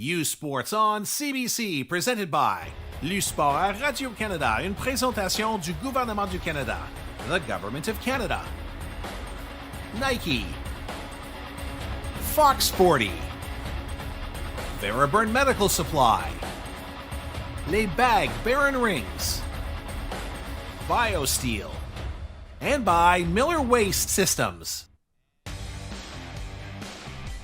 U Sports on CBC, présenté by l'U Sport à Radio-Canada, une présentation du gouvernement du Canada, the Government of Canada. Nike, Fox 40, Theraburn Medical Supply, Les Bag Baron Rings, BioSteel, and by Miller Waste Systems.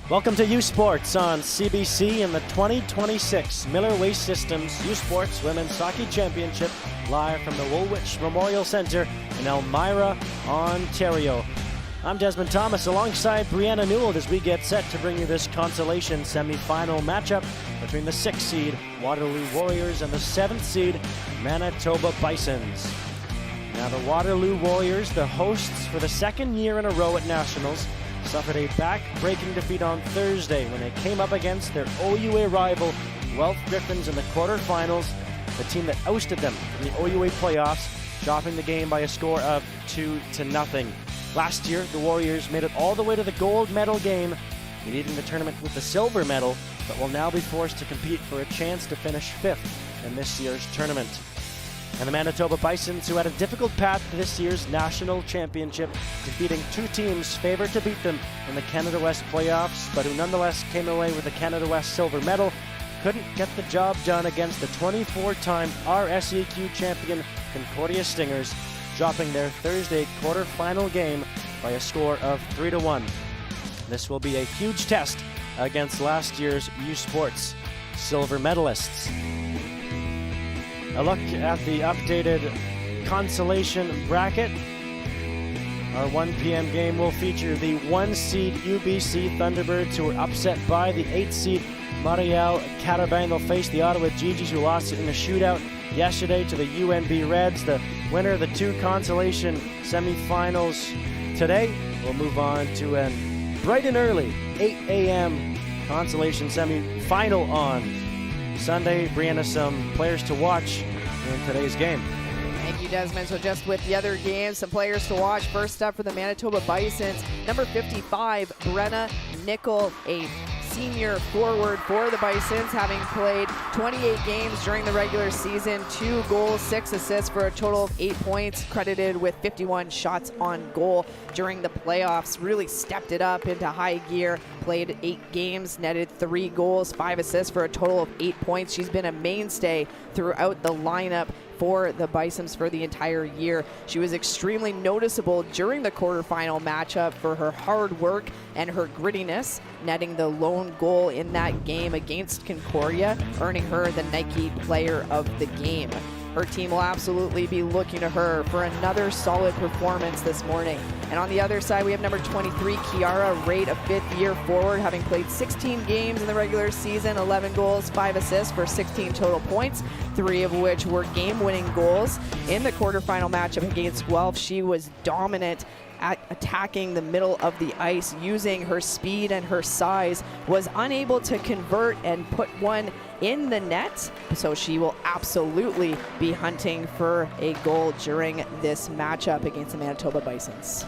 Welcome to U Sports on CBC in the 2026 Miller Waste Systems U Sports Women's Hockey Championship, live from the Woolwich Memorial Centre in Elmira, Ontario. I'm Desmond Thomas alongside Brianna Newell as we get set to bring you this consolation semi-final matchup between the 6th seed Waterloo Warriors and the 7th seed Manitoba Bisons. Now the Waterloo Warriors, the hosts for the second year in a row at Nationals, suffered a back-breaking defeat on Thursday when they came up against their OUA rival, Guelph Griffins, in the quarterfinals, the team that ousted them in the OUA playoffs, dropping the game by a score of 2-0. Last year, the Warriors made it all the way to the gold medal game, leading the tournament with the silver medal, but will now be forced to compete for a chance to finish 5th in this year's tournament. And the Manitoba Bisons, who had a difficult path to this year's national championship, defeating two teams favored to beat them in the Canada West playoffs, but who nonetheless came away with the Canada West silver medal, couldn't get the job done against the 24-time RSEQ champion Concordia Stingers, dropping their Thursday quarterfinal game by a score of 3-1. This will be a huge test against last year's U Sports silver medalists. A look at the updated consolation bracket. Our 1 p.m. game will feature the 1-seed UBC Thunderbirds, who were upset by the 8-seed Montreal Carabin. They'll face the Ottawa Gee-Gees, who lost it in a shootout yesterday to the UNB Reds. The winner of the two consolation semifinals today will move on to a bright and early 8 a.m. consolation semifinal on Sunday. Brianna, some players to watch in today's game. Thank you, Desmond. So just with the other games, some players to watch. First up for the Manitoba Bisons, number 55, Brenna Nickel, a senior forward for the Bisons, having played 28 games during the regular season, 2 goals, 6 assists for a total of 8 points, credited with 51 shots on goal during the playoffs. Really stepped it up into high gear, played 8 games, netted 3 goals, 5 assists for a total of 8 points. She's been a mainstay throughout the lineup for the Bisons for the entire year. She was extremely noticeable during the quarterfinal matchup for her hard work and her grittiness, netting the lone goal in that game against Concordia, earning her the Nike Player of the Game. Her team will absolutely be looking to her for another solid performance this morning. And on the other side, we have number 23, Kiara Raitt, a 5th-year forward, having played 16 games in the regular season, 11 goals, 5 assists for 16 total points, 3 of which were game-winning goals. In the quarterfinal matchup against Guelph, she was dominant at attacking the middle of the ice, using her speed and her size, was unable to convert and put one in the net, so she will absolutely be hunting for a goal during this matchup against the Manitoba Bisons.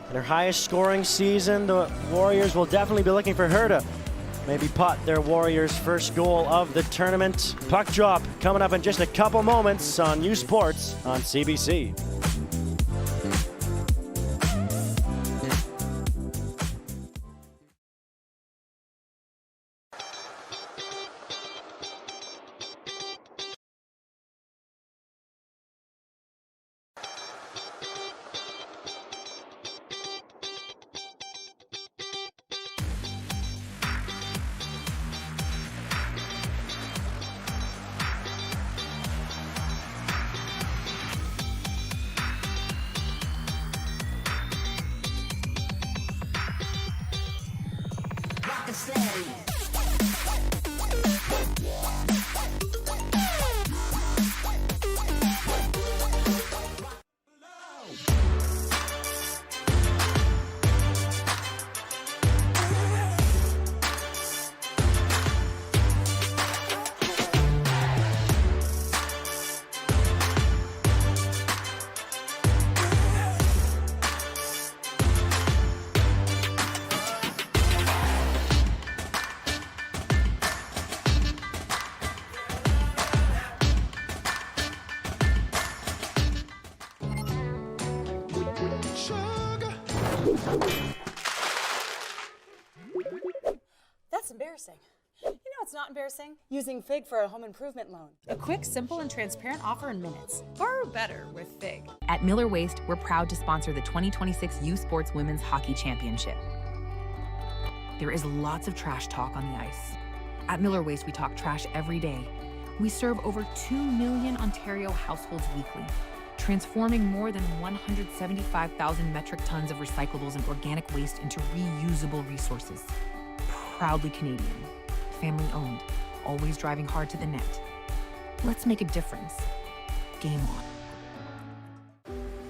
In her highest scoring season, the Warriors will definitely be looking for her to maybe pot their Warriors' first goal of the tournament. Puck drop coming up in just a couple moments on U Sports on CBC. That's embarrassing. You know it's not embarrassing? Using FIG for a home improvement loan. A quick, simple, and transparent offer in minutes. Far better with FIG. At Miller Waste, we're proud to sponsor the 2026 U Sports Women's Hockey Championship. There is lots of trash talk on the ice. At Miller Waste, we talk trash every day. We serve over 2 million Ontario households weekly, transforming more than 175,000 metric tons of recyclables and organic waste into reusable resources. Proudly Canadian, family-owned, always driving hard to the net. Let's make a difference. Game on.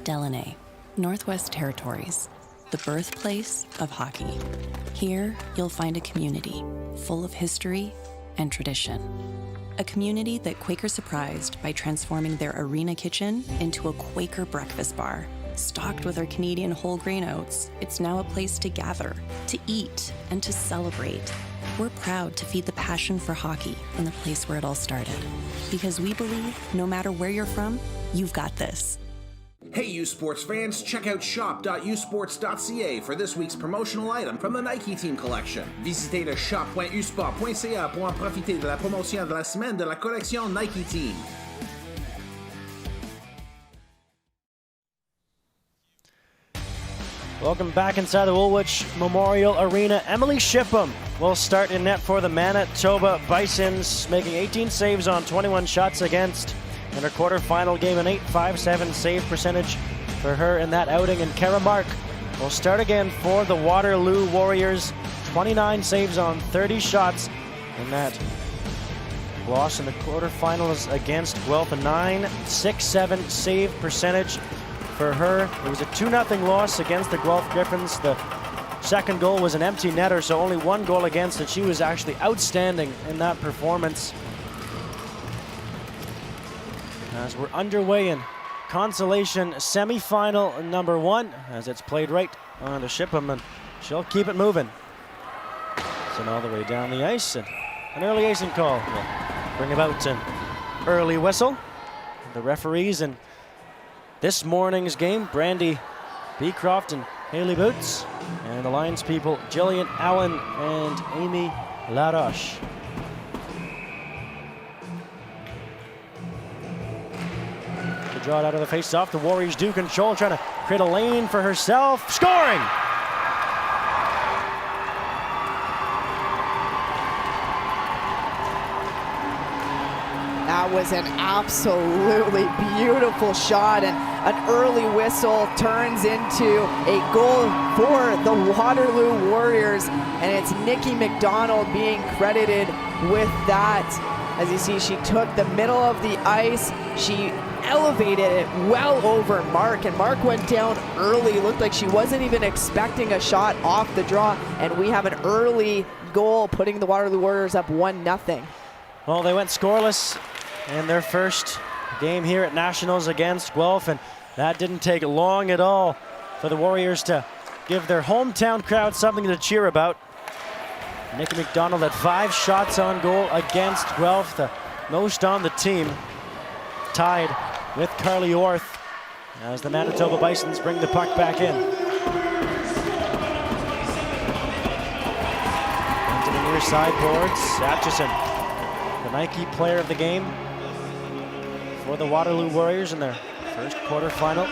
Delaney, Northwest Territories, the birthplace of hockey. Here, you'll find a community full of history and tradition. A community that Quaker surprised by transforming their arena kitchen into a Quaker breakfast bar. Stocked with our Canadian whole grain oats, it's now a place to gather, to eat, and to celebrate. We're proud to feed the passion for hockey in the place where it all started. Because we believe no matter where you're from, you've got this. Hey U Sports fans, check out shop.usports.ca for this week's promotional item from the Nike Team collection. Visitez le shop.usport.ca pour en profiter de la promotion de la semaine de la collection Nike Team. Welcome back inside the Woolwich Memorial Arena. Emily Shipham will start in net for the Manitoba Bisons, making 18 saves on 21 shots against. In her quarterfinal game, an .857 save percentage for her in that outing. And Kara Mark will start again for the Waterloo Warriors. 29 saves on 30 shots in that loss in the quarterfinals against Guelph. A .967 save percentage for her. It was a 2-0 loss against the Guelph Griffins. The second goal was an empty netter, so only one goal against, and she was actually outstanding in that performance. As we're underway in consolation semifinal number 1, as it's played right on to Shipham, and she'll keep it moving. Sent all the way down the ice, and an early icing call will bring about an early whistle. The referees in this morning's game, Brandy Beecroft and Haley Boots, and the Lions people, Jillian Allen and Amy Laroche. To draw it out of the face-off, the Warriors do control, trying to create a lane for herself, scoring! That was an absolutely beautiful shot, and an early whistle turns into a goal for the Waterloo Warriors, and it's Nikki McDonald being credited with that. As you see, she took the middle of the ice, she elevated it well over Mark, and Mark went down early. Looked like she wasn't even expecting a shot off the draw, and we have an early goal putting the Waterloo Warriors up 1-0. Well, they went scoreless in their first game here at Nationals against Guelph, and that didn't take long at all for the Warriors to give their hometown crowd something to cheer about. Nikki McDonald had 5 shots on goal against Guelph, the most on the team, tied with Carly Orth, as the Manitoba Bisons bring the puck back in. Into the near side boards, Atchison, the Nike player of the game for the Waterloo Warriors in their first quarterfinal.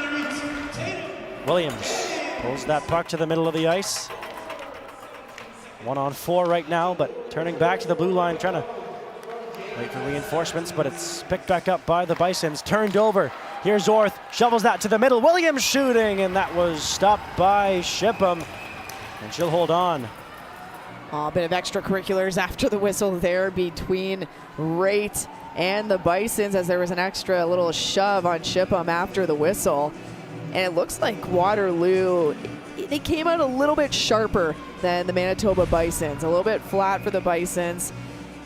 Williams pulls that puck to the middle of the ice. 1-on-4 right now, but turning back to the blue line, trying to wait for reinforcements, but it's picked back up by the Bisons. Turned over. Here's Orth, shovels that to the middle. Williams shooting, and that was stopped by Shipham, and she'll hold on. A bit of extracurriculars after the whistle there between Rate and the Bisons, as there was an extra little shove on Shipham after the whistle. And it looks like Waterloo, they came out a little bit sharper than the Manitoba Bisons, a little bit flat for the Bisons.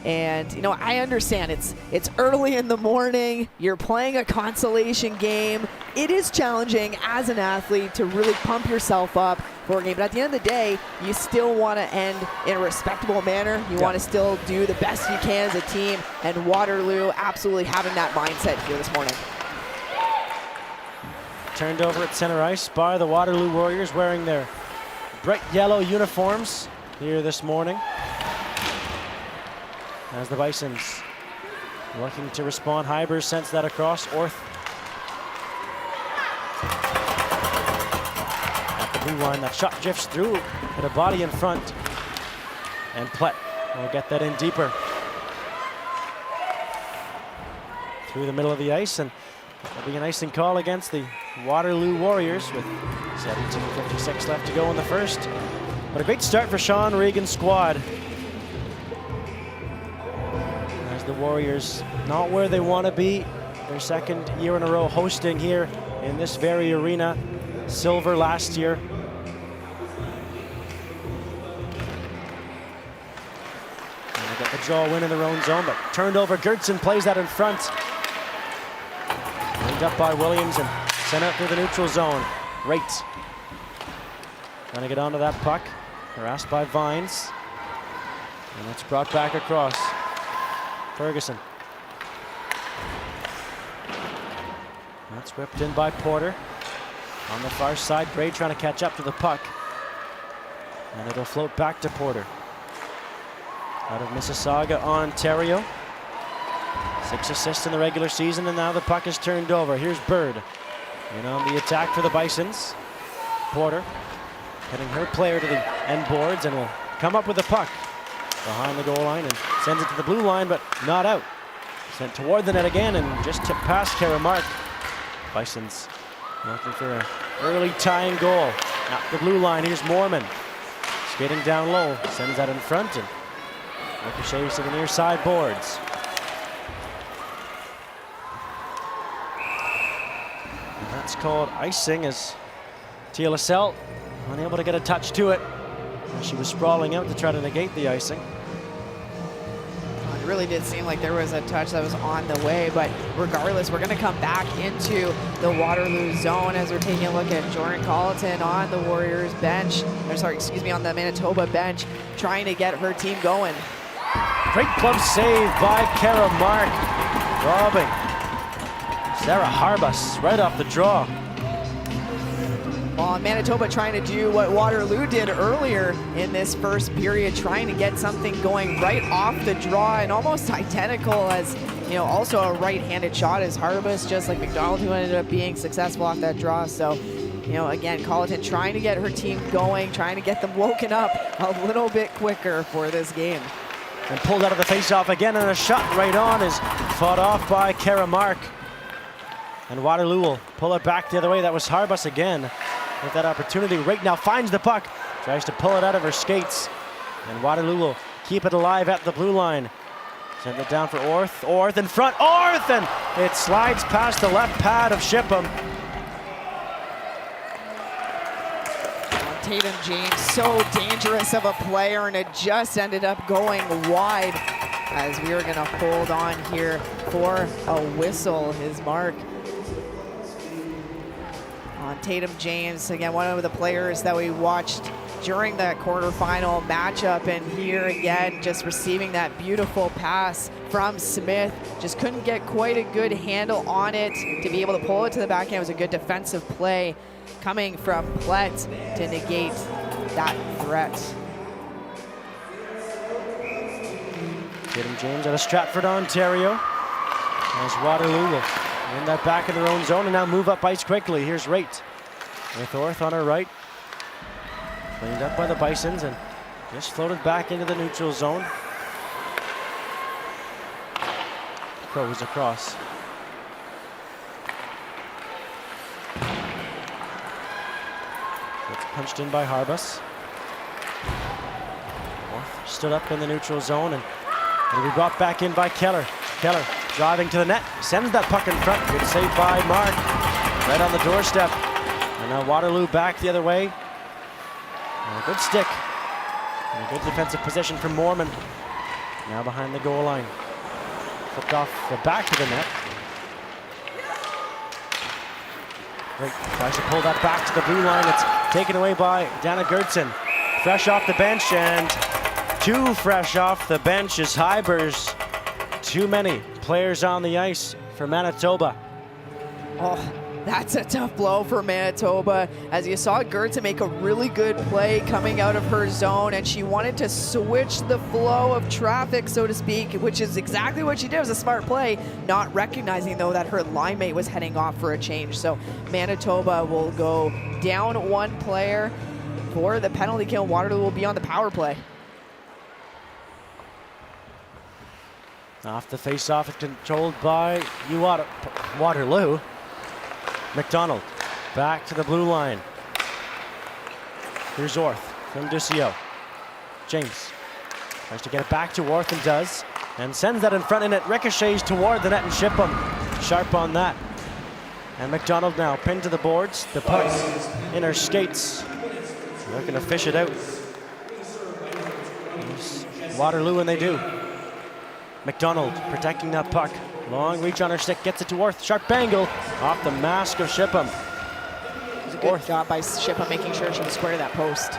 And, you know, I understand it's early in the morning, you're playing a consolation game. It is challenging as an athlete to really pump yourself up for a game, but at the end of the day, you still want to end in a respectable manner. You want to still do the best you can as a team, and Waterloo absolutely having that mindset here this morning. Turned over at center ice by the Waterloo Warriors, wearing their bright yellow uniforms here this morning. As the Bisons looking to respond. Hybers sends that across. Orth at the blue line. That shot drifts through with a body in front. And Plett will get that in deeper. Through the middle of the ice, and there'll be an icing call against the Waterloo Warriors with 17:56 left to go in the first. But a great start for Sean Regan's squad. As the Warriors not where they want to be, their second year in a row hosting here in this very arena. Silver last year. And they got the draw win in their own zone, but turned over. Gertson plays that in front. Up by Williams and sent out through the neutral zone. Wright trying to get onto that puck. Harassed by Vines. And it's brought back across. Ferguson. That's whipped in by Porter. On the far side, Bray trying to catch up to the puck. And it'll float back to Porter. Out of Mississauga, Ontario. 6 assists in the regular season, and now the puck is turned over. Here's Bird. And on the attack for the Bisons. Porter heading her player to the end boards and will come up with the puck behind the goal line and sends it to the blue line, but not out. Sent toward the net again and just tipped past Kara Mark. Bisons looking for an early tying goal. At the blue line, here's Mormon. Skating down low, sends that in front and ricochets to the near side boards. That's called icing as Tia Lascelles unable to get a touch to it. She was sprawling out to try to negate the icing. It really did seem like there was a touch that was on the way, but regardless, we're going to come back into the Waterloo zone as we're taking a look at Jordan Colleton on the Warriors bench, or sorry, excuse me, on the Manitoba bench, trying to get her team going. Great glove save by Kara Mark, robbing Sarah Harbus right off the draw. Well, Manitoba trying to do what Waterloo did earlier in this first period, trying to get something going right off the draw, and almost identical as, you know, also a right-handed shot as Harbus, just like McDonald, who ended up being successful off that draw. So, you know, again, Colleton trying to get her team going, trying to get them woken up a little bit quicker for this game. And pulled out of the face-off again, and a shot right on is fought off by Kara Mark. And Waterloo will pull it back the other way. That was Harbus again with that opportunity. Right now finds the puck, tries to pull it out of her skates. And Waterloo will keep it alive at the blue line. Send it down for Orth. Orth in front. Orth! And it slides past the left pad of Shipham. Tatum James, so dangerous of a player, and it just ended up going wide as we were going to hold on here for a whistle. His mark on Tatum James, again, one of the players that we watched during that quarterfinal matchup, and here again, just receiving that beautiful pass from Smith. Just couldn't get quite a good handle on it to be able to pull it to the backhand. It was a good defensive play coming from Plett to negate that threat. Tatum James out of Stratford, Ontario. As Waterloo will in that back of their own zone and now move up ice quickly. Here's Wright with Orth on her right. Cleaned up by the Bisons and just floated back into the neutral zone. Crows across. Gets punched in by Harbus. Orth stood up in the neutral zone and it'll be brought back in by Keller. Keller driving to the net, sends that puck in front. Good save by Mark, right on the doorstep. And now Waterloo back the other way. And a good stick. And a good defensive position from Mormon. Now behind the goal line. Flipped off the back of the net. Right, tries to pull that back to the blue line. It's taken away by Dana Gertson. Fresh off the bench, and too fresh off the bench is Hybers. Too many players on the ice for Manitoba. Oh, That's a tough blow for Manitoba. As you saw Gertza make a really good play coming out of her zone, and she wanted to switch the flow of traffic, so to speak, which is exactly what she did. It was a smart play, not recognizing though that her line mate was heading off for a change. So Manitoba will go down one player for the penalty kill. Waterloo will be on the power play. Off the face-off, it's controlled by Waterloo. McDonald back to the blue line. Here's Orth from Ducio. James tries to get it back to Orth and does, and sends that in front, and it ricochets toward the net and Shipham. Sharp on that. And McDonald now pinned to the boards. The puck in her skates. Looking to fish it out. Here's Waterloo, and they do. McDonald protecting that puck. Long reach on her stick, gets it to Orth. Sharp angle off the mask of Shipham. It was a good job by Shipham making sure she was square to that post.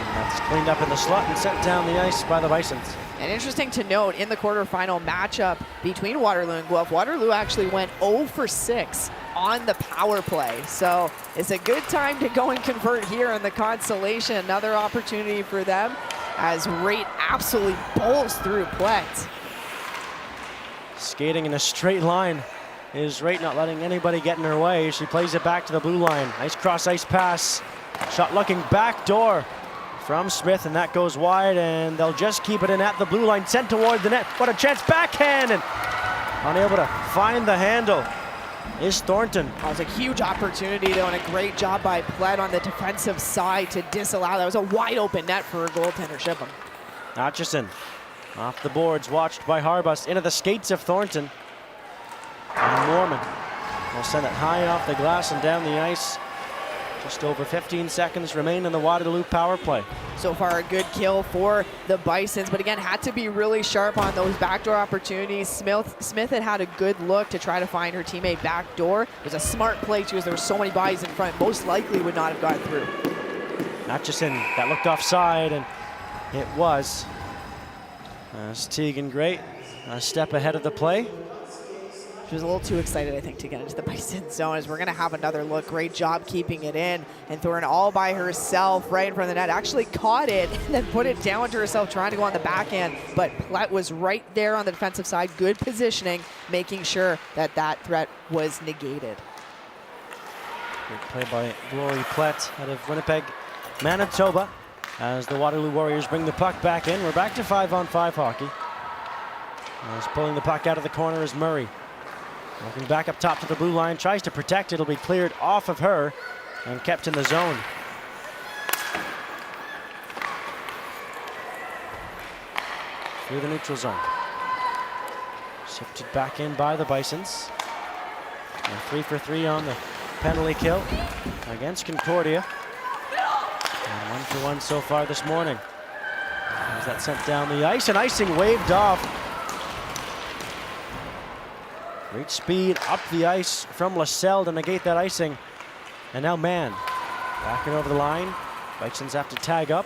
And that's cleaned up in the slot and sent down the ice by the Bisons. And interesting to note, in the quarterfinal matchup between Waterloo and Guelph, Waterloo actually went 0 for 6 on the power play. So it's a good time to go and convert here in the consolation. Another opportunity for them as Raitt absolutely bowls through Plett. Skating in a straight line is Raitt, not letting anybody get in her way. She plays it back to the blue line. Nice cross ice pass. Shot looking back door from Smith, and that goes wide, and they'll just keep it in at the blue line, sent toward the net. What a chance, backhand, and unable to find the handle is Thornton. That was a huge opportunity though, and a great job by Plett on the defensive side to disallow. That was a wide open net for her goaltender Shipham. Atchison off the boards, watched by Harbus, into the skates of Thornton. And Norman will send it high off the glass and down the ice. Just over 15 seconds remain in the Waterloo power play. So far a good kill for the Bisons, but again, had to be really sharp on those backdoor opportunities. Smith had a good look to try to find her teammate backdoor. It was a smart play too, as there were so many bodies in front, most likely would not have gotten through. Atchison, that looked offside, and it was. As Tegan Gray a step ahead of the play. She was a little too excited, I think, to get into the Bison zone, as we're going to have another look. Great job keeping it in. And Thornton all by herself right in front of the net. Actually caught it and then put it down to herself, trying to go on the backhand. But Plett was right there on the defensive side. Good positioning, making sure that that threat was negated. Good play by Glory Plett out of Winnipeg, Manitoba. As the Waterloo Warriors bring the puck back in. We're back to 5-on-5 hockey. As pulling the puck out of the corner is Murray. Looking back up top to the blue line, tries to protect. It'll be cleared off of her and kept in the zone. Through the neutral zone. Shifted back in by the Bisons. And 3 for 3 on the penalty kill against Concordia. And 1 for 1 so far this morning. As that sent down the ice, and icing waved off. Great speed up the ice from LaSalle to negate that icing. And now Mann backing over the line. Bisons have to tag up.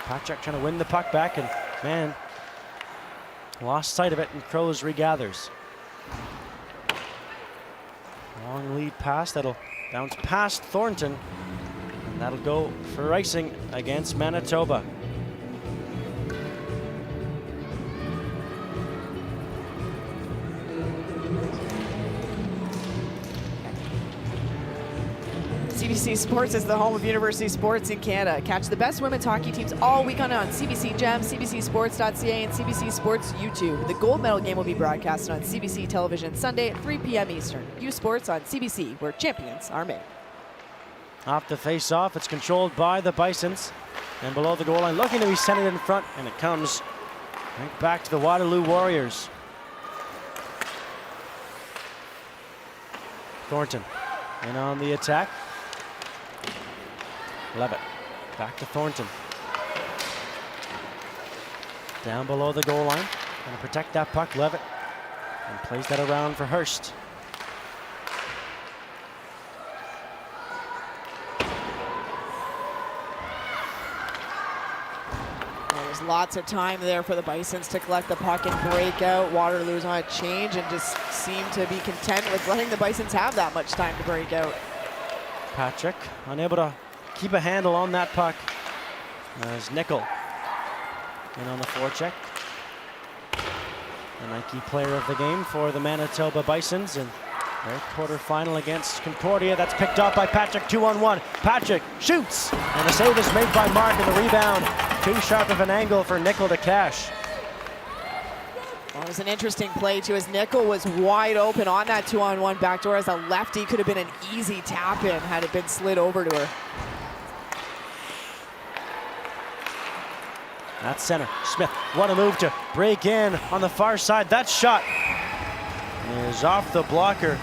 Patrick trying to win the puck back, and Mann lost sight of it, and Crows regathers. Long lead pass that'll bounce past Thornton, and that'll go for icing against Manitoba. CBC Sports is the home of university sports in Canada. Catch the best women's hockey teams all week on CBC Gem, CBCSports.ca, and CBC Sports YouTube. The gold medal game will be broadcast on CBC Television Sunday at 3 p.m. Eastern. U Sports on CBC, where champions are made. Off the face-off, it's controlled by the Bisons. And below the goal line, looking to be sent it in front, and it comes right back to the Waterloo Warriors. Thornton in on the attack. Levitt back to Thornton. Down below the goal line. Going to protect that puck, Levitt. And plays that around for Hurst. There's lots of time there for the Bisons to collect the puck and break out. Waterloo's on a change and just seem to be content with letting the Bisons have that much time to break out. Patrick unable to keep a handle on that puck as Nickel in on the forecheck. The Nike player of the game for the Manitoba Bisons in their quarterfinal against Concordia. That's picked up by Patrick, 2-on-1. Patrick shoots, and the save is made by Mark, and the rebound too sharp of an angle for Nickel to cash. Well, it was an interesting play too, as Nickel was wide open on that 2-on-1 backdoor. As a lefty, could have been an easy tap in had it been slid over to her. That's center. Smith, what a move to break in on the far side. That shot is off the blocker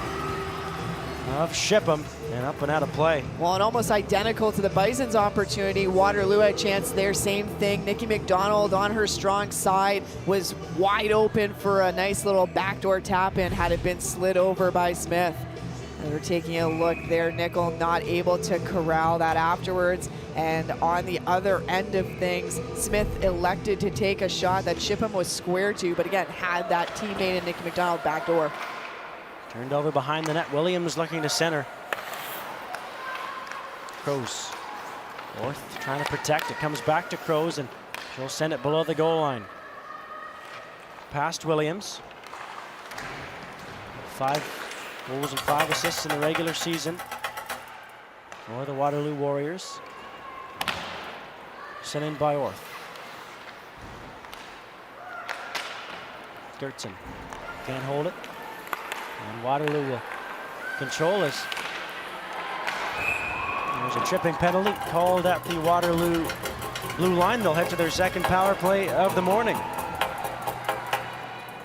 of Shipham and up and out of play. Well, and almost identical to the Bison's opportunity. Waterloo had a chance there, same thing. Nikki McDonald on her strong side was wide open for a nice little backdoor tap in had it been slid over by Smith. And we're taking a look there. Nickel not able to corral that afterwards. And on the other end of things, Smith elected to take a shot that Shipham was square to, but again, had that teammate in Nikki McDonald backdoor. Turned over behind the net. Williams looking to center. Crows. Orth trying to protect. It comes back to Crows, and she'll send it below the goal line. Past Williams. 5 goals and 5 assists in the regular season for the Waterloo Warriors. Sent in by Orth. Gertson can't hold it. And Waterloo will control as there's a tripping penalty called at the Waterloo blue line. They'll head to their second power play of the morning.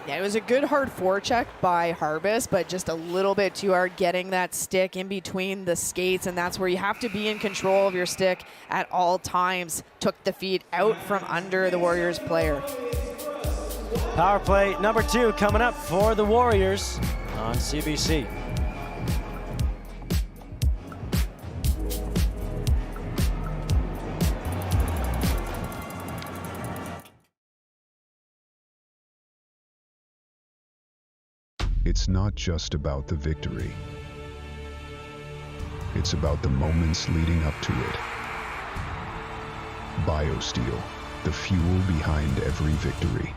Yeah, it was a good hard forecheck by Harbis, but just a little bit too hard getting that stick in between the skates, and that's where you have to be in control of your stick at all times. Took the feet out from under the Warriors player. Power play number 2 coming up for the Warriors on CBC. It's not just about the victory. It's about the moments leading up to it. BioSteel, the fuel behind every victory.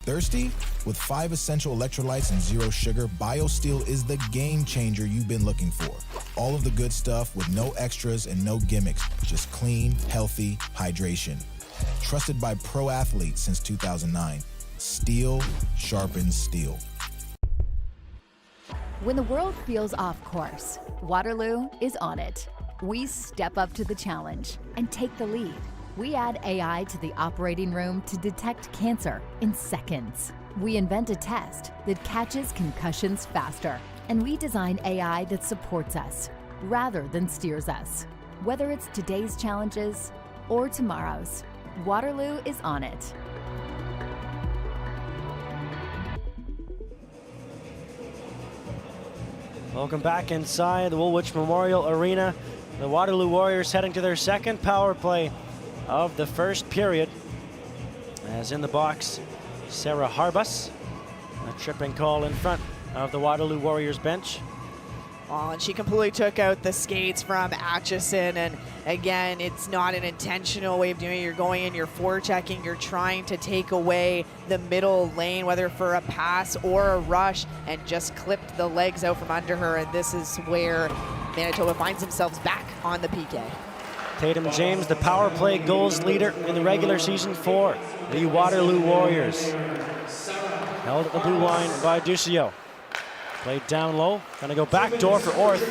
Thirsty? With 5 essential electrolytes and 0 sugar, BioSteel is the game changer you've been looking for. All of the good stuff with no extras and no gimmicks, just clean, healthy hydration. Trusted by pro athletes since 2009. Steel sharpens steel. When the world feels off course, Waterloo is on it. We step up to the challenge and take the lead. We add AI to the operating room to detect cancer in seconds. We invent a test that catches concussions faster. And we design AI that supports us rather than steers us. Whether it's today's challenges or tomorrow's, Waterloo is on it. Welcome back inside the Woolwich Memorial Arena. The Waterloo Warriors heading to their second power play of the first period. As in the box, Sarah Harbus. A tripping call in front of the Waterloo Warriors bench. Oh, and she completely took out the skates from Atchison, and again, it's not an intentional way of doing it. You're going in, you're forechecking, you're trying to take away the middle lane, whether for a pass or a rush, and just clipped the legs out from under her, and this is where Manitoba finds themselves back on the PK. Tatum James, the power play goals leader in the regular season for the Waterloo Warriors. Held at the blue line by Ducio. Played down low, gonna go back door for Orth.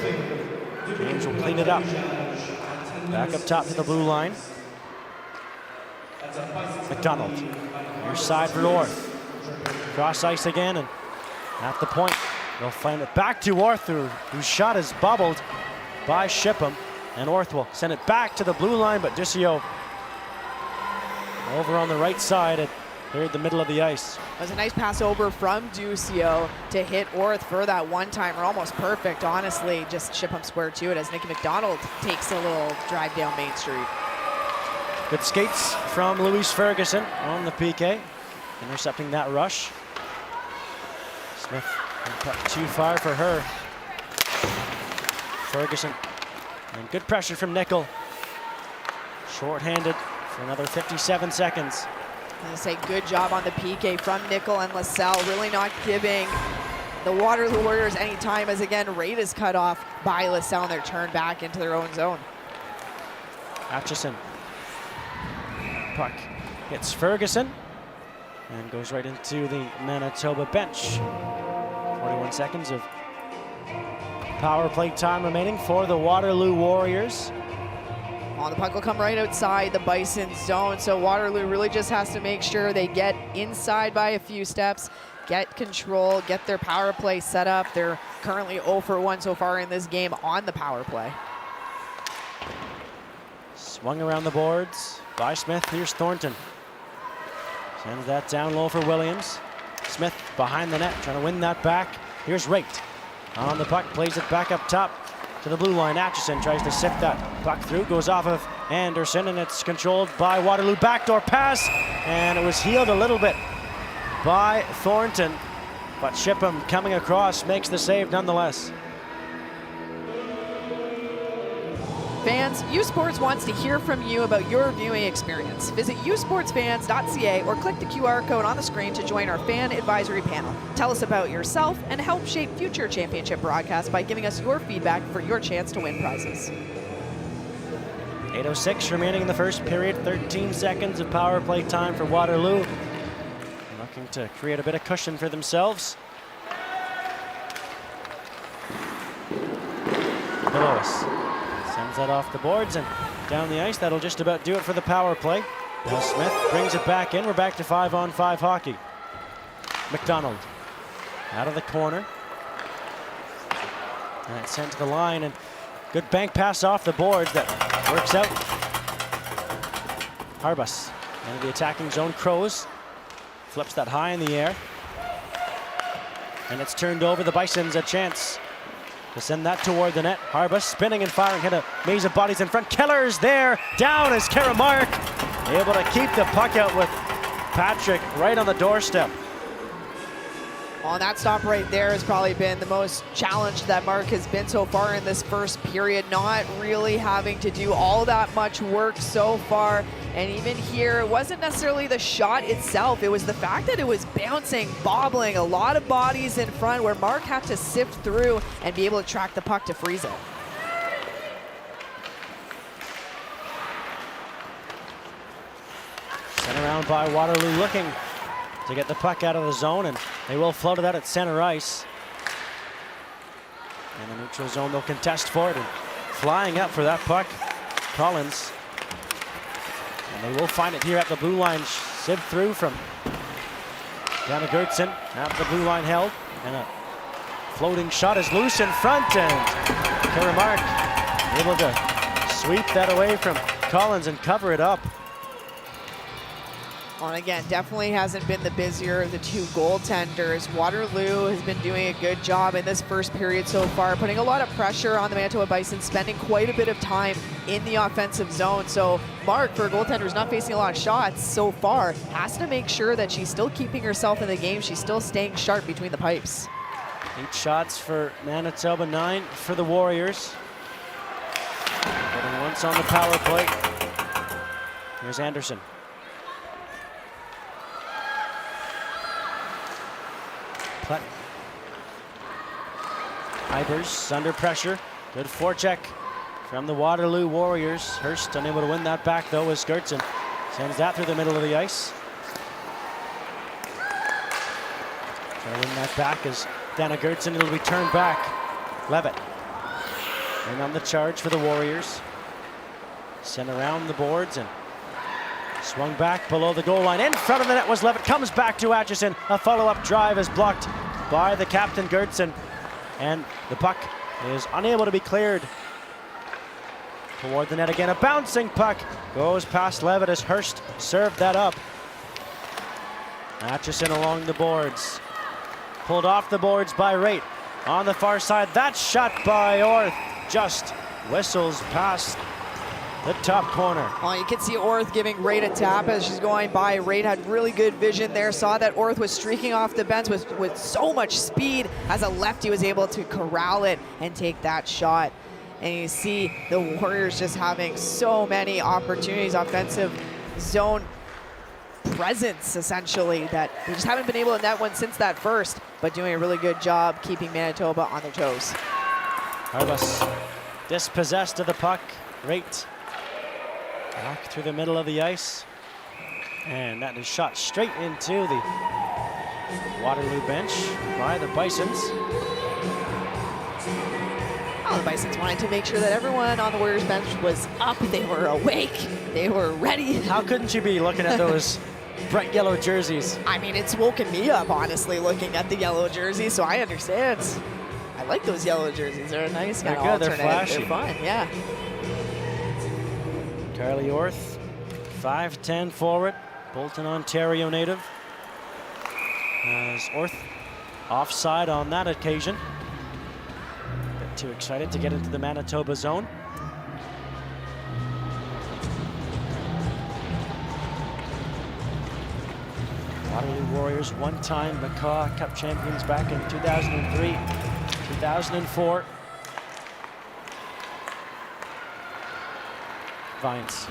James will clean it up. Back up top to the blue line. McDonald, near side for Orth. Cross ice again, and at the point, they'll find it back to Orth, whose shot is bubbled by Shipham. And Orth will send it back to the blue line, but Ducio over on the right side at the middle of the ice. It was a nice pass over from Ducio to hit Orth for that one-timer. Almost perfect, honestly. Just Shipham square to it as Nikki McDonald takes a little drive down Main Street. Good skates from Louise Ferguson on the PK, intercepting that rush. Smith too far for her. Ferguson, and good pressure from Nickel. Short-handed for another 57 seconds. I'm going to say good job on the PK from Nickel and LaSalle, really not giving the Waterloo Warriors any time, as again, rate is cut off by LaSalle and they're turned back into their own zone. Atchison. Puck hits Ferguson and goes right into the Manitoba bench. 41 seconds of power play time remaining for the Waterloo Warriors. Oh, the puck will come right outside the Bison zone, so Waterloo really just has to make sure they get inside by a few steps, get control, get their power play set up. They're currently 0 for 1 so far in this game on the power play. Swung around the boards by Smith. Here's Thornton. Sends that down low for Williams. Smith behind the net, trying to win that back. Here's Raitt on the puck, plays it back up top to the blue line. Atchison tries to sift that puck through, goes off of Anderson, and it's controlled by Waterloo. Backdoor pass, and it was healed a little bit by Thornton, but Shipham coming across makes the save nonetheless. Fans, U Sports wants to hear from you about your viewing experience. Visit usportsfans.ca or click the QR code on the screen to join our fan advisory panel. Tell us about yourself and help shape future championship broadcasts by giving us your feedback for your chance to win prizes. 8:06 remaining in the first period. 13 seconds of power play time for Waterloo. Looking to create a bit of cushion for themselves. Belois sends that off the boards and down the ice. That'll just about do it for the power play. Now Smith brings it back in. We're back to 5-on-5 hockey. McDonald out of the corner. And it's sent to the line, and good bank pass off the boards that works out. Harbus into the attacking zone. Crows flips that high in the air. And it's turned over. The Bisons a chance to send that toward the net. Harbus spinning and firing, hit a maze of bodies in front. Keller's there, down is Karamark, able to keep the puck out with Patrick right on the doorstep. Well, that stop right there has probably been the most challenged that Mark has been so far in this first period, not really having to do all that much work so far. And even here, it wasn't necessarily the shot itself, it was the fact that it was bouncing, bobbling, a lot of bodies in front where Mark had to sift through and be able to track the puck to freeze it. Sent around by Waterloo, looking to get the puck out of the zone, and they will float it out at center ice. In the neutral zone, they'll contest for it, and flying up for that puck, Collins. And they will find it here at the blue line. Sieve through from Dana Gertson. At the blue line held, and a floating shot is loose in front, and Karamark able to sweep that away from Collins and cover it up. And again, definitely hasn't been the busier of the two goaltenders. Waterloo has been doing a good job in this first period so far, putting a lot of pressure on the Manitoba Bisons, spending quite a bit of time in the offensive zone. So Mark, for a goaltender who's not facing a lot of shots so far, has to make sure that she's still keeping herself in the game. She's still staying sharp between the pipes. 8 shots for Manitoba, 9 for the Warriors. Getting once on the power play. Here's Anderson. Putt. Ibers under pressure. Good forecheck from the Waterloo Warriors. Hurst unable to win that back though as Gertson sends that through the middle of the ice. Trying to win that back as Dana Gertson. It'll be turned back. Levitt. And on the charge for the Warriors. Sent around the boards and swung back below the goal line. In front of the net was Levitt. Comes back to Atchison. A follow-up drive is blocked by the captain, Gertson. And the puck is unable to be cleared toward the net again. A bouncing puck goes past Levitt as Hurst served that up. Atchison along the boards. Pulled off the boards by Raitt. On the far side, that shot by Orth just whistles past the top corner. Well, you can see Orth giving Raid a tap as she's going by. Raid had really good vision there, saw that Orth was streaking off the bench with so much speed. As a lefty, was able to corral it and take that shot. And you see the Warriors just having so many opportunities, offensive zone presence, essentially, that they just haven't been able to net one since that first, but doing a really good job keeping Manitoba on their toes. Harbus dispossessed of the puck. Rate back through the middle of the ice. And that is shot straight into the Waterloo bench by the Bisons. Well, the Bisons wanted to make sure that everyone on the Warriors bench was up. They were awake. They were ready. How couldn't you be looking at those bright yellow jerseys? I mean, it's woken me up, honestly, looking at the yellow jerseys, so I understand. I like those yellow jerseys. They're a nice kind of alternate. They're flashy. They're fun, yeah. Carly Orth, 5'10" forward, Bolton, Ontario native. As Orth offside on that occasion. A bit too excited to get into the Manitoba zone. Waterloo Warriors, one-time Macaw Cup champions back in 2003, 2004. Vines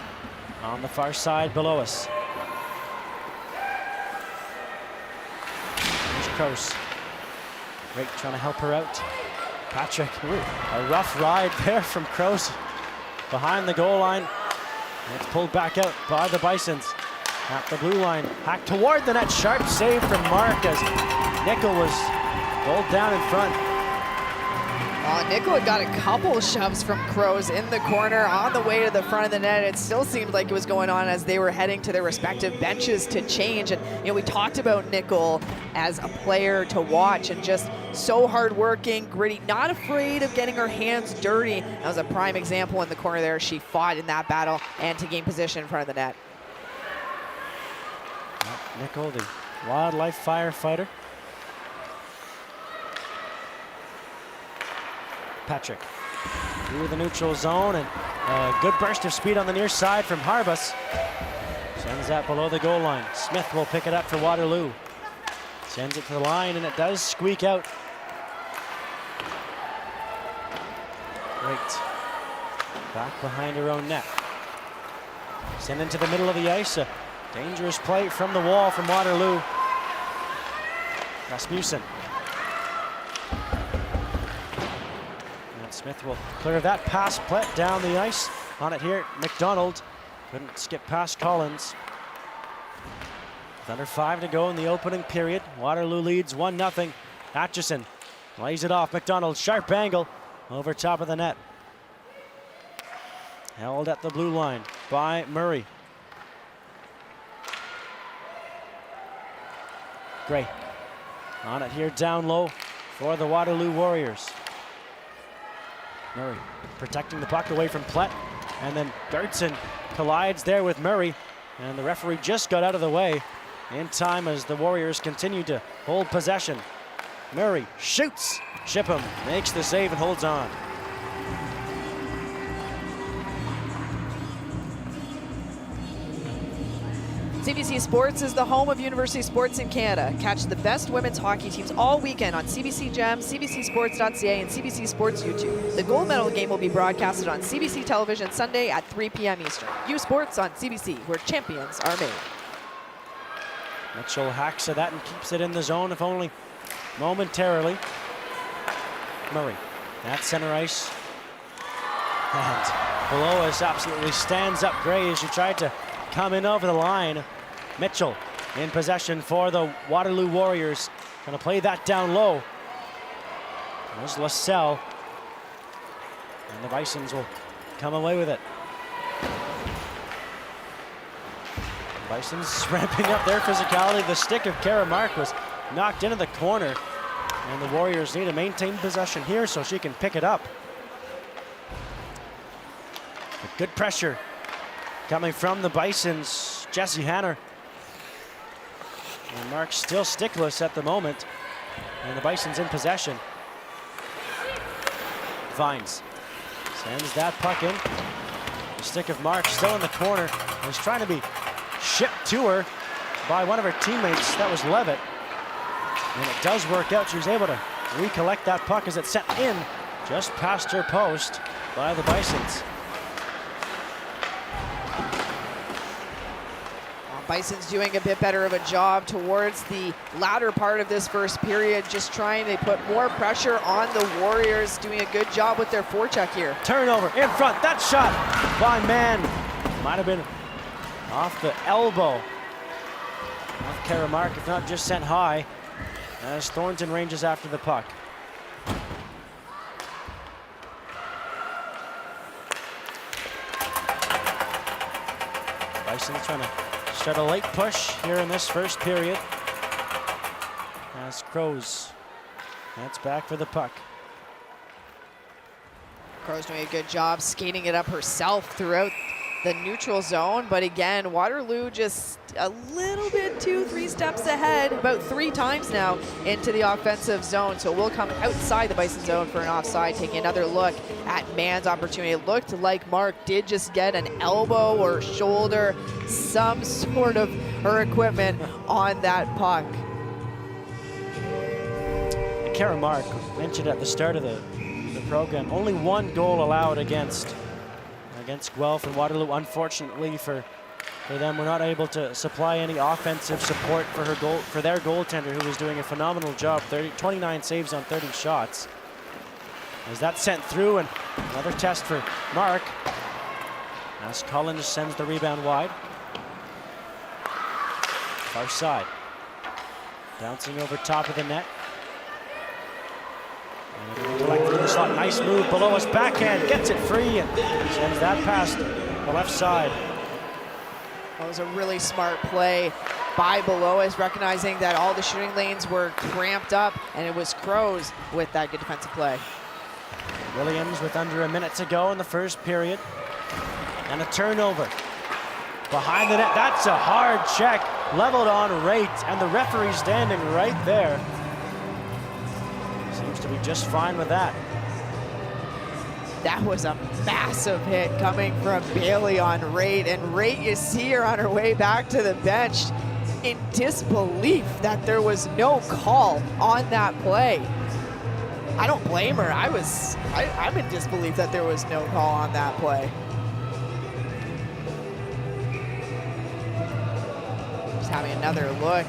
on the far side below us. There's Kroos. Rake trying to help her out. Patrick, a rough ride there from Kroos behind the goal line. And it's pulled back out by the Bisons. At the blue line, hacked toward the net. Sharp save from Mark as Nickel was rolled down in front. Nickel had got a couple shoves from Kroos in the corner on the way to the front of the net. It still seemed like it was going on as they were heading to their respective benches to change. And you know, we talked about Nickel as a player to watch and just so hardworking, gritty, not afraid of getting her hands dirty. That was a prime example in the corner there. She fought in that battle and to gain position in front of the net. Nickel, the wildlife firefighter. Patrick through the neutral zone, and a good burst of speed on the near side from Harbus. Sends that below the goal line. Smith will pick it up for Waterloo. Sends it to the line, and it does squeak out. Great. Back behind her own net. Send into the middle of the ice. A dangerous play from the wall from Waterloo. Rasmussen. And Smith will clear that pass down the ice. On it here, McDonald couldn't skip past Collins. With under 5 to go in the opening period, Waterloo leads 1-0. Atchison lays it off. McDonald, sharp angle over top of the net. Held at the blue line by Murray. Gray on it here down low for the Waterloo Warriors. Murray protecting the puck away from Plett, and then Dirtson collides there with Murray, and the referee just got out of the way in time as the Warriors continue to hold possession. Murray shoots, Shipham makes the save and holds on. CBC Sports is the home of university sports in Canada. Catch the best women's hockey teams all weekend on CBC Gem, CBCSports.ca, and CBC Sports YouTube. The gold medal game will be broadcasted on CBC television Sunday at 3 p.m. Eastern. U Sports on CBC, where champions are made. Mitchell hacks at that and keeps it in the zone, if only momentarily. Murray at center ice. And below us absolutely stands up Gray as she tried to come in over the line. Mitchell in possession for the Waterloo Warriors. Gonna play that down low. There's LaSalle. And the Bisons will come away with it. The Bisons ramping up their physicality. The stick of Kara Mark was knocked into the corner. And the Warriors need to maintain possession here so she can pick it up. But good pressure coming from the Bisons. Jesse Hanner. And Mark still stickless at the moment. And the Bisons in possession. Vines sends that puck in. The stick of Mark still in the corner. He's trying to be shipped to her by one of her teammates. That was Levitt. And it does work out. She was able to recollect that puck as it sent in just past her post by the Bisons. Bison's doing a bit better of a job towards the latter part of this first period, just trying to put more pressure on the Warriors, doing a good job with their forecheck here. Turnover in front, that shot by Mann. Might have been off the elbow of Karamark, if not just sent high, as Thornton ranges after the puck. Bison trying to start a late push here in this first period. As Crows, that's back for the puck. Crow's doing a good job skating it up herself throughout the neutral zone, but again, Waterloo just a little bit 2-3 steps ahead, about 3 times now into the offensive zone. So we'll come outside the Bison zone for an offside, taking another look at Mann's opportunity. It looked like Mark did just get an elbow or shoulder, some sort of her equipment on that puck. Kara Mark mentioned at the start of the program, only 1 goal allowed against Guelph and Waterloo. Unfortunately for them, we're not able to supply any offensive support for their goaltender, who was doing a phenomenal job. 29 saves on 30 shots. As that sent through, and another test for Mark. As Collins sends the rebound wide. Far side. Bouncing over top of the net. Collecting the slot, nice move below us, backhand, gets it free and sends that past the left side. That was a really smart play by Belois, recognizing that all the shooting lanes were cramped up, and it was Crows with that good defensive play. Williams with under a minute to go in the first period. And a turnover behind the net. That's a hard check, leveled on rate, and the referee standing right there. Seems to be just fine with that. That was a massive hit coming from Bailey on Rate, and Rate, you see her on her way back to the bench in disbelief that there was no call on that play. I don't blame her. I'm in disbelief that there was no call on that play. Just having another look.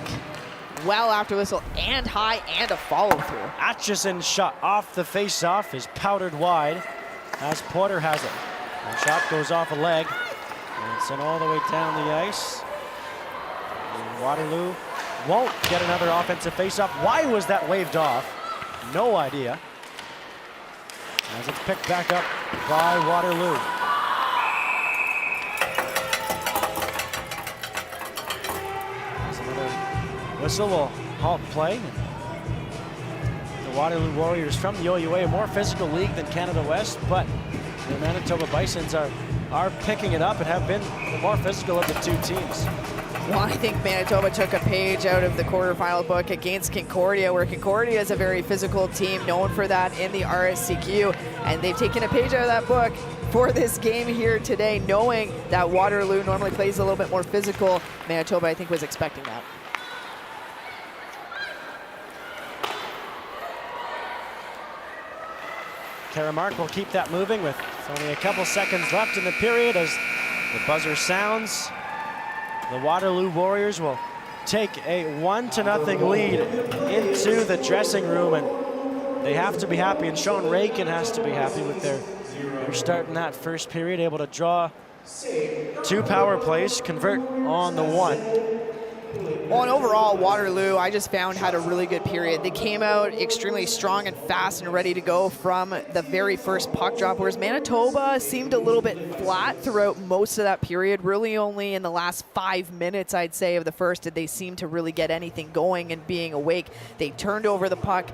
Well after whistle, and high, and a follow-through. Atchison shot off the face-off is powdered wide as Porter has it. The shot goes off a leg and sent all the way down the ice. And Waterloo won't get another offensive face-off. Why was that waved off? No idea. As it's picked back up by Waterloo. Whistle will halt play. The Waterloo Warriors from the OUA, a more physical league than Canada West, but the Manitoba Bisons are picking it up and have been the more physical of the two teams. Well, I think Manitoba took a page out of the quarterfinal book against Concordia, where Concordia is a very physical team, known for that in the RSCQ, and they've taken a page out of that book for this game here today, knowing that Waterloo normally plays a little bit more physical. Manitoba, I think, was expecting that. Karamark will keep that moving with only a couple seconds left in the period as the buzzer sounds. The Waterloo Warriors will take a 1-0 lead into the dressing room, and they have to be happy, and Sean Rakin has to be happy with their start in that first period, able to draw 2 power plays, convert on the 1. Well, and overall, Waterloo, I just found, had a really good period. They came out extremely strong and fast and ready to go from the very first puck drop, whereas Manitoba seemed a little bit flat throughout most of that period. Really only in the last 5 minutes, I'd say, of the first did they seem to really get anything going and being awake. They turned over the puck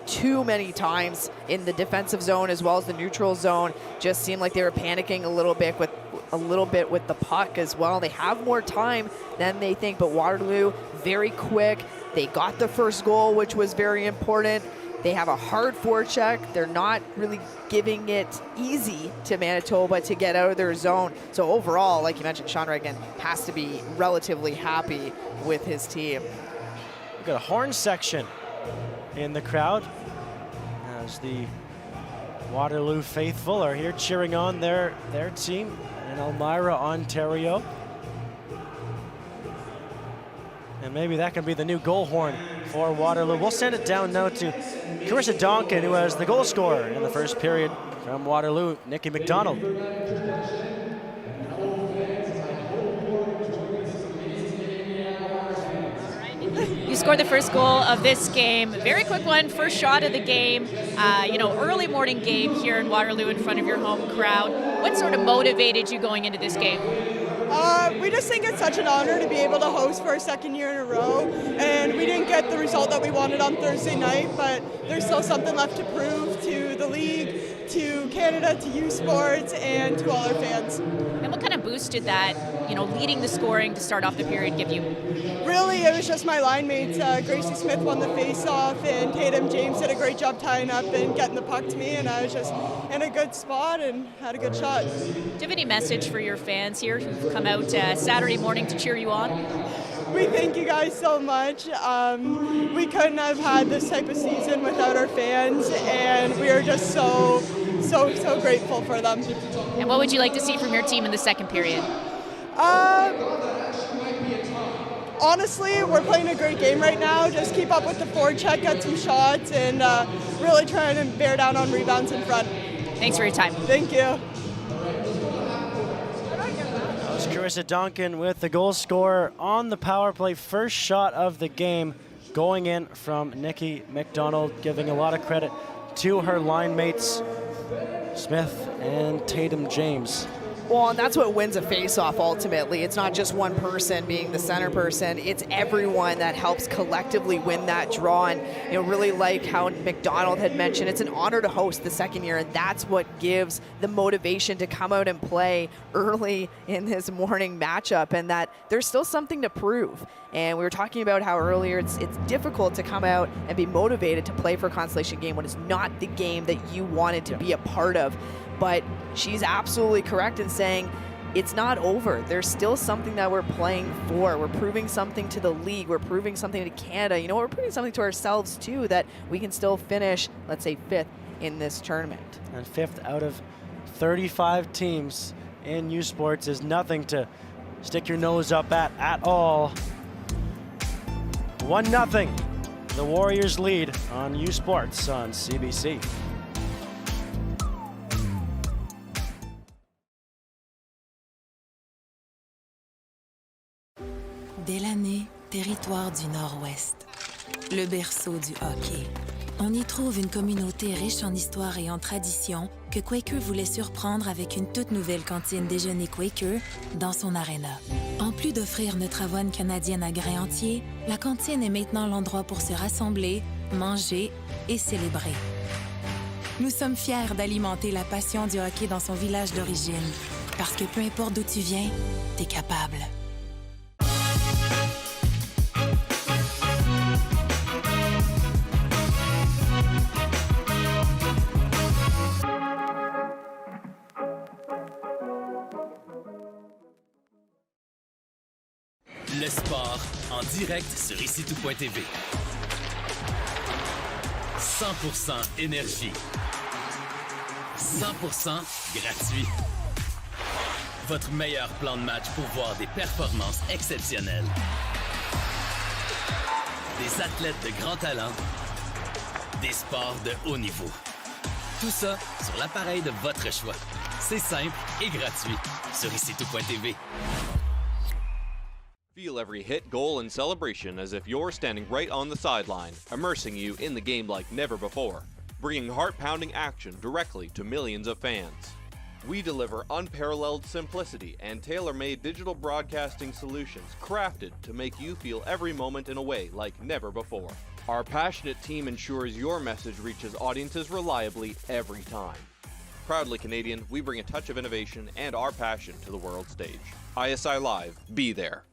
too many times in the defensive zone as well as the neutral zone. Just seemed like they were panicking a little bit with the puck as well. They have more time than they think, but Waterloo very quick. They got the first goal, which was very important. They have a hard forecheck. They're not really giving it easy to Manitoba to get out of their zone. So overall, like you mentioned, Sean Regan has to be relatively happy with his team. We've got a horn section in the crowd as the Waterloo faithful are here cheering on their team in Elmira, Ontario. And maybe that can be the new goal horn for Waterloo. We'll send it down now to Carissa Donkin, who was the goal scorer in the first period from Waterloo, Nikki McDonald. You scored the first goal of this game. Very quick one, first shot of the game. Early morning game here in Waterloo in front of your home crowd. What sort of motivated you going into this game? We just think it's such an honor to be able to host for our second year in a row, and we didn't get the result that we wanted on Thursday night, but there's still something left to prove to the league, to Canada, to U Sports, and to all our fans. And what kind of boost did that, leading the scoring to start off the period give you? Really, it was just my line mates. Gracie Smith won the face-off, and Tatum James did a great job tying up and getting the puck to me, and I was just in a good spot and had a good shot. Do you have any message for your fans here who've come out Saturday morning to cheer you on? We thank you guys so much. We couldn't have had this type of season without our fans, and we are just so grateful for them. And what would you like to see from your team in the second period? Honestly, we're playing a great game right now. Just keep up with the forecheck, get some shots, and really trying to bear down on rebounds in front. Thanks for your time. Thank you. That was Carissa Donkin with the goal scorer on the power play. First shot of the game going in from Nikki McDonald, giving a lot of credit to her line mates, Smith and Tatum James. Well, and that's what wins a face-off ultimately. It's not just one person being the center person. It's everyone that helps collectively win that draw. And really like how McDonald had mentioned, it's an honor to host the second year, and that's what gives the motivation to come out and play early in this morning matchup, and that there's still something to prove. And we were talking about how earlier it's difficult to come out and be motivated to play for a consolation game when it's not the game that you wanted to be a part of. But she's absolutely correct in saying it's not over. There's still something that we're playing for. We're proving something to the league. We're proving something to Canada. We're proving something to ourselves too, that we can still finish, let's say, 5th in this tournament. And 5th out of 35 teams in U Sports is nothing to stick your nose up at all. 1-0. The Warriors lead on U Sports on CBC. Délaney, territoire du Nord-Ouest. Le berceau du hockey. On y trouve une communauté riche en histoire et en tradition que Quaker voulait surprendre avec une toute nouvelle cantine déjeuner Quaker dans son aréna. En plus d'offrir notre avoine canadienne à grains entiers, la cantine est maintenant l'endroit pour se rassembler, manger et célébrer. Nous sommes fiers d'alimenter la passion du hockey dans son village d'origine. Parce que peu importe d'où tu viens, t'es capable. Le sport en direct sur icitout.tv. 100% énergie. 100% gratuit. Votre meilleur plan de match pour voir des performances exceptionnelles. Des athlètes de grand talent. Des sports de haut niveau. Tout ça sur l'appareil de votre choix. C'est simple et gratuit sur icitout.tv. Feel every hit, goal, and celebration as if you're standing right on the sideline, immersing you in the game like never before, bringing heart-pounding action directly to millions of fans. We deliver unparalleled simplicity and tailor-made digital broadcasting solutions crafted to make you feel every moment in a way like never before. Our passionate team ensures your message reaches audiences reliably every time. Proudly Canadian, we bring a touch of innovation and our passion to the world stage. ISI Live, be there.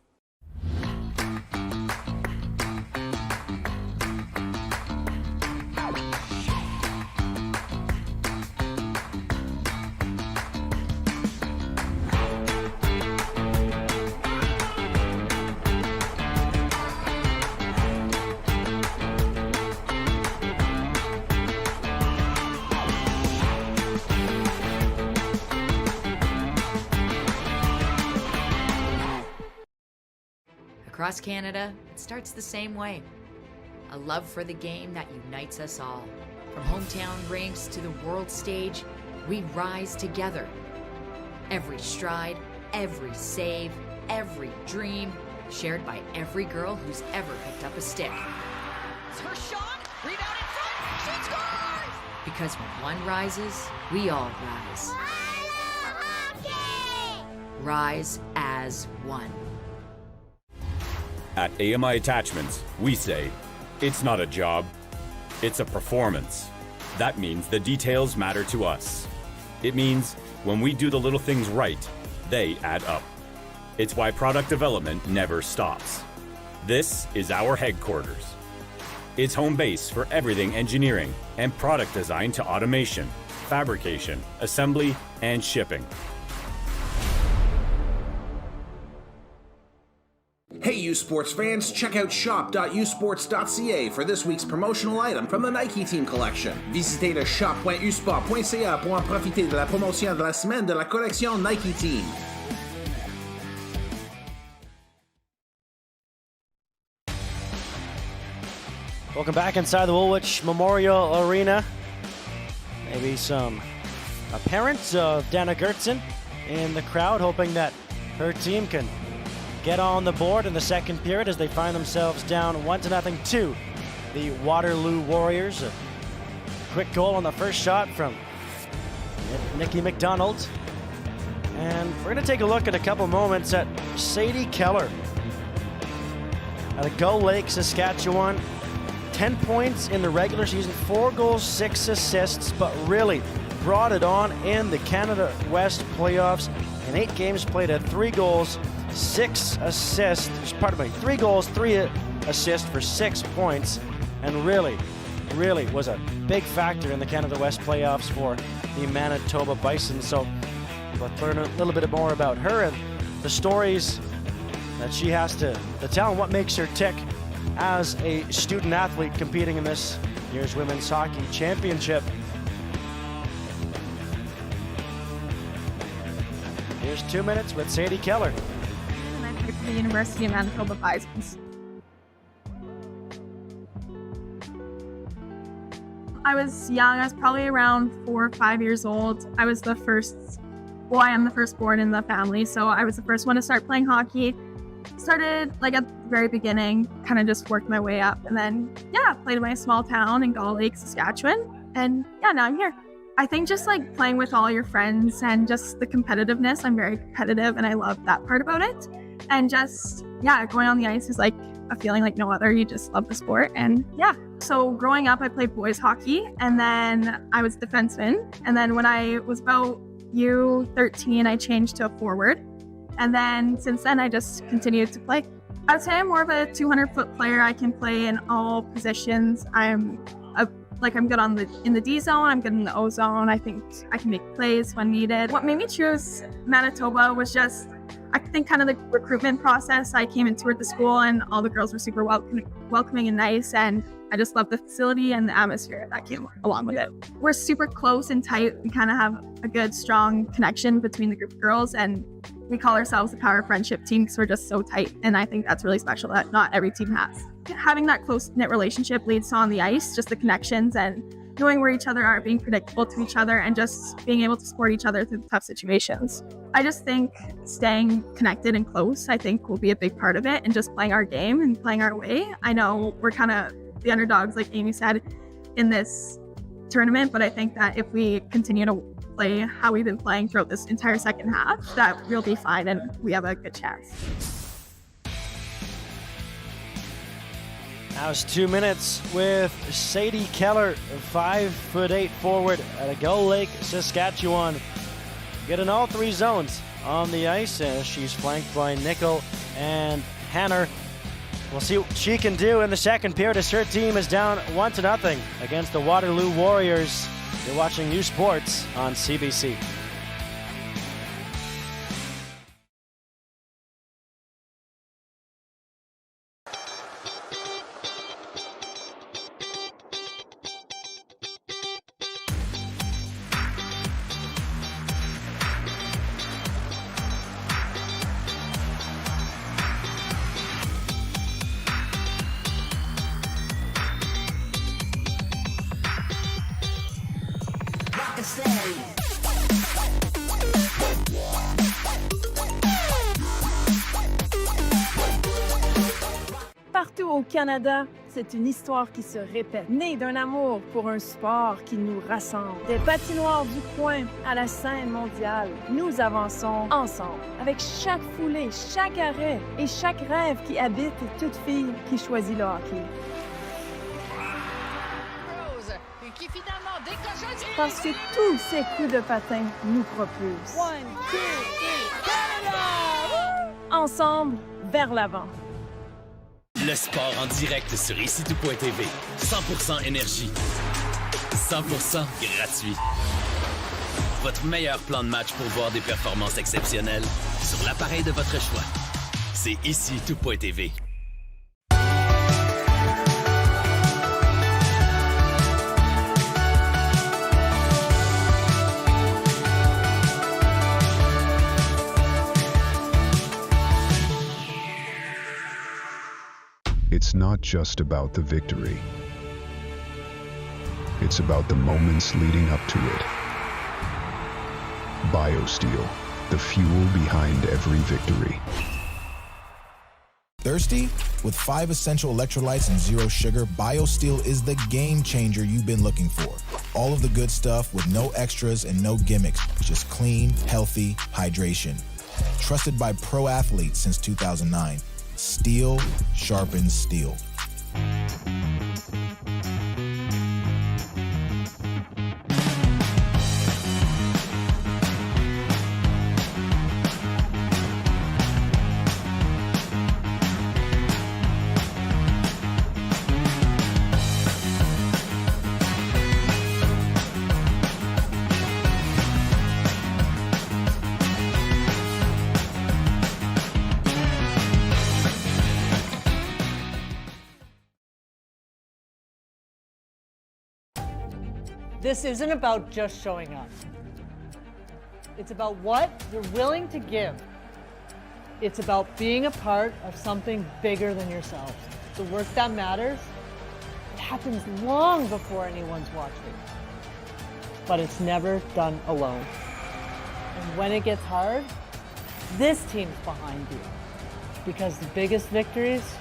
Across Canada, it starts the same way. A love for the game that unites us all. From hometown rinks to the world stage, we rise together. Every stride, every save, every dream, shared by every girl who's ever picked up a stick. It's her shot, rebound in front, she scores! Because when one rises, we all rise. Rise as one. At AMI Attachments, we say, it's not a job, it's a performance. That means the details matter to us. It means when we do the little things right, they add up. It's why product development never stops. This is our headquarters. It's home base for everything engineering and product design to automation, fabrication, assembly, and shipping. Hey you sports fans, check out shop.usports.ca for this week's promotional item from the Nike Team Collection. Visitez le shop.usport.ca pour en profiter de la promotion de la semaine de la collection Nike Team. Welcome back inside the Woolwich Memorial Arena. Maybe some parents of Dana Gertzen in the crowd hoping that her team can get on the board in the second period as they find themselves down 1-0 to the Waterloo Warriors. A quick goal on the first shot from Nikki McDonald. And we're going to take a look at a couple moments at Sadie Keller out of Gull Lake, Saskatchewan. 10 points in the regular season, 4 goals, 6 assists, but really brought it on in the Canada West playoffs. In 8 games played, at 3 goals, 6 assists, 3 goals, 3 assists for 6 points, and really was a big factor in the Canada West playoffs for the Manitoba Bisons. So let's learn a little bit more about her and the stories that she has to tell and what makes her tick as a student athlete competing in this year's Women's Hockey Championship. Here's 2 minutes with Sadie Keller. And I played for the University of Manitoba Bisons. I was young. I was probably around 4 or 5 years old. I was the first, well, I am the firstborn in the family, so I was the first one to start playing hockey. Started like at the very beginning, kind of just worked my way up, and then played in my small town in Gull Lake, Saskatchewan, and now I'm here. I think just like playing with all your friends and just the competitiveness. I'm very competitive and I love that part about it. And just going on the ice is like a feeling like no other. You just love the sport. And so growing up, I played boys hockey, and then I was a defenseman, and then when I was about U13, I changed to a forward. And then since then, I just continued to play. I would say I'm more of a 200-foot player. I can play in all positions. I'm good in the D zone. I'm good in the O zone. I think I can make plays when needed. What made me choose Manitoba was just, I think, kind of the recruitment process. I came and toured the school, and all the girls were super welcoming and nice. And I just love the facility and the atmosphere that came along with it. We're super close and tight. We kind of have a good, strong connection between the group of girls, and we call ourselves the Power Friendship Team because we're just so tight. And I think that's really special that not every team has. Having that close-knit relationship leads to on the ice, just the connections and knowing where each other are, being predictable to each other, and just being able to support each other through tough situations. I just think staying connected and close, I think, will be a big part of it, and just playing our game and playing our way. I know we're kind of the underdogs, like Amy said, in this tournament, but I think that if we continue to play how we've been playing throughout this entire second half, that we'll be fine and we have a good chance. Now it's 2 minutes with Sadie Keller, 5'8" forward out of Gull Lake, Saskatchewan. Getting all 3 zones on the ice as she's flanked by Nickel and Hanner. We'll see what she can do in the second period as her team is down 1-0 against the Waterloo Warriors. You're watching U Sports on CBC. au Canada, c'est une histoire qui se répète, née d'un amour pour un sport qui nous rassemble. Des patinoires du coin à la scène mondiale, nous avançons ensemble, avec chaque foulée, chaque arrêt et chaque rêve qui habite toute fille qui choisit le hockey. Qui finalement décoche. Parce que tous ces coups de patin nous propulsent. 1, 2, 3, Canada! Ensemble, vers l'avant. Le sport en direct sur ici-tout.tv. 100% énergie. 100% gratuit. Votre meilleur plan de match pour voir des performances exceptionnelles sur l'appareil de votre choix. C'est ici-tout.tv. It's not just about the victory. It's about the moments leading up to it. BioSteel, the fuel behind every victory. Thirsty? With 5 essential electrolytes and 0 sugar, BioSteel is the game changer you've been looking for. All of the good stuff with no extras and no gimmicks. Just clean, healthy hydration. Trusted by pro athletes since 2009. Steel sharpens steel. This isn't about just showing up. It's about what you're willing to give. It's about being a part of something bigger than yourselves. The work that matters, it happens long before anyone's watching. But it's never done alone. And when it gets hard, this team's behind you. Because the biggest victories,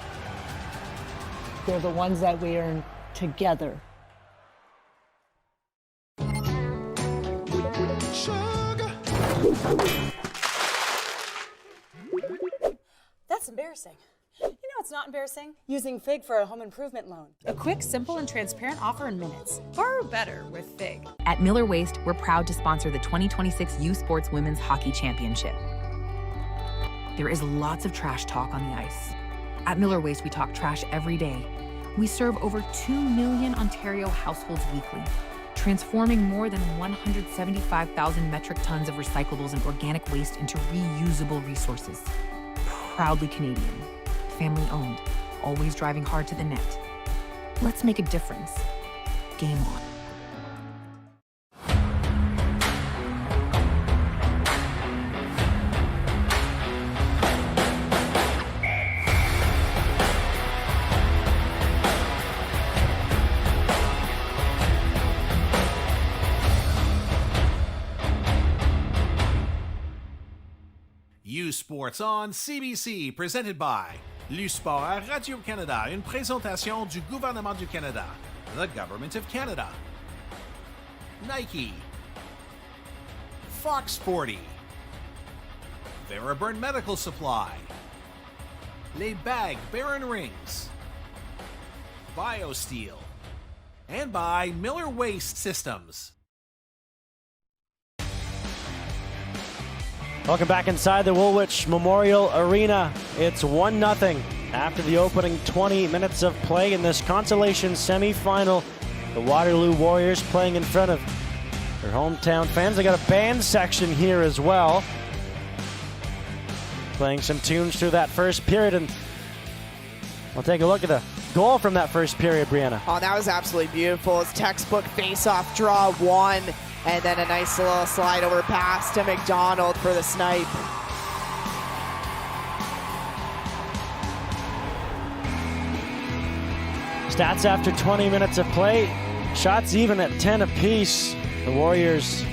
they're the ones that we earn together. That's embarrassing. You know it's not embarrassing? Using FIG for a home improvement loan. A quick, simple, and transparent offer in minutes. Borrow better with FIG. At Miller Waste, we're proud to sponsor the 2026 U Sports Women's Hockey Championship. There is lots of trash talk on the ice. At Miller Waste, we talk trash every day. We serve over 2 million Ontario households weekly, transforming more than 175,000 metric tons of recyclables and organic waste into reusable resources. Proudly Canadian, family owned, always driving hard to the net. Let's make a difference. Game on. U Sports on CBC, presented by l'U-Sport à Radio-Canada, une présentation du gouvernement du Canada, the Government of Canada. Nike, Fox Sporty, Veriburn Medical Supply, Les Bag Baron Rings, BioSteel, and by Miller Waste Systems. Welcome back inside the Woolwich Memorial Arena. It's 1-0 after the opening 20 minutes of play in this consolation semifinal. The Waterloo Warriors playing in front of their hometown fans. They got a band section here as well, playing some tunes through that first period, and we'll take a look at the goal from that first period, Brianna. Oh, that was absolutely beautiful. It's textbook face-off draw one. And then a nice little slide over pass to McDonald for the snipe. Stats after 20 minutes of play. Shots even at 10 apiece. The Warriors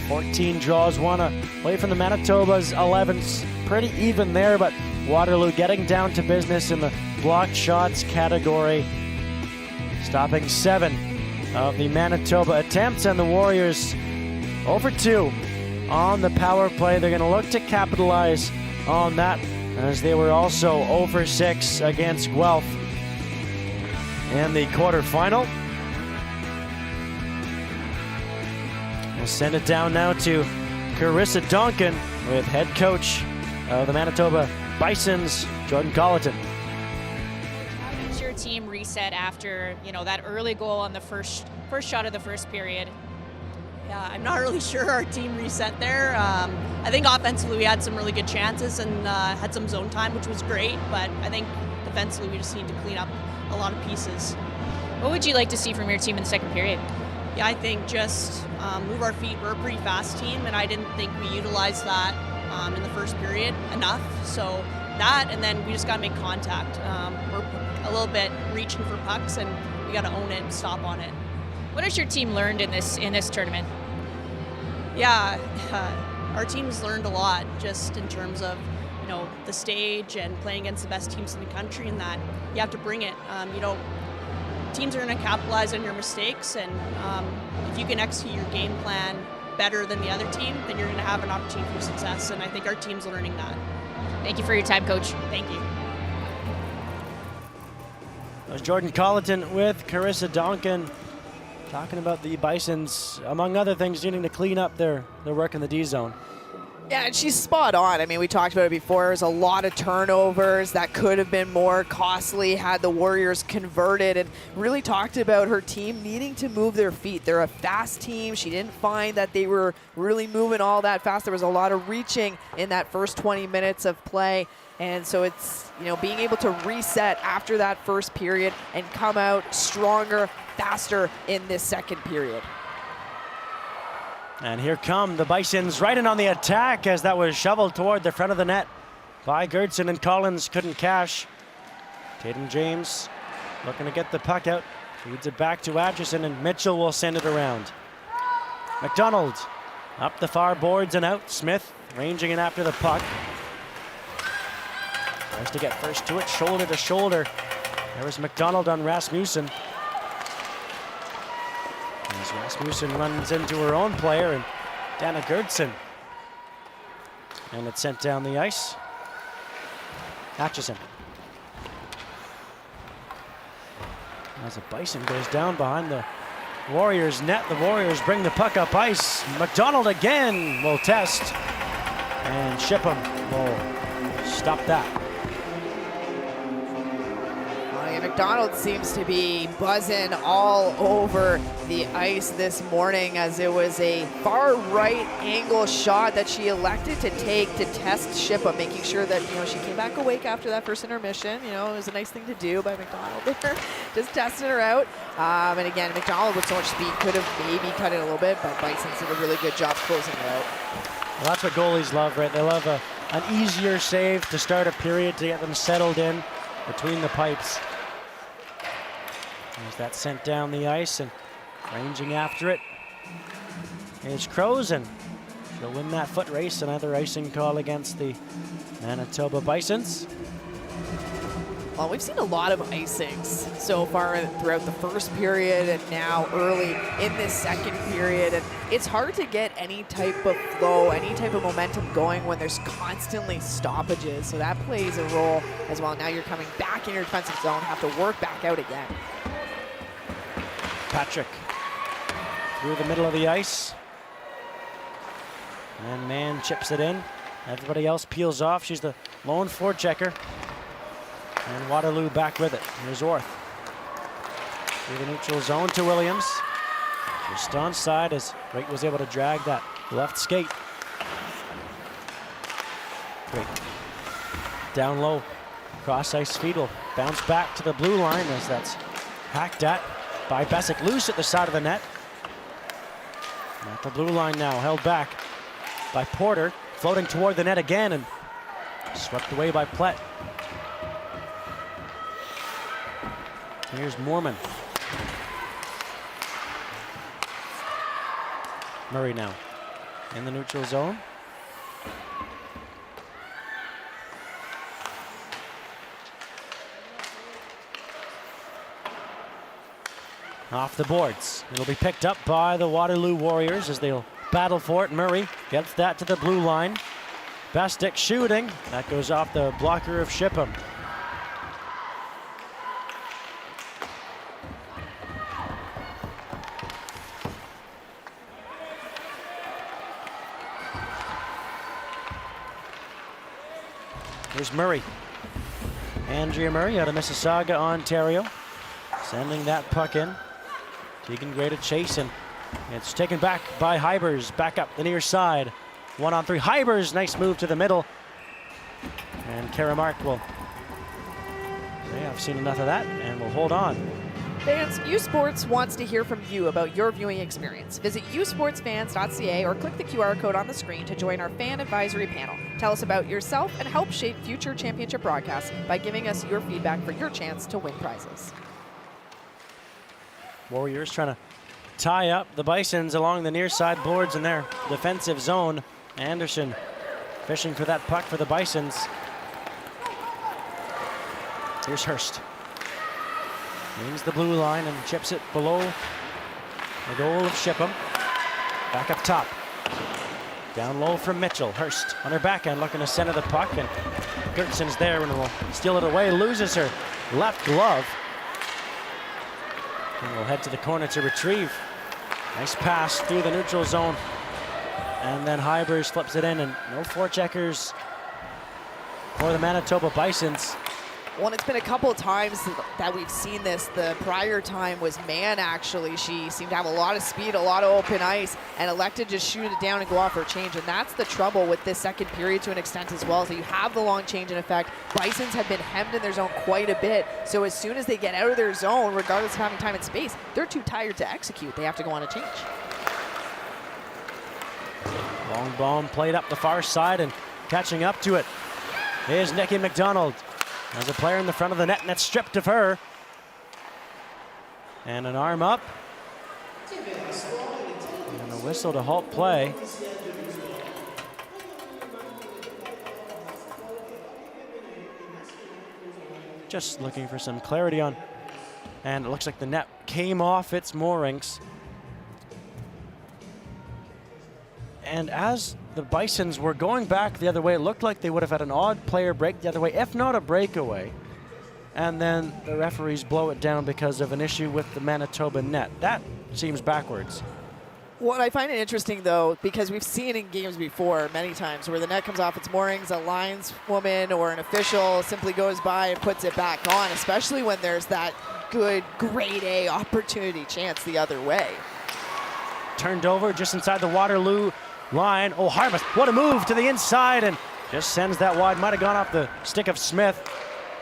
14 draws, one away from the Manitobas 11. Pretty even there, but Waterloo getting down to business in the blocked shots category, stopping 7 of the Manitoba attempts, and the Warriors over 2 on the power play. They're going to look to capitalize on that, as they were also over 6 against Guelph in the quarterfinal. We'll send it down now to Carissa Duncan with head coach of the Manitoba Bisons, Jordan Colleton. How did your team reset after, that early goal on the first shot of the first period? Yeah, I'm not really sure our team reset there. I think offensively we had some really good chances and had some zone time, which was great, but I think defensively we just need to clean up a lot of pieces. What would you like to see from your team in the second period? Yeah, I think just move our feet. We're a pretty fast team, and I didn't think we utilized that in the first period enough. So that, and then we just got to make contact. We're a little bit reaching for pucks, and we got to own it and stop on it. What has your team learned in this tournament? Yeah, our team's learned a lot, just in terms of the stage and playing against the best teams in the country, and that you have to bring it. Teams are going to capitalize on your mistakes, and if you can execute your game plan better than the other team, then you're going to have an opportunity for success, and I think our team's learning that. Thank you for your time, Coach. Thank you. That was Jordan Colleton with Carissa Duncan talking about the Bisons, among other things, needing to clean up their work in the D zone. Yeah, and she's spot on. I mean, we talked about it before. There was a lot of turnovers that could have been more costly had the Warriors converted, and really talked about her team needing to move their feet. They're a fast team. She didn't find that they were really moving all that fast. There was a lot of reaching in that first 20 minutes of play. And so it's, being able to reset after that first period and come out stronger, faster in this second period. And here come the Bisons right in on the attack, as that was shoveled toward the front of the net by Gertson, and Collins couldn't cash. Tatum James looking to get the puck out. Feeds it back to Atchison, and Mitchell will send it around. McDonald up the far boards and out. Smith ranging in after the puck. Tries to get first to it, shoulder to shoulder. There was McDonald on Rasmussen. As Rasmussen runs into her own player, and Dana Gertson. And it's sent down the ice. Atchison. As a Bison goes down behind the Warriors net, the Warriors bring the puck up ice. McDonald again will test, and Shipham will stop that. McDonald seems to be buzzing all over the ice this morning, as it was a far right angle shot that she elected to take to test Shipham, making sure that she came back awake after that first intermission. It was a nice thing to do by McDonald there, just testing her out. And again, McDonald with so much speed could have maybe cut it a little bit, but Bisons did a really good job closing it out. Well, that's what goalies love, right? They love an easier save to start a period to get them settled in between the pipes. There's that sent down the ice, and ranging after it is Crows, and she'll win that foot race. Another icing call against the Manitoba Bisons. Well, we've seen a lot of icings so far throughout the first period and now early in this second period. And it's hard to get any type of flow, any type of momentum going when there's constantly stoppages. So that plays a role as well. Now you're coming back in your defensive zone, have to work back out again. Patrick through the middle of the ice. And Mann chips it in. Everybody else peels off. She's the lone forechecker. And Waterloo back with it. Here's Orth. Through the neutral zone to Williams. Just onside as Wright was able to drag that left skate. Great. Down low. Cross ice feed will bounce back to the blue line as that's hacked at by Bessick, loose at the side of the net. At the blue line now, held back by Porter, floating toward the net again, and swept away by Plett. Here's Moorman. Murray now in the neutral zone. off the boards. It'll be picked up by the Waterloo Warriors as they'll battle for it. Murray gets that to the blue line. Bastic shooting. That goes off the blocker of Shipham. Here's Murray. Andrea Murray out of Mississauga, Ontario. Sending that puck in. Tegan Gray to chase, and it's taken back by Hybers. Back up the near side. 1-on-3. Hybers, nice move to the middle. And Kara Mark will say, I've seen enough of that, and will hold on. Fans, U Sports wants to hear from you about your viewing experience. Visit usportsfans.ca or click the QR code on the screen to join our fan advisory panel. Tell us about yourself and help shape future championship broadcasts by giving us your feedback for your chance to win prizes. Warriors trying to tie up the Bisons along the near side boards in their defensive zone. Anderson fishing for that puck for the Bisons. Here's Hurst. Gains the blue line and chips it below the goal of Shipham. Back up top. Down low from Mitchell. Hurst on her backhand looking to center the puck, and Gertson's there and will steal it away. Loses her left glove. And will head to the corner to retrieve. Nice pass through the neutral zone. And then Hybers flips it in, and no forecheckers for the Manitoba Bisons. Well, it's been a couple of times that we've seen this. The prior time was Mann, actually. She seemed to have a lot of speed, a lot of open ice, and elected to just shoot it down and go off her change. And that's the trouble with this second period to an extent as well. So you have the long change in effect. Bisons have been hemmed in their zone quite a bit. So as soon as they get out of their zone, regardless of having time and space, they're too tired to execute. They have to go on a change. Long bomb played up the far side, and catching up to it is Nikki McDonald. There's a player in the front of the net, and that's stripped of her. And an arm up. And a whistle to halt play. Just looking for some clarity on. And it looks like the net came off its moorings. And as the Bisons were going back the other way, it looked like they would have had an odd player break the other way, if not a breakaway. And then the referees blow it down because of an issue with the Manitoba net. That seems backwards. Well, I find it interesting, though, because we've seen in games before many times where the net comes off its moorings, a lineswoman or an official simply goes by and puts it back on, especially when there's that good grade A opportunity chance the other way. Turned over just inside the Waterloo line. Oh, Harvest, what a move to the inside, and just sends that wide. Might have gone off the stick of Smith.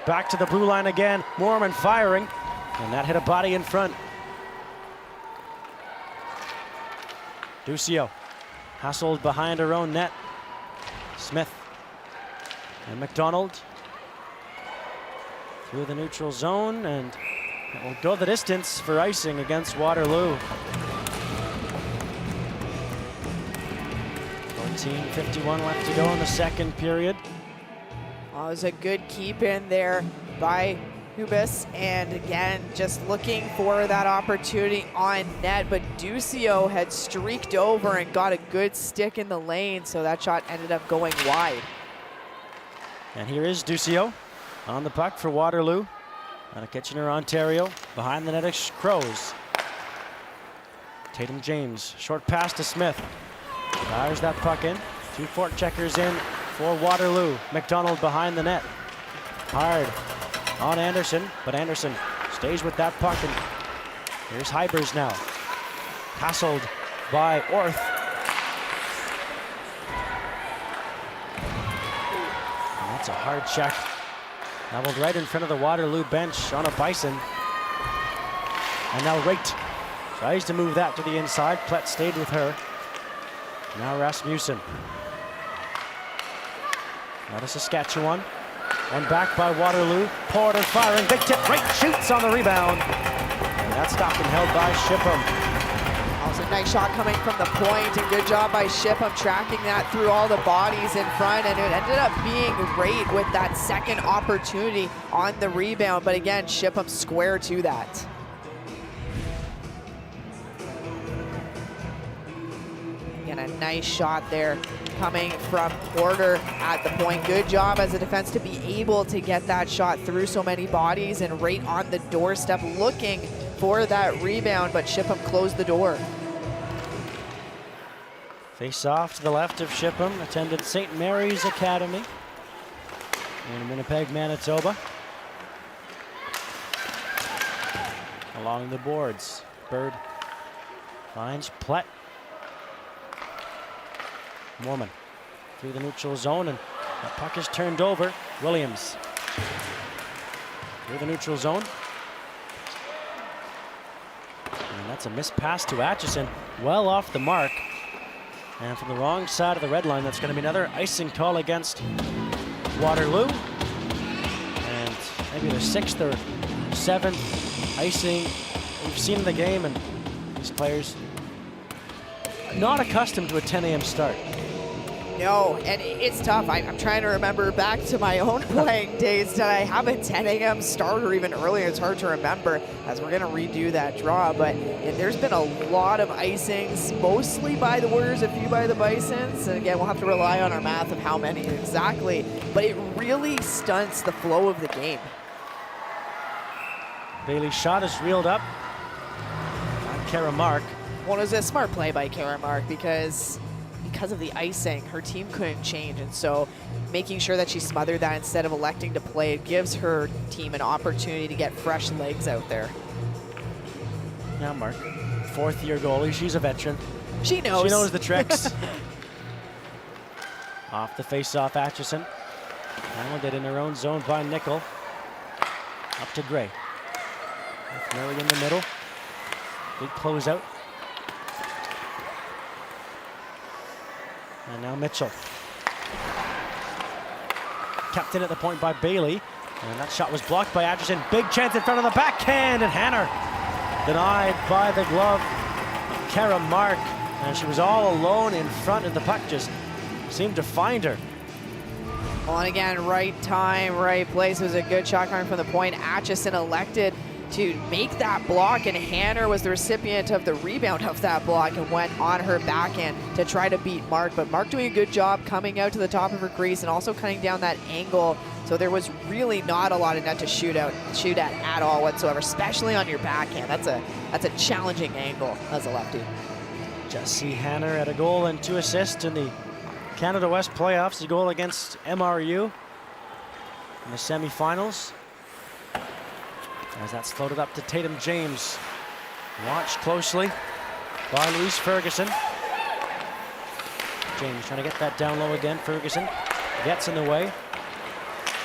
Back to the blue line again. Moorman firing, and that hit a body in front. Ducio hassled behind her own net. Smith and McDonald through the neutral zone, and it will go the distance for icing against Waterloo. 14:51 left to go in the second period. Oh, it was a good keep in there by Hubis, and again, just looking for that opportunity on net, but Ducio had streaked over and got a good stick in the lane, so that shot ended up going wide. And here is Ducio on the puck for Waterloo. Out of Kitchener, Ontario. Behind the net is Crows. Tatum James, short pass to Smith. Fires that puck in. Two fork checkers in for Waterloo. McDonald behind the net. Hard on Anderson, but Anderson stays with that puck, and here's Hybers now. Hassled by Orth. And that's a hard check. Leveled right in front of the Waterloo bench on a Bison. And now Raitt tries to move that to the inside. Plett stayed with her. Now Rasmussen. Out of Saskatchewan. One back by Waterloo. Porter firing. Big tip. Raitt shoots on the rebound. And that's stopped and held by Shipham. That was a nice shot coming from the point, and good job by Shipham tracking that through all the bodies in front, and it ended up being Raitt with that second opportunity on the rebound. But again, Shipham square to that. And a nice shot there coming from Porter at the point. Good job as a defense to be able to get that shot through so many bodies and right on the doorstep, looking for that rebound, but Shipham closed the door. Face off to the left of Shipham, attended St. Mary's Academy in Winnipeg, Manitoba. Along the boards, Bird finds Plett. Mormon through the neutral zone, and the puck is turned over. Williams through the neutral zone. And that's a missed pass to Atchison, well off the mark. And from the wrong side of the red line, that's going to be another icing call against Waterloo. And maybe the 6th or 7th icing we've seen in the game, and these players not accustomed to a 10 a.m. start. No, and it's tough. I'm trying to remember back to my own playing days. Did I have a 10 a.m. start or even earlier? It's hard to remember as we're going to redo that draw. But there's been a lot of icings, mostly by the Warriors, a few by the Bisons. And again, we'll have to rely on our math of how many exactly. But it really stunts the flow of the game. Bailey's shot is reeled up on Kara Mark. Well, it was a smart play by Kara Mark because of the icing, her team couldn't change, and so making sure that she smothered that instead of electing to play, it gives her team an opportunity to get fresh legs out there. Now Mark, 4th-year goalie, she's a veteran. She knows. She knows the tricks. Off the face-off, Atchison. Handled it in her own zone by Nickel. Up to Gray. With Murray in the middle. Big closeout. And now Mitchell. Kept in at the point by Bailey. And that shot was blocked by Atchison. Big chance in front of the backhand, and Hanner denied by the glove of Kara Mark. And she was all alone in front, and the puck just seemed to find her. Well, and again, right time, right place. It was a good shot coming from the point. Atchison elected to make that block, and Hanner was the recipient of the rebound of that block and went on her backhand to try to beat Mark. But Mark doing a good job coming out to the top of her crease and also cutting down that angle. So there was really not a lot of net to shoot at all whatsoever, especially on your backhand. That's a challenging angle as a lefty. Jessie Hanner had a goal and 2 assists in the Canada West playoffs, a goal against MRU in the semifinals. As that's floated up to Tatum James. Watched closely by Louise Ferguson. James trying to get that down low again. Ferguson gets in the way.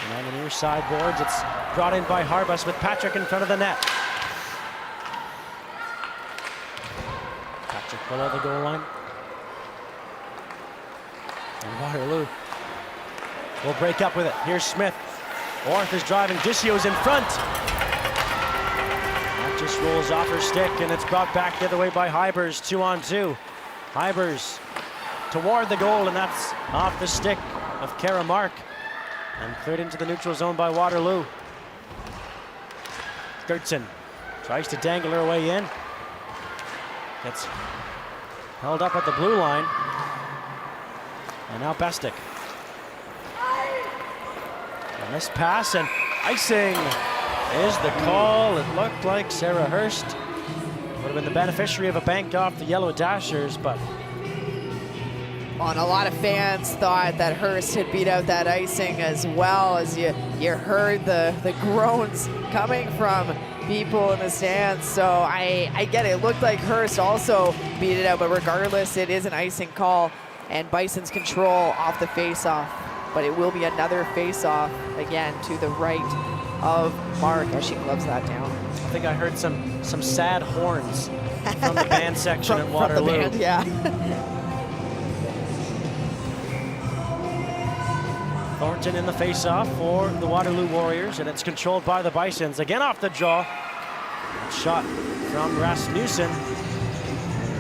And on the near side boards, it's brought in by Harbus with Patrick in front of the net. Patrick below the goal line. And Waterloo will break up with it. Here's Smith. Orth is driving. Discio's in front. Just rolls off her stick, and it's brought back the other way by Hybers. 2-on-2. Hybers toward the goal, and that's off the stick of Kara Mark and cleared into the neutral zone by Waterloo. Gertson tries to dangle her way in. Gets held up at the blue line. And now Bestick. A missed pass, and icing is the call. It looked like Sarah Hurst would have been the beneficiary of a bank off the Yellow Dashers, but and a lot of fans thought that Hurst had beat out that icing as well, as you heard the groans coming from people in the stands. So I get it. It looked like Hurst also beat it out, but regardless, it is an icing call, and Bison's control off the face-off. But it will be another face-off again to the right of Mark as she gloves that down. I think I heard some sad horns from the band section at Waterloo. From the band, yeah. Thornton in the face-off for the Waterloo Warriors, and it's controlled by the Bisons. Again off the draw. Shot from Rasmussen.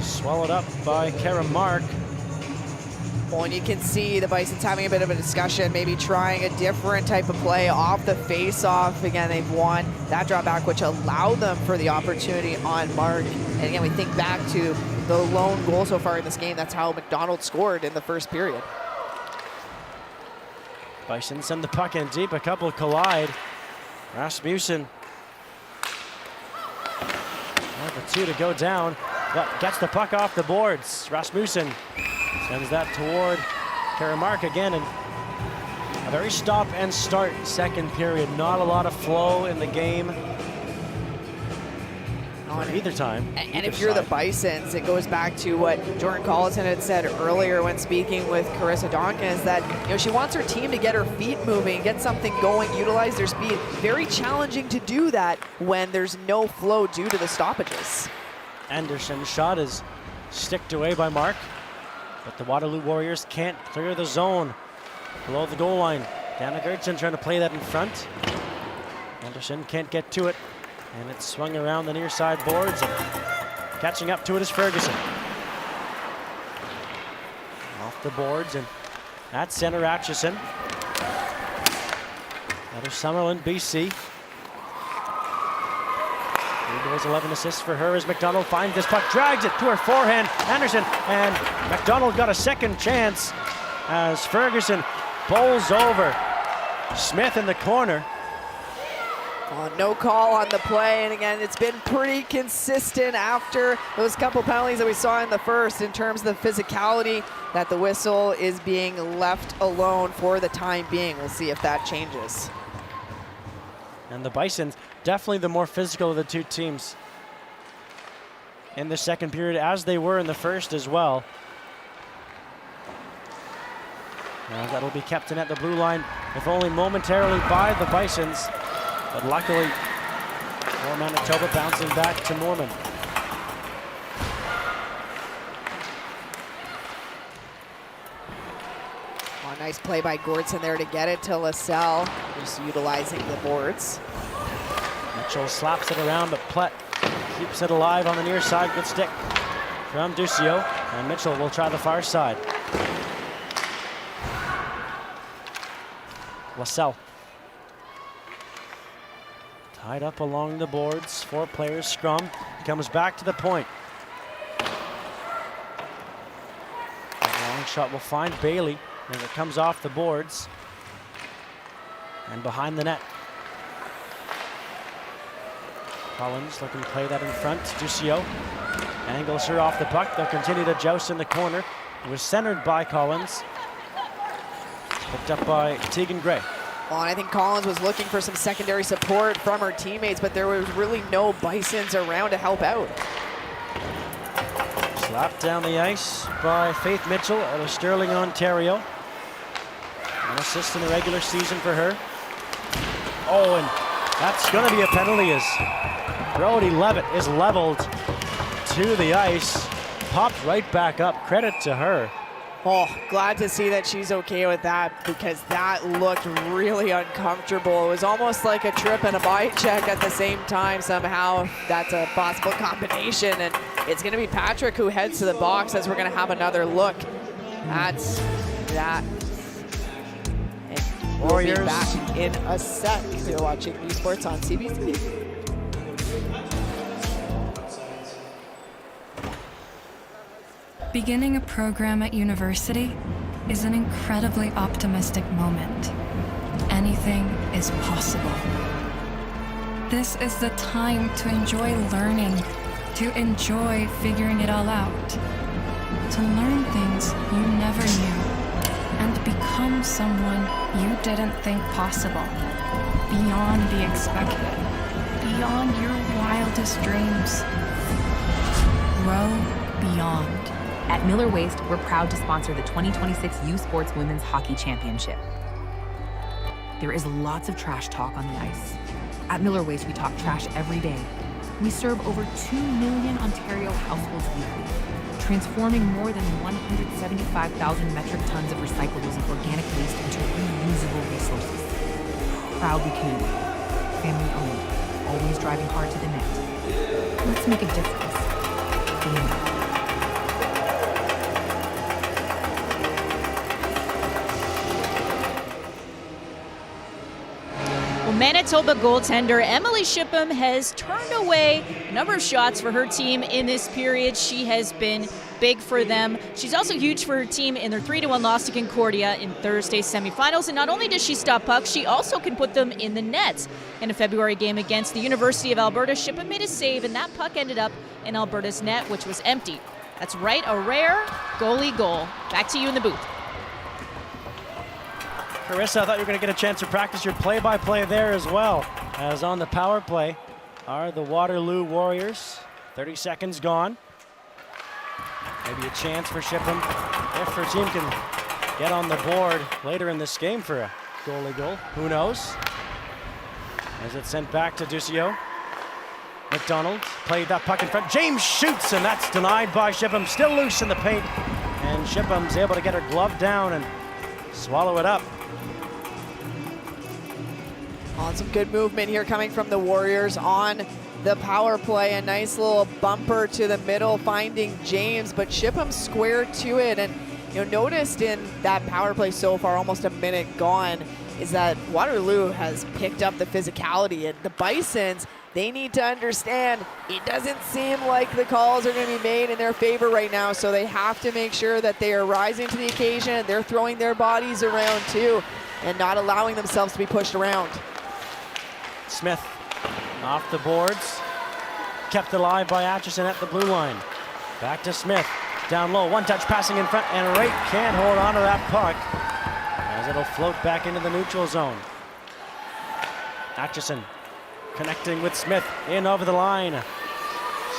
Swallowed up by Kara Mark. Well, and you can see the Bisons having a bit of a discussion, maybe trying a different type of play off the face-off. Again, they've won that drawback, which allowed them for the opportunity on Mark. And again, we think back to the lone goal so far in this game. That's how McDonald scored in the first period. Bison send the puck in deep, a couple collide. Rasmussen. The 2 to go down, but gets the puck off the boards. Rasmussen sends that toward Karamark again, and a very stop and start second period. Not a lot of flow in the game on either time. And if you're the Bisons, it goes back to what Jordan Collison had said earlier when speaking with Carissa Donkin, is that she wants her team to get her feet moving, get something going, utilize their speed. Very challenging to do that when there's no flow due to the stoppages. Anderson's shot is sticked away by Mark, but the Waterloo Warriors can't clear the zone below the goal line. Dana Gertson trying to play that in front. Anderson can't get to it, and it's swung around the near side boards, and catching up to it is Ferguson. Off the boards, and at center, Atchison. That is Summerland, BC. 3 goals, 11 assists for her as McDonald finds this puck, drags it to her forehand. Anderson, and McDonald got a second chance as Ferguson bowls over Smith in the corner. No call on the play, and again, it's been pretty consistent after those couple penalties that we saw in the first in terms of the physicality, that the whistle is being left alone for the time being. We'll see if that changes. And the Bisons, definitely the more physical of the two teams in the second period, as they were in the first as well. That'll be kept in at the blue line, if only momentarily, by the Bisons. But luckily, for Manitoba, bouncing back to Norman. Oh, nice play by Gordson there to get it to LaSalle, just utilizing the boards. Mitchell slaps it around, but Plett keeps it alive on the near side. Good stick from Ducio, and Mitchell will try the far side. LaSalle. Tied up along the boards, 4 players scrum, comes back to the point. That long shot will find Bailey as it comes off the boards and behind the net. Collins looking to play that in front. Ducio angles her off the puck. They'll continue to joust in the corner. It was centered by Collins. Picked up by Tegan Gray. Well, and I think Collins was looking for some secondary support from her teammates, but there was really no Bisons around to help out. Slapped down the ice by Faith Mitchell out of Sterling, Ontario. An assist in the regular season for her. Oh, and that's going to be a penalty as Brody Levitt is leveled to the ice. Popped right back up. Credit to her. Oh, glad to see that she's okay with that, because that looked really uncomfortable. It was almost like a trip and a bite check at the same time somehow. That's a possible combination, and it's going to be Patrick who heads to the box as we're going to have another look at that. And we'll be back in a sec. You're watching U Sports on CBC. Beginning a program at university is an incredibly optimistic moment. Anything is possible. This is the time to enjoy learning, to enjoy figuring it all out, to learn things you never knew, and become someone you didn't think possible, beyond the expected, beyond your wildest dreams. Grow beyond. At Miller Waste, we're proud to sponsor the 2026 U Sports Women's Hockey Championship. There is lots of trash talk on the ice. At Miller Waste, we talk trash every day. We serve over 2 million Ontario households weekly, transforming more than 175,000 metric tons of recyclables and organic waste into reusable resources. Proudly community, family owned, always driving hard to the net. Let's make a difference. Family. Well, Manitoba goaltender Emily Shipham has turned away a number of shots for her team in this period. She has been big for them. She's also huge for her team in their 3-1 loss to Concordia in Thursday's semifinals. And not only does she stop pucks, she also can put them in the nets. In a February game against the University of Alberta, Shipham made a save, and that puck ended up in Alberta's net, which was empty. That's right, a rare goalie goal. Back to you in the booth. Carissa, I thought you were going to get a chance to practice your play-by-play there as well. As on the power play are the Waterloo Warriors. 30 seconds gone. Maybe a chance for Shipham if her team can get on the board later in this game for a goalie goal. Who knows? As it's sent back to Duccio. McDonald played that puck in front. James shoots, and that's denied by Shipham. Still loose in the paint. And Shipham's able to get her glove down and swallow it up. On some good movement here coming from the Warriors on the power play. A nice little bumper to the middle, finding James, but Shipham squared to it. And noticed in that power play so far, almost a minute gone, is that Waterloo has picked up the physicality, and the Bisons, they need to understand it doesn't seem like the calls are going to be made in their favor right now, so they have to make sure that they are rising to the occasion. They're throwing their bodies around too and not allowing themselves to be pushed around. Smith off the boards, kept alive by Atchison at the blue line. Back to Smith, down low, one-touch passing in front, and Wright can't hold on to that puck as it'll float back into the neutral zone. Atchison connecting with Smith in over the line.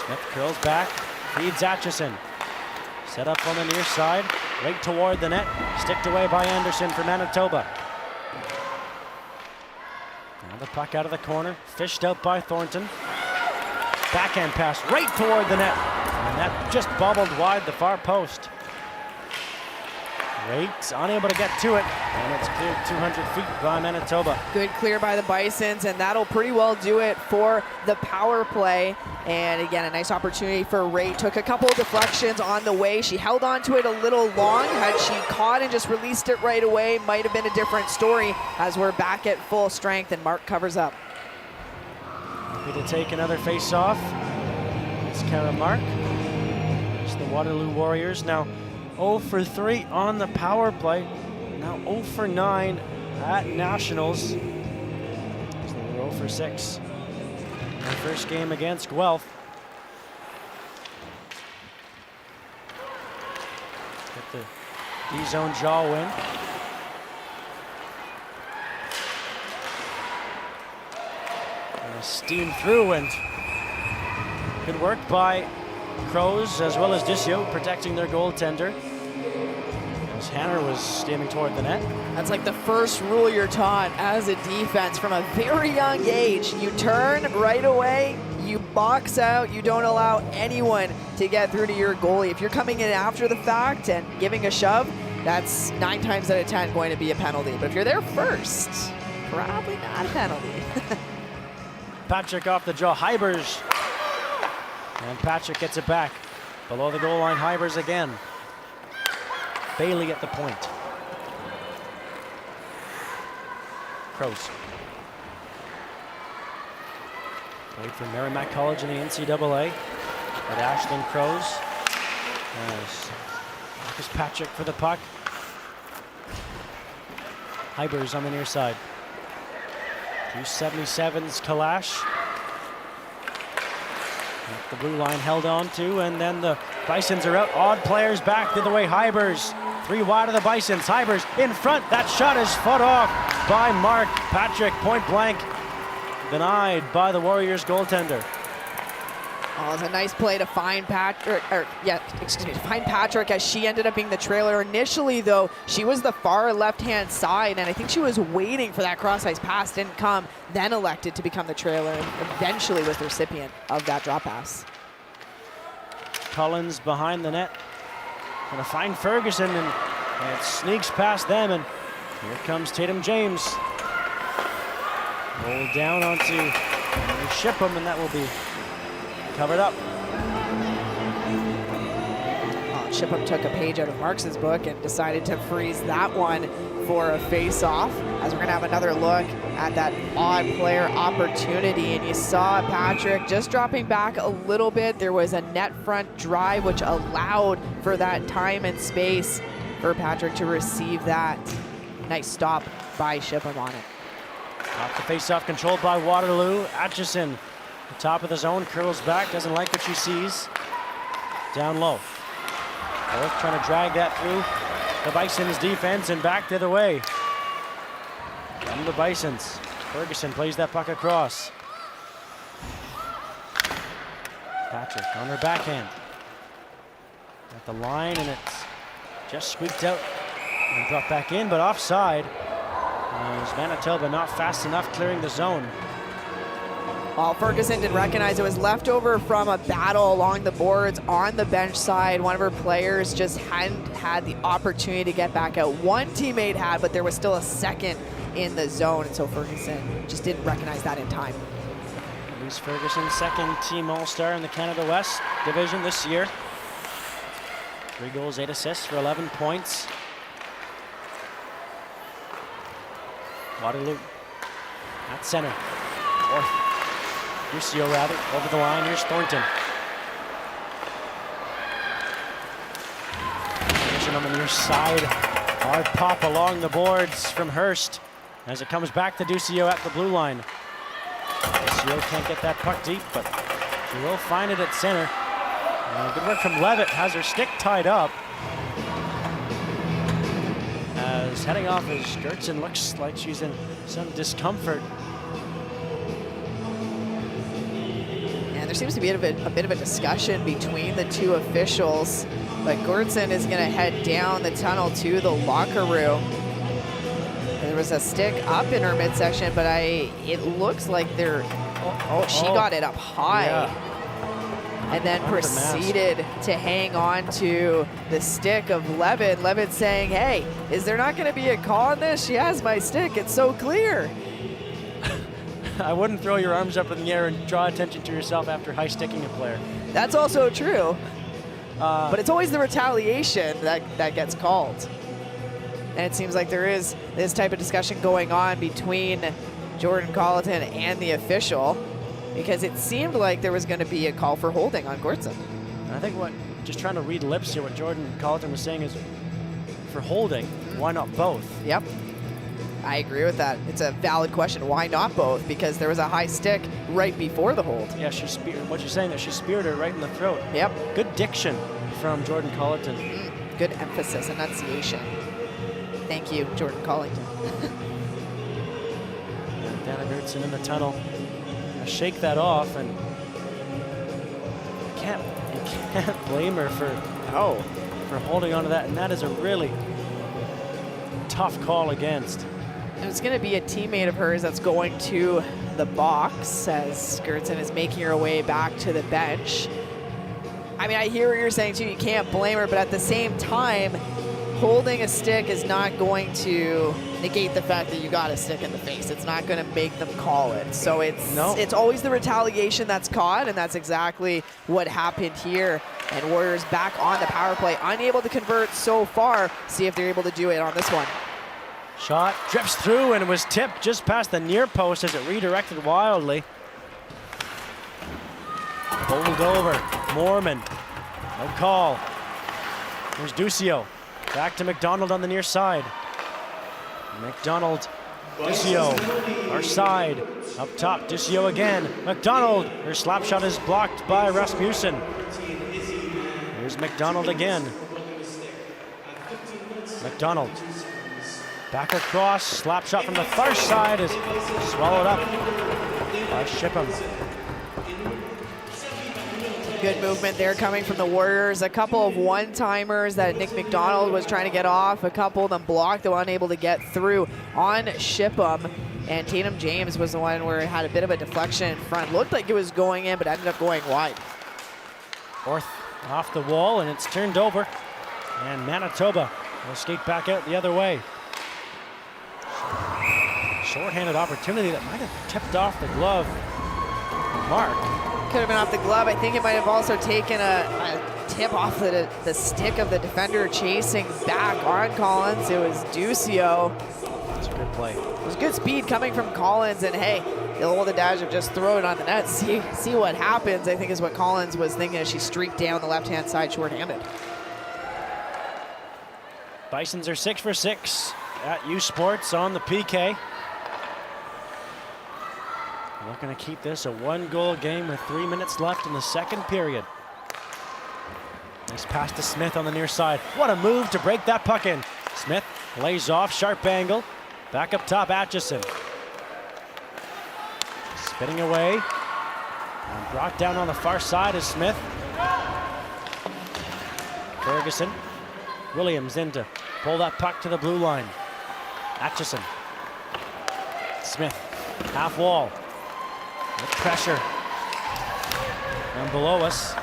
Smith curls back, feeds Atchison. Set up on the near side, right toward the net, sticked away by Anderson for Manitoba. Now the puck out of the corner, fished out by Thornton. Backhand pass right toward the net, and that just bobbled wide the far post. Wright unable to get to it, and it's cleared 200 feet by Manitoba. Good clear by the Bisons, and that'll pretty well do it for the power play. And again, a nice opportunity for Wright. Took a couple of deflections on the way. She held on to it a little long. Had she caught and just released it right away, might have been a different story, as we're back at full strength and Mark covers up. Happy to take another face-off. It's Kara Mark. It's the Waterloo Warriors now 0 for 3 on the power play. Now 0 for 9 at Nationals. So they were 0 for 6 in their first game against Guelph. Get the D-zone jaw win. And steam through, and good work by Crows as well as Duccio protecting their goaltender. As Hanner was steaming toward the net. That's like the first rule you're taught as a defense from a very young age. You turn right away, you box out, you don't allow anyone to get through to your goalie. If you're coming in after the fact and giving a shove, that's 9 times out of 10 going to be a penalty. But if you're there first, probably not a penalty. Patrick off the draw, Hybers. And Patrick gets it back. Below the goal line, Hybers again. Bailey at the point. Crows. Played for Merrimack College in the NCAA. At Ashland Crows. As Marcus Patrick for the puck. Hybers on the near side. 277's Kalash. The blue line held on to, and then the Bisons are out. Odd players back the other way. Hybers 3 wide of the Bisons. Hybers in front. That shot is fought off by Mark Patrick. Point blank denied by the Warriors goaltender. Oh, it's a nice play to find Patrick, find Patrick as she ended up being the trailer. Initially, though, she was the far left-hand side, and I think she was waiting for that cross-ice pass, didn't come, then elected to become the trailer, and eventually was the recipient of that drop pass. Collins behind the net. Gonna find Ferguson, and it sneaks past them, and here comes Tatum James. Rolled down onto Shipham, and that will be covered up. Shipham took a page out of Marks's book and decided to freeze that one for a face-off, as we're going to have another look at that odd player opportunity. And you saw Patrick just dropping back a little bit. There was a net front drive which allowed for that time and space for Patrick to receive that. Nice stop by Shipham on it. Off the face-off, controlled by Waterloo. Atchison, the top of the zone, curls back, doesn't like what she sees. Down low. Both trying to drag that through the Bisons defense and back the other way. From the Bisons, Ferguson plays that puck across. Patrick on her backhand. At the line, and it's just squeaked out and brought back in, but offside. As Manitoba not fast enough clearing the zone. Well, Ferguson didn't recognize it was leftover from a battle along the boards on the bench side. One of her players just hadn't had the opportunity to get back out. One teammate had, but there was still a second in the zone, and so Ferguson just didn't recognize that in time. Elise Ferguson, second team All-Star in the Canada West division this year. 3 goals, 8 assists for 11 points. Waterloo at center. Or Lucio rather, over the line. Here's Thornton. Position on the near side. Hard pop along the boards from Hurst as it comes back to Ducio at the blue line. Ducio can't get that puck deep, but she will find it at center. And good work from Levitt, has her stick tied up. As heading off as Gertson looks like she's in some discomfort. And there seems to be a bit of a discussion between the two officials, but Gertson is going to head down the tunnel to the locker room. There was a stick up in her midsection, but it looks like she got it up high. Yeah. And then proceeded to hang on to the stick of Levitt. Levitt saying, hey, is there not going to be a call on this? She has my stick. It's so clear. I wouldn't throw your arms up in the air and draw attention to yourself after high sticking a player. That's also true. But it's always the retaliation that gets called. And it seems like there is this type of discussion going on between Jordan Colleton and the official, because it seemed like there was going to be a call for holding on Gertson. I think just trying to read lips here, what Jordan Colleton was saying is for holding, why not both? Yep, I agree with that. It's a valid question. Why not both? Because there was a high stick right before the hold. Yeah, what you're saying, that she speared her right in the throat. Yep. Good diction from Jordan Colleton. Good emphasis, enunciation. Thank you, Jordan Collington. Dana Gertson in the tunnel. Shake that off, and you can't blame her for holding on to that, and that is a really tough call against. And it's going to be a teammate of hers that's going to the box as Gertson is making her way back to the bench. I mean, I hear what you're saying too, you can't blame her, but at the same time, holding a stick is not going to negate the fact that you got a stick in the face. It's not going to make them call it. So it's always the retaliation that's caught, and that's exactly what happened here. And Warriors back on the power play, unable to convert so far. See if they're able to do it on this one. Shot drips through and it was tipped just past the near post as it redirected wildly. Bowled over, Moorman, no call. Here's Ducio. Back to McDonald on the near side. McDonald, Ducio, our side. Up top, Ducio again. McDonald, her slap shot is blocked by Rasmussen. Here's McDonald again. McDonald, back across, slap shot from the far side is swallowed up by Shipham. Good movement there coming from the Warriors. A couple of one-timers that Nick McDonald was trying to get off. A couple of them blocked, they were unable to get through on Shipham. And Tatum James was the one where it had a bit of a deflection in front. Looked like it was going in, but ended up going wide. Fourth off the wall, and it's turned over. And Manitoba will skate back out the other way. Short-handed opportunity that might have tipped off the glove. Mark. Could have been off the glove. I think it might have also taken a tip off the stick of the defender chasing back on Collins. It was Ducio. It's a good play. It was good speed coming from Collins, and hey, they'll hold the dash of just throw it on the net, see what happens, I think is what Collins was thinking as she streaked down the left-hand side shorthanded. Bisons are 6 for 6 at U Sports on the PK. Looking to keep this a 1-goal game with 3 minutes left in the second period. Nice pass to Smith on the near side. What a move to break that puck in. Smith lays off, sharp angle. Back up top, Atchison. Spinning away. And brought down on the far side is Smith. Ferguson. Williams in to pull that puck to the blue line. Atchison. Smith, half wall. With pressure. And below us,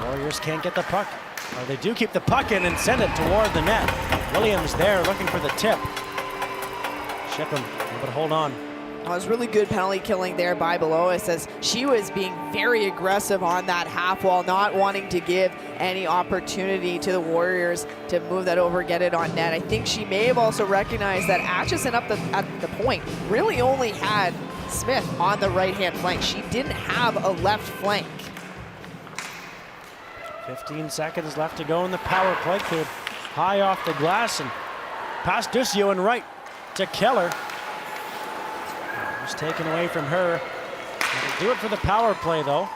Warriors can't get the puck. Or they do keep the puck in and send it toward the net. Williams there looking for the tip. Shipham, but hold on. Well, it was really good penalty killing there by Belois as she was being very aggressive on that half wall, not wanting to give any opportunity to the Warriors to move that over, get it on net. I think she may have also recognized that Atchison at the point really only had Smith on the right-hand flank. She didn't have a left flank. 15 seconds left to go in the power play. Cleared high off the glass and past Ducio and right to Keller. Just taken away from her. They'll do it for the power play though.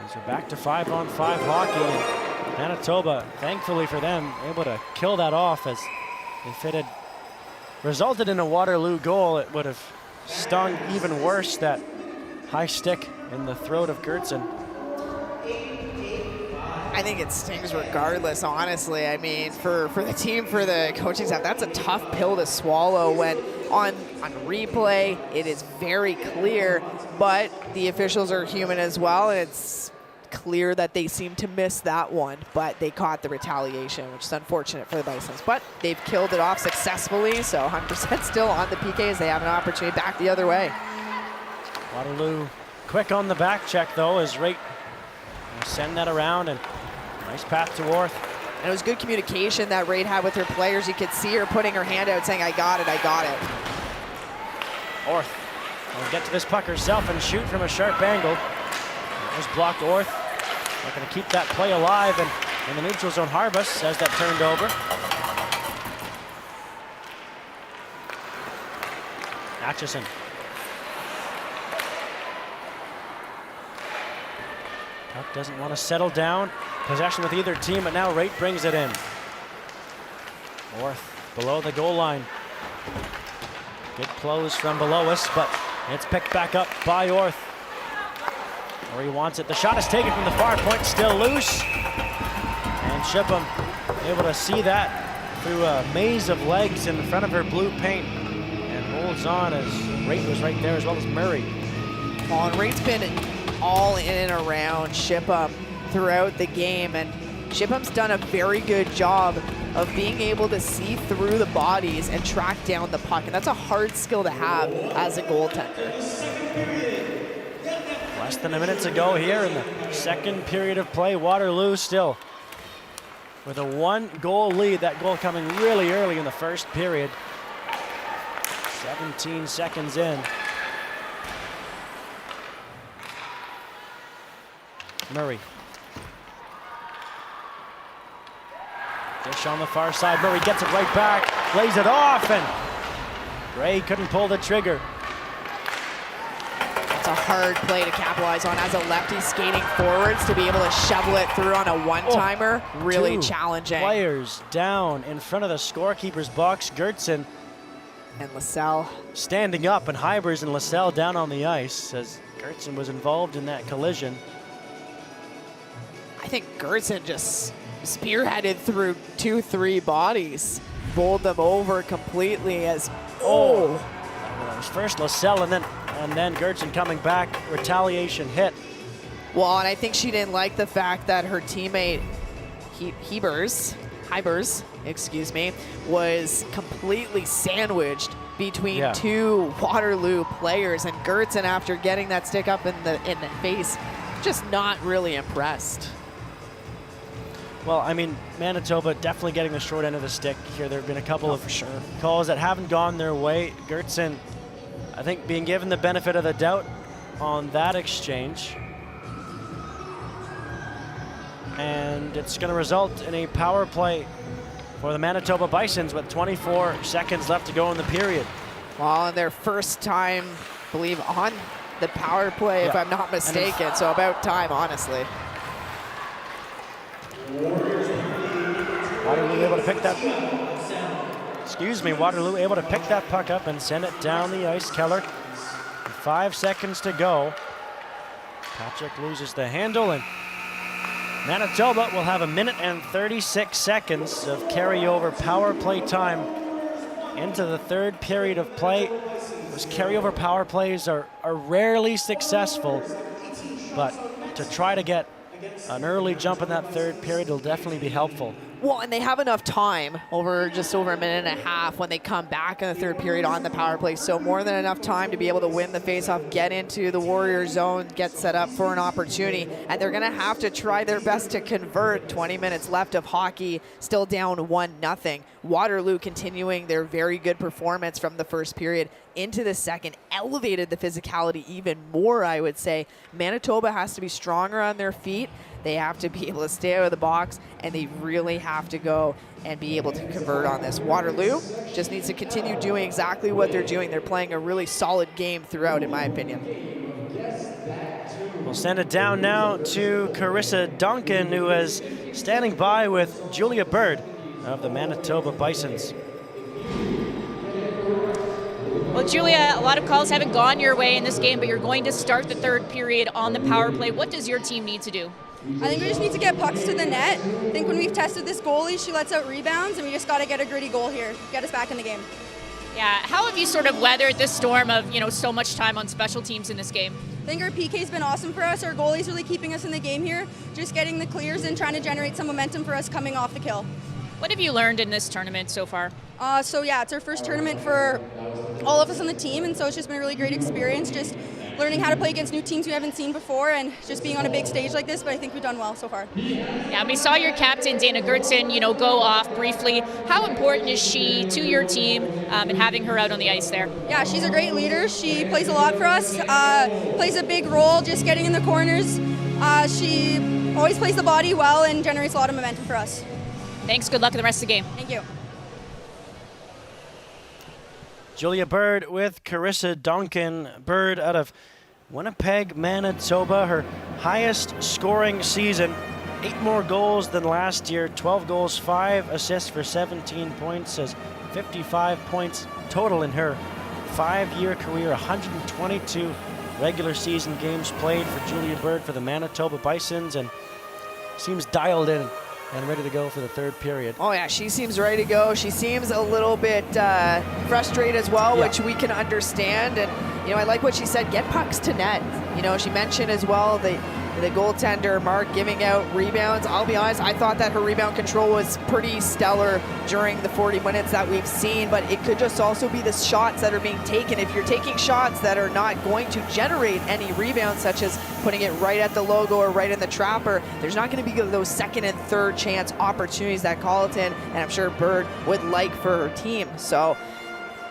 As we're back to 5-on-5 hockey. Manitoba, thankfully for them, able to kill that off as if it had resulted in a Waterloo goal, it would have stung even worse, that high stick in the throat of Gertzen. I think it stings regardless, honestly. I mean, for the team, for the coaching staff, that's a tough pill to swallow when on replay it is very clear, but the officials are human as well, and it's clear that they seem to miss that one, but they caught the retaliation, which is unfortunate for the Bisons. But they've killed it off successfully, so 100% still on the PK as they have an opportunity back the other way. Waterloo quick on the back check though, as Raitt send that around, and nice path to Orth. And it was good communication that Raitt had with her players. You could see her putting her hand out saying, I got it, I got it. Orth will get to this puck herself and shoot from a sharp angle. Just blocked Orth. Not going to keep that play alive, and in the neutral zone, Harbus has that turned over. Atchison. Puck doesn't want to settle down. Possession with either team, but now Raitt brings it in. Orth below the goal line. Good close from below us, but it's picked back up by Orth. Where he wants it. The shot is taken from the far point, still loose. And Shipham able to see that through a maze of legs in front of her blue paint. And holds on as Raitt was right there, as well as Murray. Oh, and Rait's been all in and around Shipham throughout the game, and Shipham's done a very good job of being able to see through the bodies and track down the puck, and that's a hard skill to have as a goaltender. Less than a minute to go here in the second period of play. Waterloo still with a 1-goal lead. That goal coming really early in the first period. 17 seconds in. Murray. Dish on the far side. Murray gets it right back, lays it off, and Gray couldn't pull the trigger. It's a hard play to capitalize on as a lefty skating forwards, to be able to shovel it through on a one-timer. Really challenging. Players down in front of the scorekeeper's box. Gertzen and LaSalle standing up, and Hybers and LaSalle down on the ice as Gertzen was involved in that collision. I think Gertzen just spearheaded through 2-3 bodies, bowled them over completely as, Well, it was first LaSalle and then Gertzen coming back, retaliation hit. Well, and I think she didn't like the fact that her teammate Hybers, excuse me, was completely sandwiched between two Waterloo players, and Gertzen, after getting that stick up in the face, just not really impressed. Well, I mean, Manitoba definitely getting the short end of the stick here. There have been a couple of calls that haven't gone their way. Gertson, I think, being given the benefit of the doubt on that exchange. And it's going to result in a power play for the Manitoba Bisons with 24 seconds left to go in the period. Well, their first time, I believe, on the power play, if I'm not mistaken. So about time, honestly. Waterloo able to pick that. Waterloo able to pick that puck up and send it down the ice. Keller, 5 seconds to go. Patrick loses the handle, and Manitoba will have 1 minute and 36 seconds of carryover power play time into the third period of play. Those carryover power plays are rarely successful, but to try to get an early jump in that third period will definitely be helpful. Well, and they have enough time just over 1.5 minutes when they come back in the third period on the power play. So more than enough time to be able to win the faceoff, get into the Warrior zone, get set up for an opportunity. And they're going to have to try their best to convert. 20 minutes left of hockey, still down 1-0. Waterloo continuing their very good performance from the first period into the second, elevated the physicality even more, I would say. Manitoba has to be stronger on their feet. They have to be able to stay out of the box, and they really have to go and be able to convert on this. Waterloo just needs to continue doing exactly what they're doing. They're playing a really solid game throughout, in my opinion. We'll send it down now to Carissa Duncan, who is standing by with Julia Bird of the Manitoba Bisons. Well, Julia, a lot of calls haven't gone your way in this game, but you're going to start the third period on the power play. What does your team need to do? I think we just need to get pucks to the net. I think when we've tested this goalie, she lets out rebounds, and we just got to get a gritty goal here, get us back in the game. Yeah, how have you sort of weathered this storm of, so much time on special teams in this game? I think our PK's been awesome for us. Our goalie's really keeping us in the game here, just getting the clears and trying to generate some momentum for us coming off the kill. What have you learned in this tournament so far? It's our first tournament for all of us on the team, and so it's just been a really great experience, just learning how to play against new teams we haven't seen before and just being on a big stage like this, but I think we've done well so far. Yeah, we saw your captain, Dana Gertson, go off briefly. How important is she to your team and having her out on the ice there? Yeah, she's a great leader. She plays a lot for us, plays a big role just getting in the corners. She always plays the body well and generates a lot of momentum for us. Thanks. Good luck in the rest of the game. Thank you. Julia Bird with Carissa Duncan. Bird out of Winnipeg, Manitoba, her highest scoring season. 8 more goals than last year, 12 goals, 5 assists for 17 points, has 55 points total in her 5-year career, 122 regular season games played for Julia Bird for the Manitoba Bisons, and seems dialed in and ready to go for the third period. Oh yeah, she seems ready to go. She seems a little bit frustrated as well, which we can understand. And I like what she said, get pucks to net. She mentioned as well the goaltender, Mark, giving out rebounds. I'll be honest, I thought that her rebound control was pretty stellar during the 40 minutes that we've seen, but it could just also be the shots that are being taken. If you're taking shots that are not going to generate any rebounds, such as putting it right at the logo or right in the trapper, there's not going to be those second and third chance opportunities that Colleton and I'm sure Bird would like for her team. So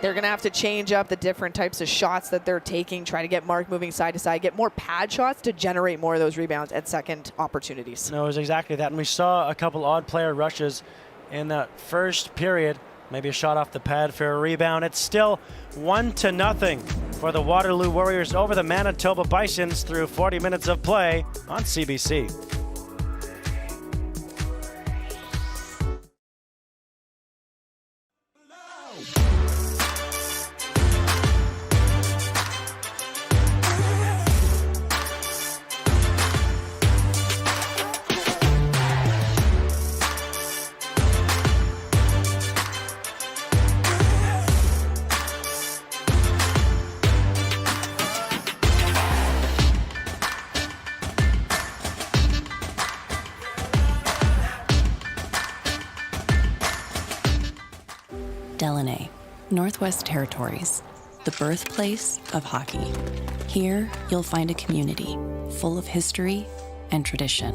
they're going to have to change up the different types of shots that they're taking, try to get Mark moving side to side, get more pad shots to generate more of those rebounds and second opportunities. No, it was exactly that. And we saw a couple odd player rushes in that first period. Maybe a shot off the pad for a rebound. It's still 1-0 for the Waterloo Warriors over the Manitoba Bisons through 40 minutes of play on CBC. Delaney, Northwest Territories, the birthplace of hockey. Here, you'll find a community full of history and tradition.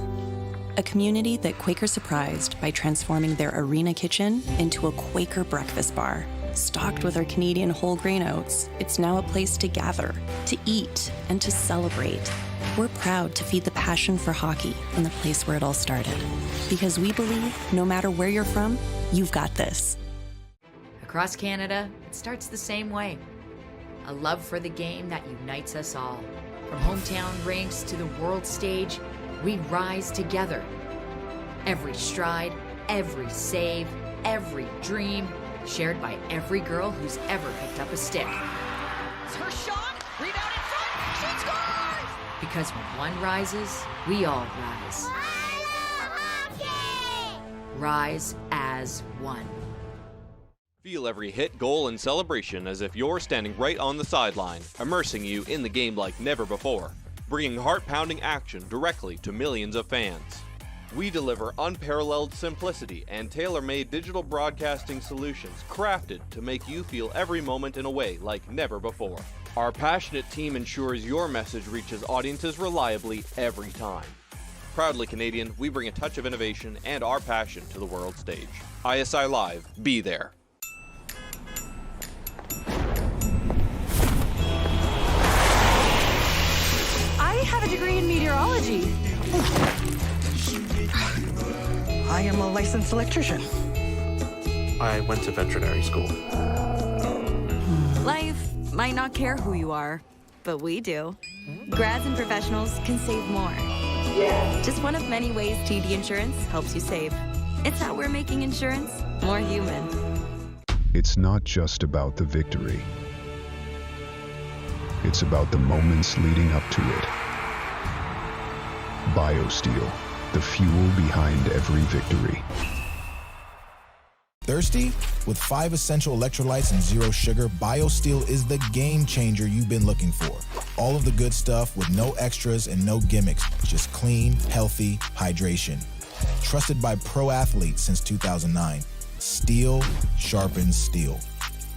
A community that Quaker surprised by transforming their arena kitchen into a Quaker breakfast bar. Stocked with our Canadian whole grain oats, it's now a place to gather, to eat, and to celebrate. We're proud to feed the passion for hockey in the place where it all started. Because we believe no matter where you're from, you've got this. Across Canada, it starts the same way. A love for the game that unites us all. From hometown rinks to the world stage, we rise together. Every stride, every save, every dream, shared by every girl who's ever picked up a stick. It's her shot, rebound in front, she scores! Because when one rises, we all rise. Rise as one. Feel every hit, goal, and celebration as if you're standing right on the sideline, immersing you in the game like never before, bringing heart-pounding action directly to millions of fans. We deliver unparalleled simplicity and tailor-made digital broadcasting solutions crafted to make you feel every moment in a way like never before. Our passionate team ensures your message reaches audiences reliably every time. Proudly Canadian, we bring a touch of innovation and our passion to the world stage. ISI Live, be there. I have a degree in meteorology. I am a licensed electrician. I went to veterinary school. Life might not care who you are, but we do. Grads and professionals can save more. Just one of many ways TD Insurance helps you save. It's how we're making insurance more human. It's not just about the victory. It's about the moments leading up to it. BioSteel, the fuel behind every victory. Thirsty? With 5 essential electrolytes and 0 sugar, BioSteel is the game changer you've been looking for. All of the good stuff with no extras and no gimmicks, just clean, healthy hydration. Trusted by pro athletes since 2009. Steel sharpens steel.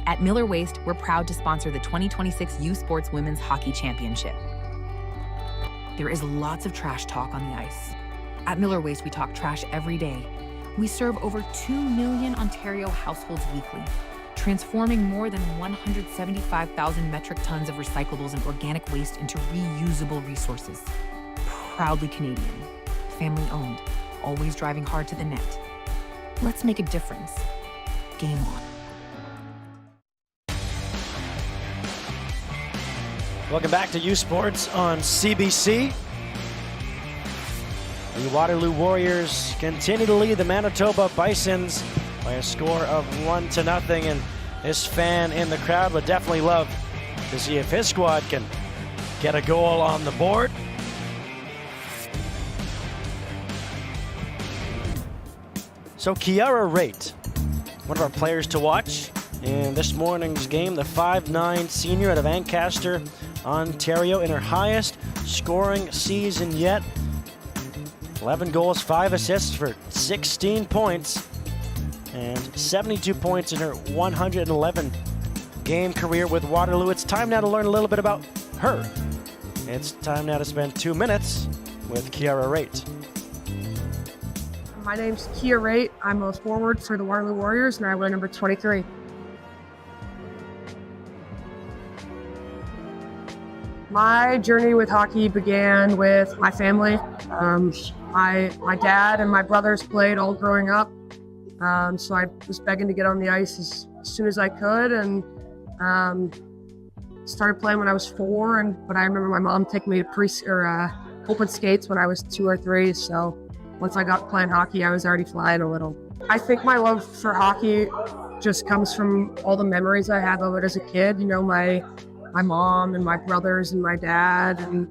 At Miller Waste, we're proud to sponsor the 2026 U Sports Women's Hockey Championship. There is lots of trash talk on the ice. At Miller Waste, we talk trash every day. We serve over 2 million Ontario households weekly, transforming more than 175,000 metric tons of recyclables and organic waste into reusable resources. Proudly Canadian, family owned, always driving hard to the net. Let's make a difference. Game on. Welcome back to U Sports on CBC. The Waterloo Warriors continue to lead the Manitoba Bisons by a score of 1-0, and this fan in the crowd would definitely love to see if his squad can get a goal on the board. So Kiara Raitt, one of our players to watch in this morning's game, the 5'9" senior out of Ancaster, Ontario, in her highest scoring season yet. 11 goals, 5 assists for 16 points, and 72 points in her 111 game career with Waterloo. It's time now to learn a little bit about her. It's time now to spend 2 minutes with Kiara Raitt. My name's Kiara Raitt. I'm a forward for the Waterloo Warriors, and I wear number 23. My journey with hockey began with my family. My dad and my brothers played all growing up, so I was begging to get on the ice as soon as I could, and started playing when I was 4. But I remember my mom taking me to open skates when I was 2 or 3. So once I got playing hockey, I was already flying a little. I think my love for hockey just comes from all the memories I have of it as a kid. You know, my mom and my brothers and my dad, and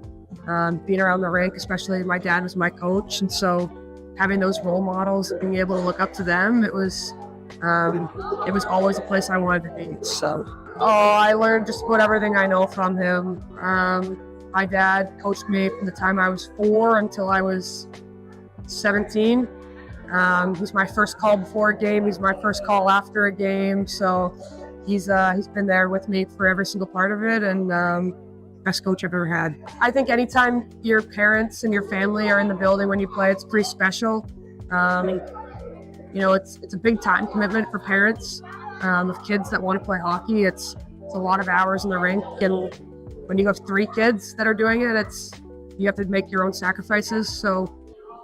being around the rink, especially my dad was my coach. And so having those role models and being able to look up to them, it was always a place I wanted to be. So, I learned just about everything I know from him. My dad coached me from the time I was 4 until I was 17. He's my first call before a game. He's my first call after a game. So He's been there with me for every single part of it, and best coach I've ever had. I think anytime your parents and your family are in the building when you play, it's pretty special. You know, it's a big time commitment for parents of kids that want to play hockey. It's a lot of hours in the rink, and when you have 3 kids that are doing it, you have to make your own sacrifices. So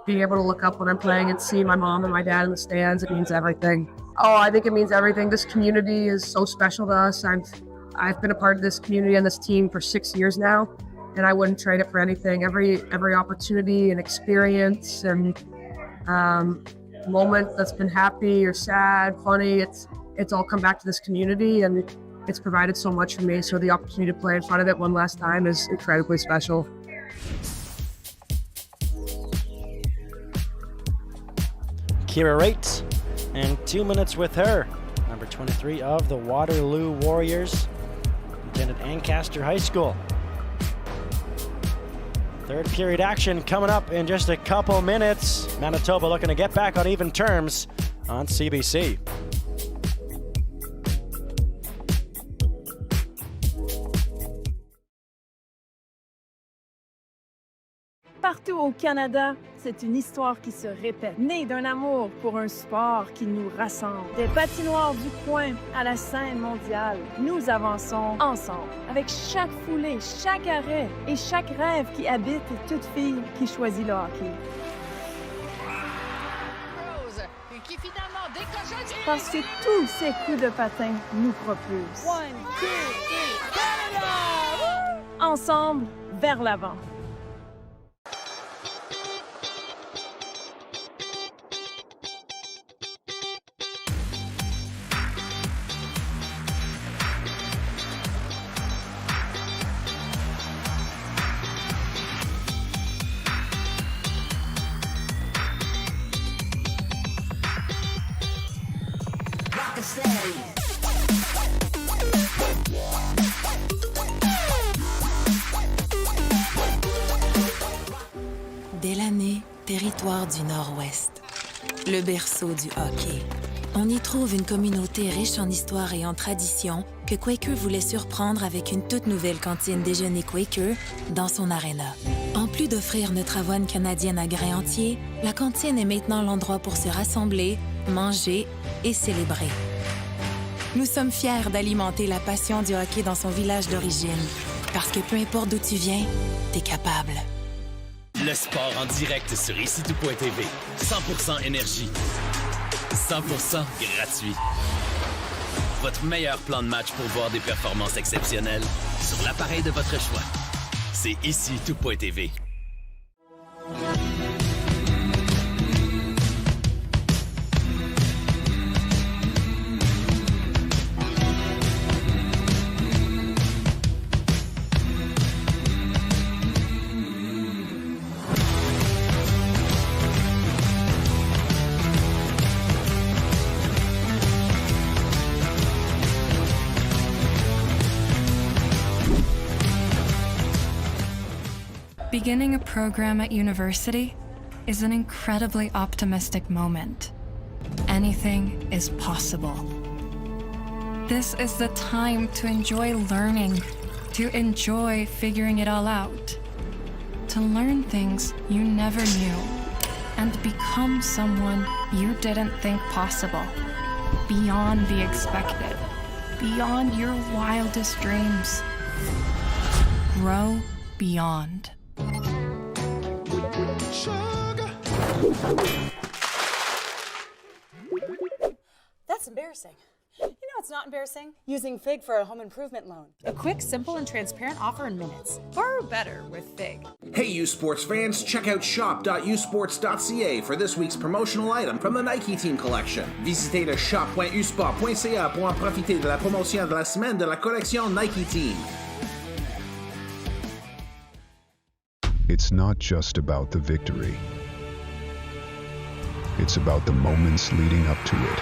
being able to look up when I'm playing and see my mom and my dad in the stands, it means everything. Oh, I think it means everything. This community is so special to us. I've been a part of this community and this team for 6 years now, and I wouldn't trade it for anything. Every opportunity and experience and moment that's been happy or sad, funny, it's all come back to this community, and it's provided so much for me. So the opportunity to play in front of it one last time is incredibly special. Kira Raitt, and 2 minutes with her. Number 23 of the Waterloo Warriors, attended Ancaster High School. Third period action coming up in just a couple minutes. Manitoba looking to get back on even terms on CBC. Partout au Canada, c'est une histoire qui se répète, née d'un amour pour un sport qui nous rassemble. Des patinoires du coin à la scène mondiale, nous avançons ensemble, avec chaque foulée, chaque arrêt et chaque rêve qui habite toute fille qui choisit le hockey. Rose, qui finalement décoche. Parce que tous ces coups de patin nous propulsent. 1, 2, 3, Canada! Ensemble, vers l'avant. Delaney, territoire du Nord-Ouest. Le berceau du hockey. On y trouve une communauté riche en histoire et en tradition que Quaker voulait surprendre avec une toute nouvelle cantine déjeuner Quaker dans son aréna. En plus d'offrir notre avoine canadienne à grains entiers, la cantine est maintenant l'endroit pour se rassembler, manger et célébrer. Nous sommes fiers d'alimenter la passion du hockey dans son village d'origine, parce que peu importe d'où tu viens, t'es capable. Le sport en direct sur ici-tout.tv. 100% énergie. 100% gratuit. Votre meilleur plan de match pour voir des performances exceptionnelles sur l'appareil de votre choix. C'est ici-tout.tv. Beginning a program at university is an incredibly optimistic moment. Anything is possible. This is the time to enjoy learning, to enjoy figuring it all out, to learn things you never knew, and become someone you didn't think possible, beyond the expected, beyond your wildest dreams. Grow beyond. That's embarrassing. You know it's not embarrassing? Using FIG for a home improvement loan. A quick, simple, and transparent offer in minutes. Far better with FIG. Hey, U Sports fans, check out shop.usports.ca for this week's promotional item from the Nike Team Collection. Visitez le shop.usport.ca pour en profiter de la promotion de la semaine de la collection Nike Team. It's not just about the victory. It's about the moments leading up to it.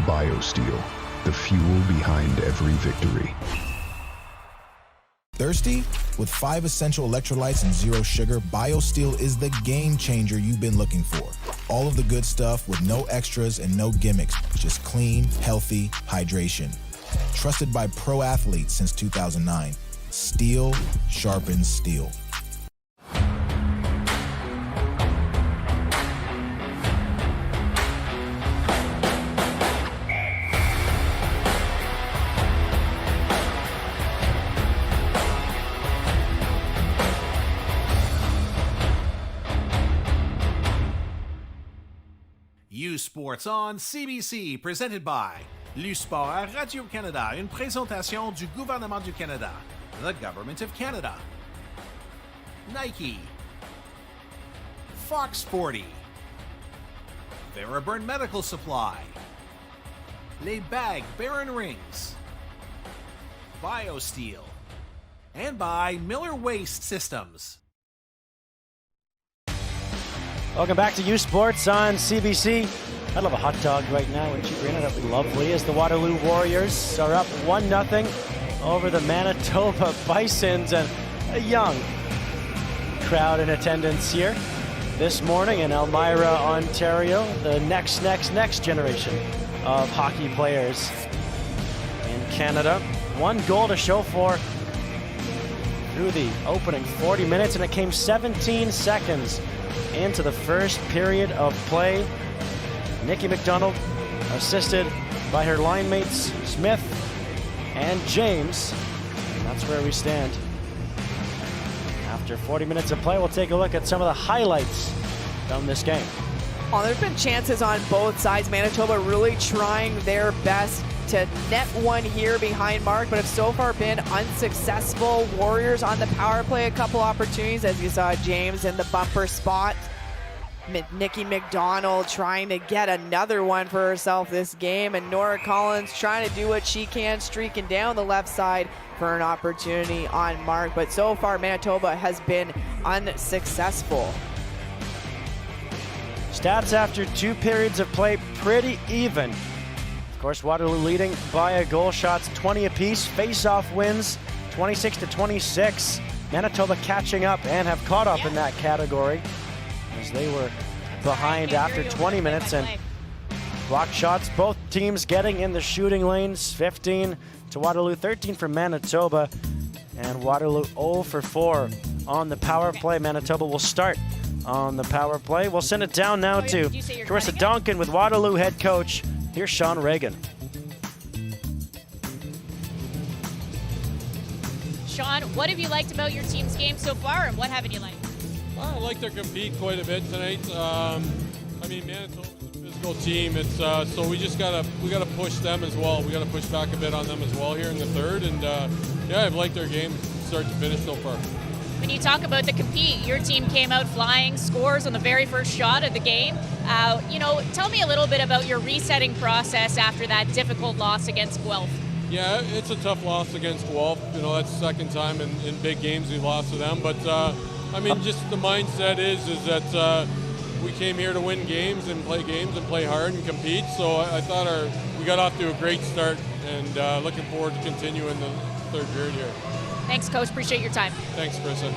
BioSteel, the fuel behind every victory. Thirsty? With 5 essential electrolytes and 0 sugar, BioSteel is the game changer you've been looking for. All of the good stuff with no extras and no gimmicks. Just clean, healthy hydration. Trusted by pro athletes since 2009. Steel sharpens steel. U Sports on CBC, presented by Sport à Radio-Canada, une présentation du gouvernement du Canada, the Government of Canada. Nike, Fox 40, Veriburn Medical Supply, Les Bag Baron Rings, BioSteel, and by Miller Waste Systems. Welcome back to U Sports on CBC. I'd love a hot dog right now, wouldn't you, Brianna? That would be lovely as the Waterloo Warriors are up 1-0 over the Manitoba Bisons, and a young crowd in attendance here this morning in Elmira, Ontario. The next generation of hockey players in Canada. 1 goal to show for through the opening 40 minutes, and it came 17 seconds into the first period of play. Nikki McDonald, assisted by her line mates Smith and James. And that's where we stand. After 40 minutes of play, we'll take a look at some of the highlights from this game. Well, there's been chances on both sides. Manitoba really trying their best to net one here behind Mark, but have so far been unsuccessful. Warriors on the power play, a couple opportunities, as you saw James in the bumper spot. Nikki McDonald trying to get another one for herself this game, and Nora Collins trying to do what she can, streaking down the left side for an opportunity on Mark. But so far, Manitoba has been unsuccessful. Stats after 2 periods of play, pretty even. Of course, Waterloo leading by a goal, shots 20 apiece. Face-off wins 26-26. Manitoba catching up and have caught up in that category, as they were behind after 20 minutes, and block shots, both teams getting in the shooting lanes. 15 to Waterloo, 13 for Manitoba, and Waterloo 0 for 4 on the power play. Manitoba will start on the power play. We'll send it down now to Carissa Donkin with Waterloo head coach. Here's Sean Reagan. Sean, what have you liked about your team's game so far, and what haven't you liked? Well, I like their compete quite a bit tonight. I mean, Manitoba's a physical team. It's so we gotta push them as well. We gotta push back a bit on them as well here in the third. And yeah, I've liked their game start to finish so far. When you talk about the compete, your team came out flying, scores on the very first shot of the game. Tell me a little bit about your resetting process after that difficult loss against Guelph. Yeah, it's a tough loss against Guelph. That's the second time in big games we've lost to them. But I mean, just the mindset is that we came here to win games and play hard and compete. So I thought we got off to a great start, and looking forward to continuing the third period here. Thanks, Coach. Appreciate your time. Thanks, Krista.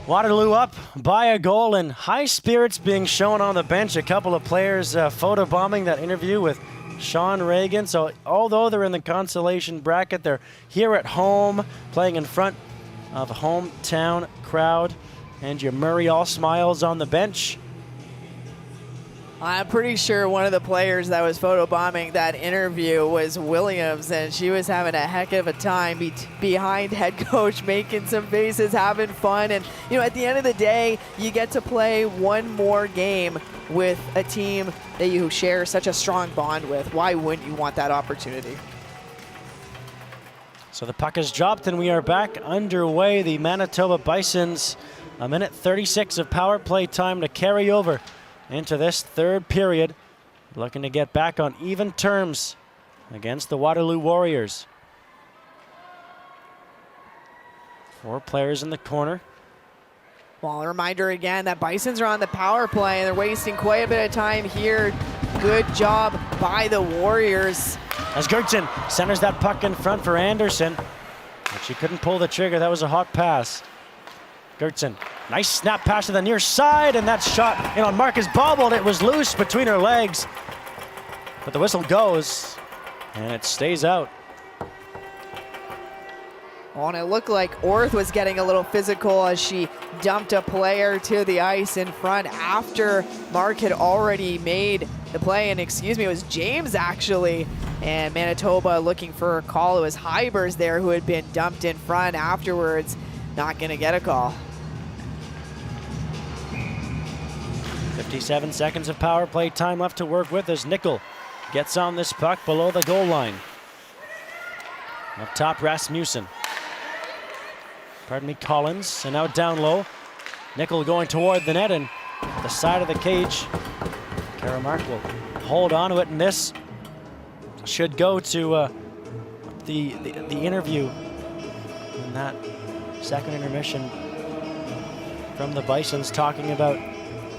Waterloo up by a goal, and high spirits being shown on the bench. A couple of players photobombing that interview with Sean Reagan. So although they're in the consolation bracket, they're here at home playing in front of a hometown crowd. And your Murray all smiles on the bench. I'm pretty sure one of the players that was photobombing that interview was Williams, and she was having a heck of a time behind head coach, making some faces, having fun. And at the end of the day, you get to play one more game with a team that you share such a strong bond with. Why wouldn't you want that opportunity? So the puck is dropped, and we are back underway. The Manitoba Bisons, a minute 36 of power play time to carry over into this third period, looking to get back on even terms against the Waterloo Warriors. 4 players in the corner. Well, a reminder again that Bisons are on the power play, and they're wasting quite a bit of time here. Good job by the Warriors. As Gertson centers that puck in front for Anderson, but she couldn't pull the trigger. That was a hot pass. Gertzen, nice snap pass to the near side, and that shot in on Marcus bobbled. It was loose between her legs, but the whistle goes, and it stays out. Oh, and it looked like Orth was getting a little physical as she dumped a player to the ice in front after Mark had already made the play. And excuse me, it was James actually. And Manitoba looking for a call. It was Hybers there who had been dumped in front afterwards. Not going to get a call. 57 seconds of power play time left to work with as Nickel gets on this puck below the goal line. Up top, Rasmussen. Pardon me, Collins, and now down low. Nickel going toward the net and the side of the cage. Karamark will hold on to it, and this should go to the interview in that second intermission from the Bisons, talking about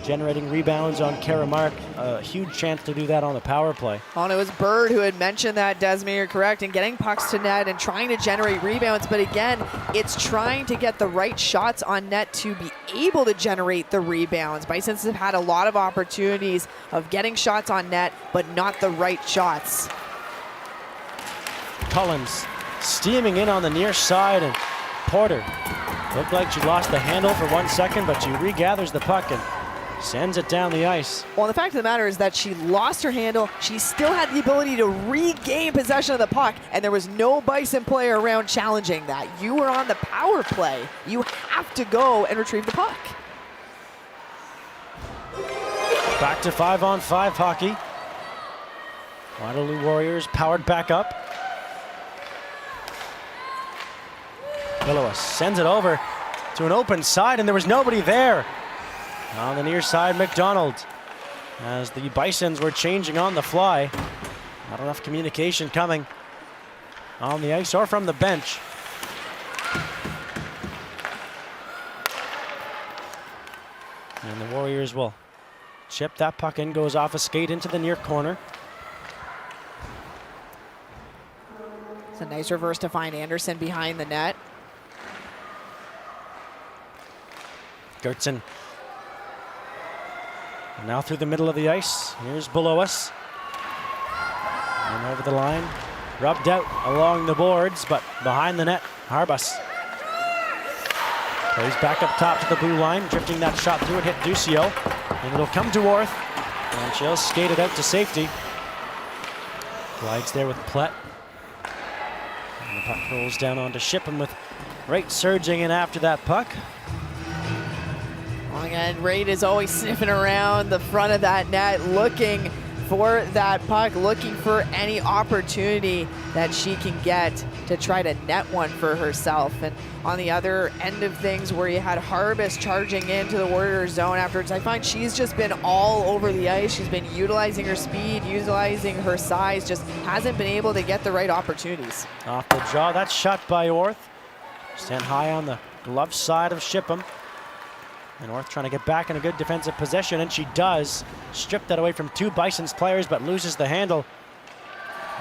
generating rebounds on Karamark. A huge chance to do that on the power play. Oh, and it was Bird who had mentioned that, Desmond, you're correct, and getting pucks to net and trying to generate rebounds. But again, it's trying to get the right shots on net to be able to generate the rebounds. Bisons have had a lot of opportunities of getting shots on net, but not the right shots. Collins steaming in on the near side, and Porter looked like she lost the handle for 1 second, but she regathers the puck and sends it down the ice. Well, the fact of the matter is that she lost her handle. She still had the ability to regain possession of the puck, and there was no Bison player around challenging that. You were on the power play. You have to go and retrieve the puck. Back to 5-on-5 hockey. Waterloo Warriors powered back up. Willowas sends it over to an open side, and there was nobody there. On the near side, McDonald, as the Bisons were changing on the fly. Not enough communication coming on the ice or from the bench. And the Warriors will chip that puck in, goes off a skate into the near corner. It's a nice reverse to find Anderson behind the net. Gertzen. And now through the middle of the ice. Here's below us. And over the line. Rubbed out along the boards, but behind the net, Harbus. Plays back up top to the blue line, drifting that shot through it, hit Ducio. And it'll come to Orth. And she'll skate it out to safety. Glides there with Plett. And the puck rolls down onto Shippen with Wright surging in after that puck. Again, Raid is always sniffing around the front of that net, looking for that puck, looking for any opportunity that she can get to try to net one for herself. And on the other end of things, where you had Harbus charging into the Warriors zone afterwards, I find she's just been all over the ice. She's been utilizing her speed, utilizing her size, just hasn't been able to get the right opportunities. Off the jaw, that's shot by Orth. Sent high on the glove side of Shippen. And Orth trying to get back in a good defensive possession, and she does. Strip that away from two Bisons players, but loses the handle.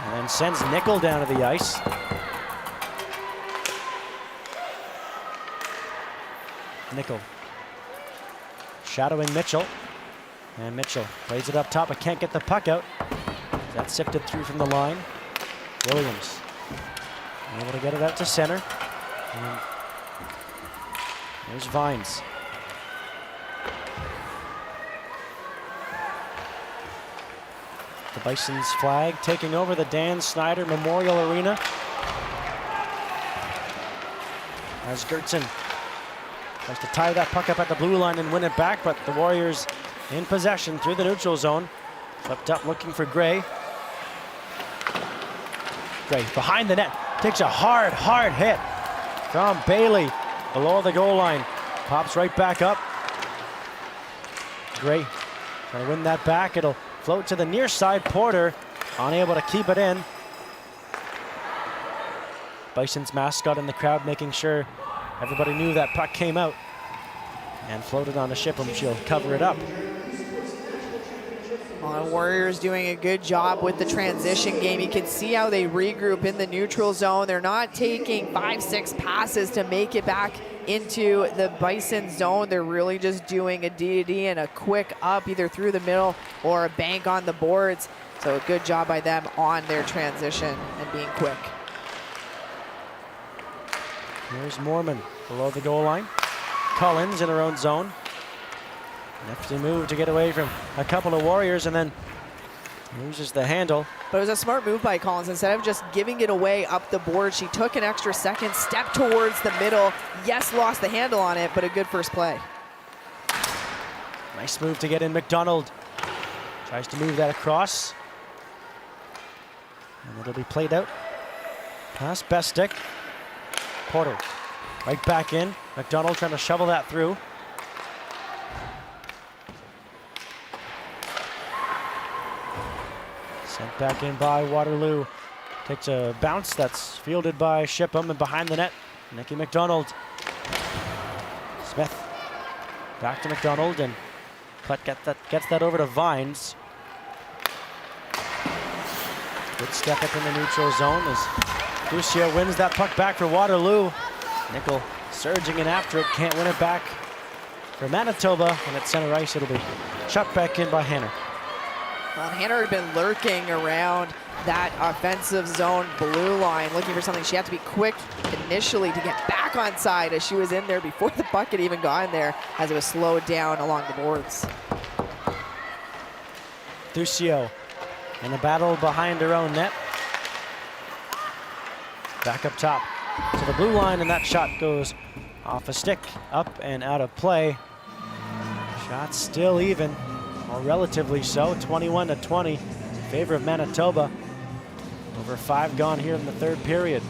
And then sends Nickel down to the ice. Nickel shadowing Mitchell. And Mitchell plays it up top, but can't get the puck out. That's sifted through from the line. Williams able to get it out to center. And there's Vines. The Bisons flag taking over the Dan Snyder Memorial Arena. As Gertzen tries to tie that puck up at the blue line and win it back, but the Warriors in possession through the neutral zone. Flipped up looking for Gray. Gray behind the net, takes a hard hit from Bailey below the goal line. Pops right back up. Gray trying to win that back. It'll float to the near side. Porter unable to keep it in. Bison's mascot in the crowd making sure everybody knew that puck came out and floated on to Shippen. She'll cover it up. Well, Warriors doing a good job with the transition game. You can see how they regroup in the neutral zone. They're not taking 5-6 passes to make it back into the Bison zone. They're really just doing a D-to-D and a quick up either through the middle or a bank on the boards. So a good job by them on their transition and being quick. Here's Mormon below the goal line. Collins in her own zone. Nifty move to get away from a couple of Warriors and then loses the handle. But it was a smart move by Collins. Instead of just giving it away up the board, she took an extra second, stepped towards the middle. Yes, lost the handle on it, but a good first play. Nice move to get in McDonald. Tries to move that across. And it'll be played out. Pass Bestick. Porter right back in. McDonald trying to shovel that through. Sent back in by Waterloo. Takes a bounce that's fielded by Shipham, and behind the net, Nikki McDonald. Smith back to McDonald, and Putt gets that over to Vines. Good step up in the neutral zone as Lucia wins that puck back for Waterloo. Nickel surging in after it, can't win it back for Manitoba, and at center ice it'll be shot back in by Hanner. Well, Hanner had been lurking around that offensive zone blue line, looking for something. She had to be quick initially to get back on side as she was in there before the puck had even gone there, as it was slowed down along the boards. Ducio in a battle behind her own net. Back up top to the blue line, and that shot goes off a stick, up and out of play. Shot still even, or relatively so, 21-20 in favor of Manitoba. Over 5 gone here in the third period.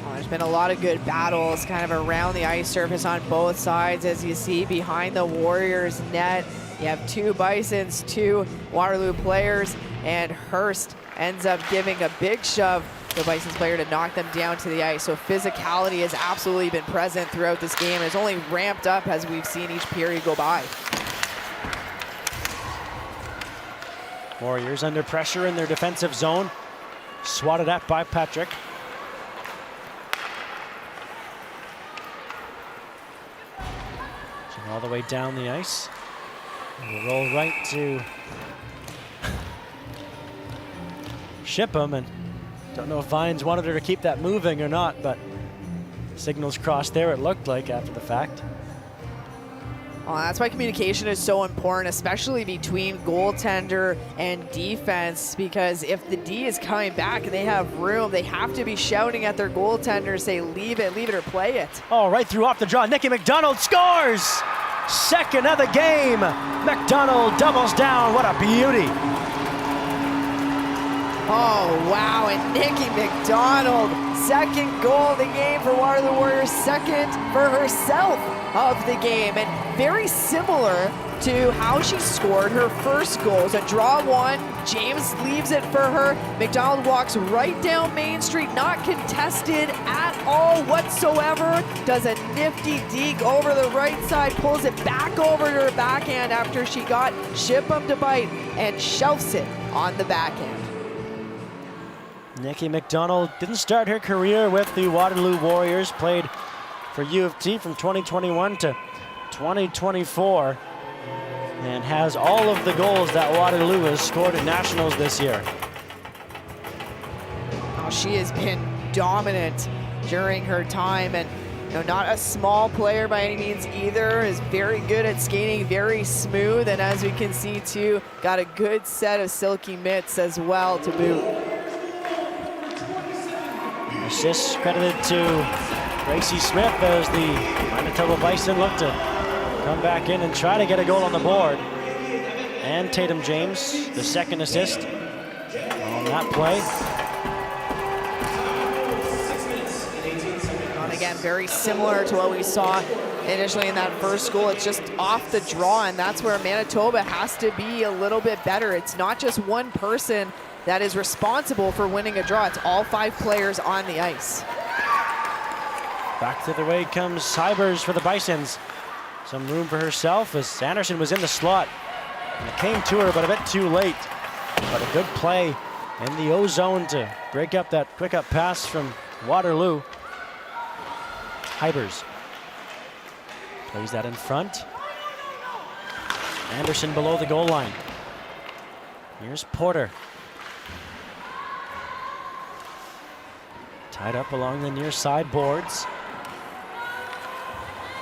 Well, there's been a lot of good battles kind of around the ice surface on both sides. As you see behind the Warriors net, you have 2 Bisons, 2 Waterloo players, and Hurst ends up giving a big shove to the Bisons player to knock them down to the ice. So physicality has absolutely been present throughout this game. It's only ramped up as we've seen each period go by. Warriors under pressure in their defensive zone. Swatted at by Patrick. So all the way down the ice. And we'll roll right to Shipham, and don't know if Vines wanted her to keep that moving or not, but signals crossed there, it looked like, after the fact. Well, that's why communication is so important, especially between goaltender and defense, because if the D is coming back and they have room, they have to be shouting at their goaltender, say, leave it, or play it. Oh, right through off the draw. Nikki McDonald scores! Second of the game. McDonald doubles down. What a beauty. Oh, wow, and Nikki McDonald, second goal of the game for Waterloo Warriors, second for herself of the game, and very similar to how she scored her first goal. It's a draw one, James leaves it for her, McDonald walks right down Main Street, not contested at all whatsoever, does a nifty deke over the right side, pulls it back over to her backhand after she got Shipham to bite, and shelves it on the backhand. Nikki McDonald didn't start her career with the Waterloo Warriors, played for U of T from 2021 to 2024, and has all of the goals that Waterloo has scored at Nationals this year. Oh, she has been dominant during her time, and not a small player by any means either, is very good at skating, very smooth, and as we can see too, got a good set of silky mitts as well to boot. Assist credited to Gracie Smith as the Manitoba Bison look to come back in and try to get a goal on the board. And Tatum James, the second assist on that play. And again, very similar to what we saw initially in that first goal. It's just off the draw, and that's where Manitoba has to be a little bit better. It's not just one person that is responsible for winning a draw. It's all 5 players on the ice. Back to the way comes Hybers for the Bisons. Some room for herself as Anderson was in the slot. And it came to her, but a bit too late. But a good play in the O-zone to break up that quick up pass from Waterloo. Hybers plays that in front. Anderson below the goal line. Here's Porter. Tied up along the near side boards.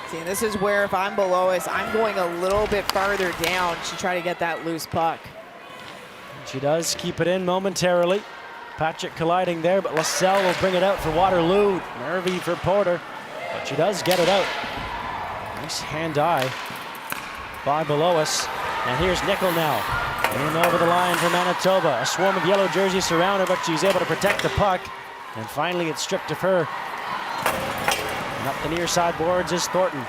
See, this is where if I'm below us, I'm going a little bit farther down to try to get that loose puck. She does keep it in momentarily. Patrick colliding there, but LaSalle will bring it out for Waterloo. Nervy for Porter, but she does get it out. Nice hand-eye by below us. And here's Nickel now. In over the line for Manitoba. A swarm of yellow jerseys surround her, but she's able to protect the puck. And finally it's stripped of her. And up the near side boards is Thornton.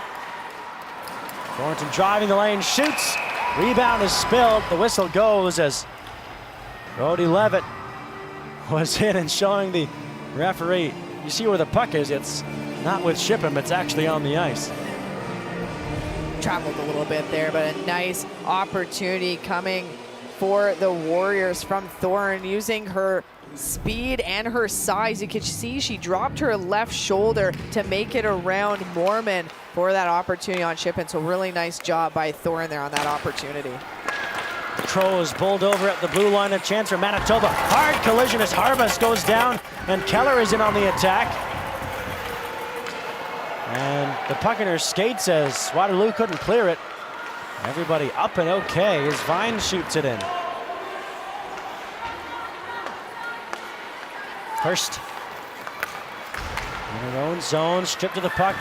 Thornton driving the lane, shoots. Rebound is spilled. The whistle goes as Brody Levitt was hit and showing the referee. You see where the puck is. It's not with Shipham, it's actually on the ice. Traveled a little bit there, but a nice opportunity coming for the Warriors from Thorne, using her speed and her size. You can see she dropped her left shoulder to make it around Mormon for that opportunity on Shipham. So really nice job by Thorne there on that opportunity. Troes bowled over at the blue line, a chance for Manitoba. Hard collision as Harvest goes down and Keller is in on the attack. And the puck in her skates as Waterloo couldn't clear it. Everybody up and okay as Vine shoots it in. First, in her own zone, stripped of the puck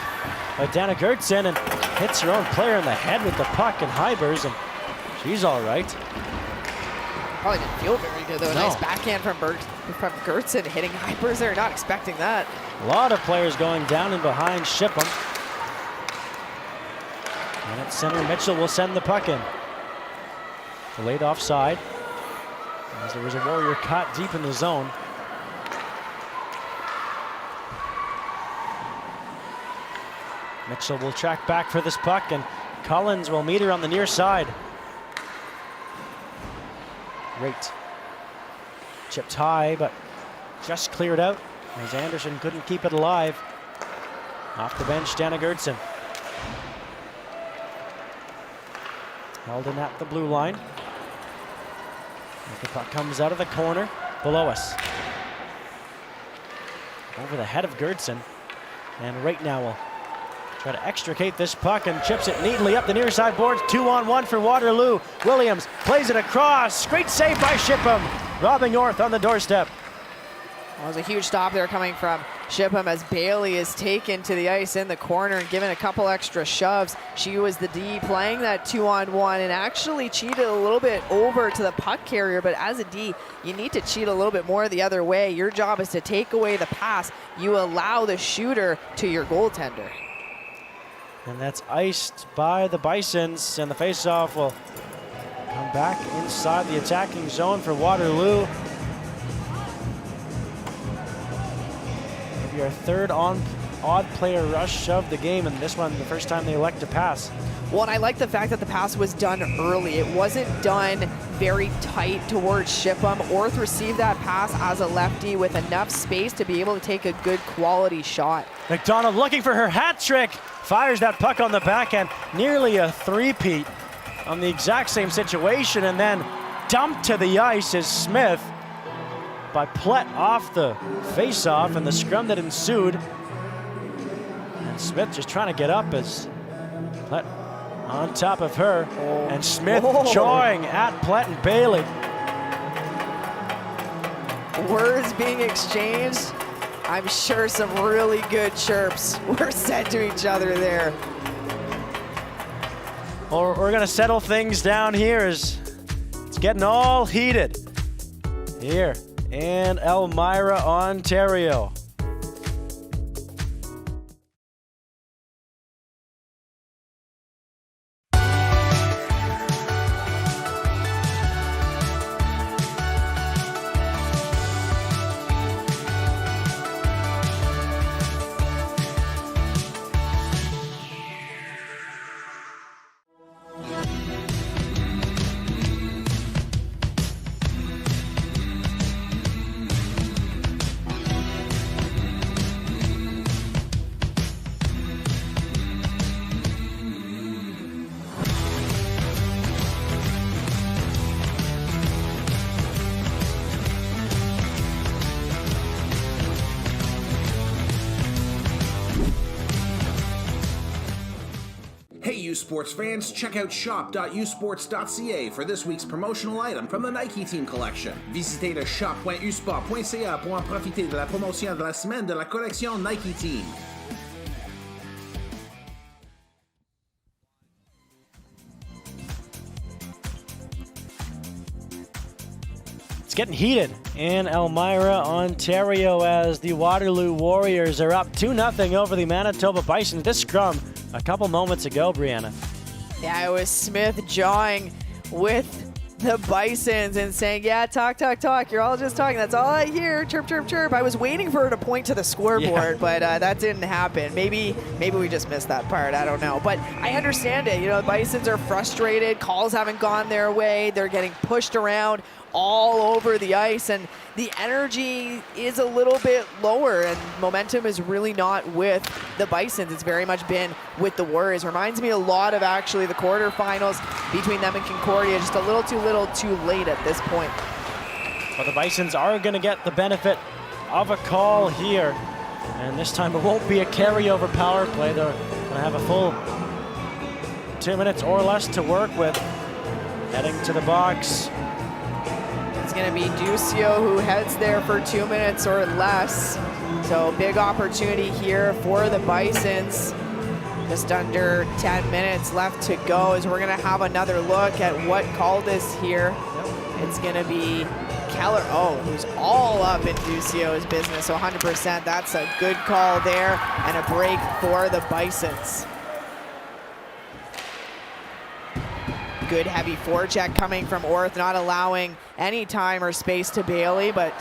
by Dana Gertson and hits her own player in the head with the puck and Hybers, and she's all right. Probably didn't feel very good though. No. Nice backhand from Gertson hitting Hybers there. Not expecting that. A lot of players going down and behind Shipham. And at center, Mitchell will send the puck in. Delayed offside, as there was a Warrior cut deep in the zone. Mitchell will track back for this puck, and Collins will meet her on the near side. Great. Chipped high, but just cleared out as Anderson couldn't keep it alive. Off the bench, Dana Gertson. Held in at the blue line. As the puck comes out of the corner below us. Over the head of Gertson. And right now will try to extricate this puck and chips it neatly up the near side boards. 2-on-1 for Waterloo. Williams plays it across. Great save by Shipham. Robbing North on the doorstep. Well, it was a huge stop there coming from Shipham as Bailey is taken to the ice in the corner and given a couple extra shoves. She was the D playing that 2-on-1 and actually cheated a little bit over to the puck carrier, but as a D, you need to cheat a little bit more the other way. Your job is to take away the pass. You allow the shooter to your goaltender. And that's iced by the Bisons, and the faceoff will come back inside the attacking zone for Waterloo. Maybe our third odd player rush of the game, and this one the first time they elect to pass. Well, and I like the fact that the pass was done early. It wasn't done very tight towards Shipham. Orth received that pass as a lefty with enough space to be able to take a good quality shot. McDonald looking for her hat trick. Fires that puck on the backhand. Nearly a three-peat on the exact same situation, and then dumped to the ice is Smith by Plett off the face-off and the scrum that ensued. And Smith just trying to get up as Plett on top of her, and Smith jawing at Plett and Bailey. Words being exchanged. I'm sure some really good chirps were said to each other there. Well, we're gonna settle things down here as it's getting all heated here in Elmira, Ontario. Sports fans, check out shop.usports.ca for this week's promotional item from the Nike Team Collection. Visitez le shop.usport.ca pour en profiter de la promotion de la semaine de la collection Nike Team. It's getting heated in Elmira, Ontario, as the Waterloo Warriors are up 2-0 over the Manitoba Bisons. This scrum a couple moments ago, Brianna. Yeah, it was Smith jawing with the Bisons and saying, yeah, talk. You're all just talking. That's all I hear. Chirp, chirp, chirp. I was waiting for her to point to the scoreboard, but that didn't happen. Maybe we just missed that part. I don't know. But I understand it. You know, the Bisons are frustrated. Calls haven't gone their way. They're getting pushed around all over the ice, and the energy is a little bit lower, and momentum is really not with the Bisons. It's very much been with the Warriors. Reminds me a lot of actually the quarterfinals between them and Concordia, just a little too late at this point. But the Bisons are going to get the benefit of a call here, and this time it won't be a carryover power play. They're going to have a full 2 minutes or less to work with. Heading to the box. It's going to be Duccio who heads there for 2 minutes or less. So big opportunity here for the Bisons. Just under 10 minutes left to go as we're going to have another look at what called this here. It's going to be Keller, who's all up in Duccio's business, so 100%. That's a good call there, and a break for the Bisons. Good heavy forecheck coming from Orth, not allowing any time or space to Bailey, but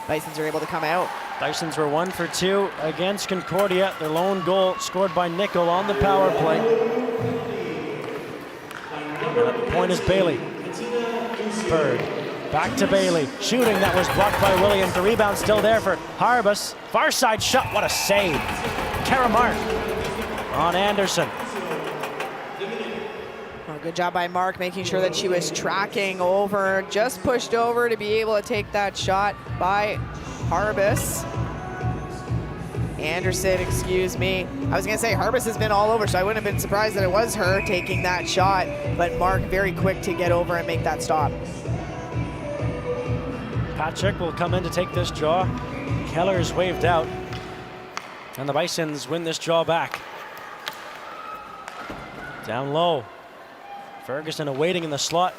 Bisons are able to come out. Bisons were 1 for 2 against Concordia. Their lone goal scored by Nickel on the power play. And at the point is Bailey. Bird, back to Bailey. Shooting that was blocked by Williams. The rebound still there for Harbus. Far side shot, what a save. Kara Mark on Anderson. Good job by Mark, making sure that she was tracking over, just pushed over to be able to take that shot by Harbus. Anderson, excuse me. I was gonna say Harbus has been all over, so I wouldn't have been surprised that it was her taking that shot, but Mark very quick to get over and make that stop. Patrick will come in to take this draw. Keller's waved out, and the Bisons win this draw back. Down low. Ferguson awaiting in the slot.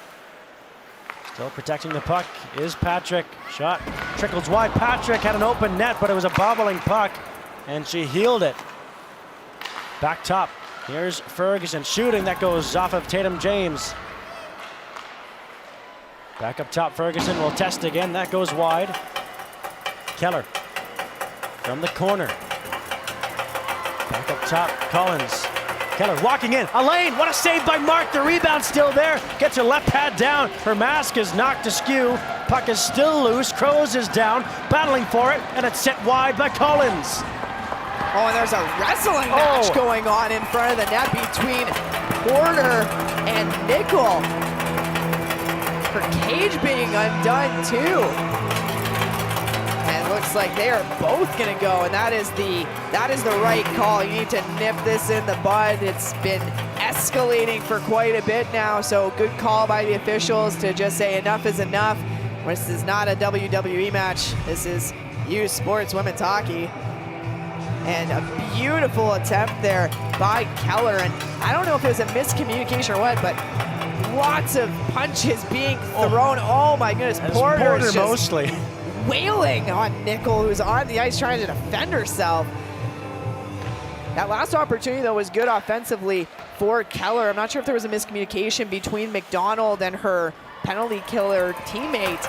Still protecting the puck is Patrick. Shot trickles wide. Patrick had an open net, but it was a bobbling puck, and she healed it. Back top. Here's Ferguson shooting. That goes off of Tatum James. Back up top, Ferguson will test again. That goes wide. Keller from the corner. Back up top, Collins. Keller walking in, a lane, what a save by Mark, the rebound still there, gets her left pad down, her mask is knocked askew, puck is still loose, Crows is down, battling for it, and it's set wide by Collins. Oh, and there's a wrestling match going on in front of the net between Porter and Nickel. Her cage being undone too. Looks like they are both going to go, and that is the right call. You need to nip this in the bud. It's been escalating for quite a bit now, so good call by the officials to just say enough is enough. This is not a WWE match. This is U Sports Women's Hockey. And a beautiful attempt there by Keller, and I don't know if it was a miscommunication or what, but lots of punches being thrown. Oh my goodness, Porter mostly wailing on Nickel, who's on the ice trying to defend herself. That last opportunity, though, was good offensively for Keller. I'm not sure if there was a miscommunication between McDonald and her penalty killer teammate,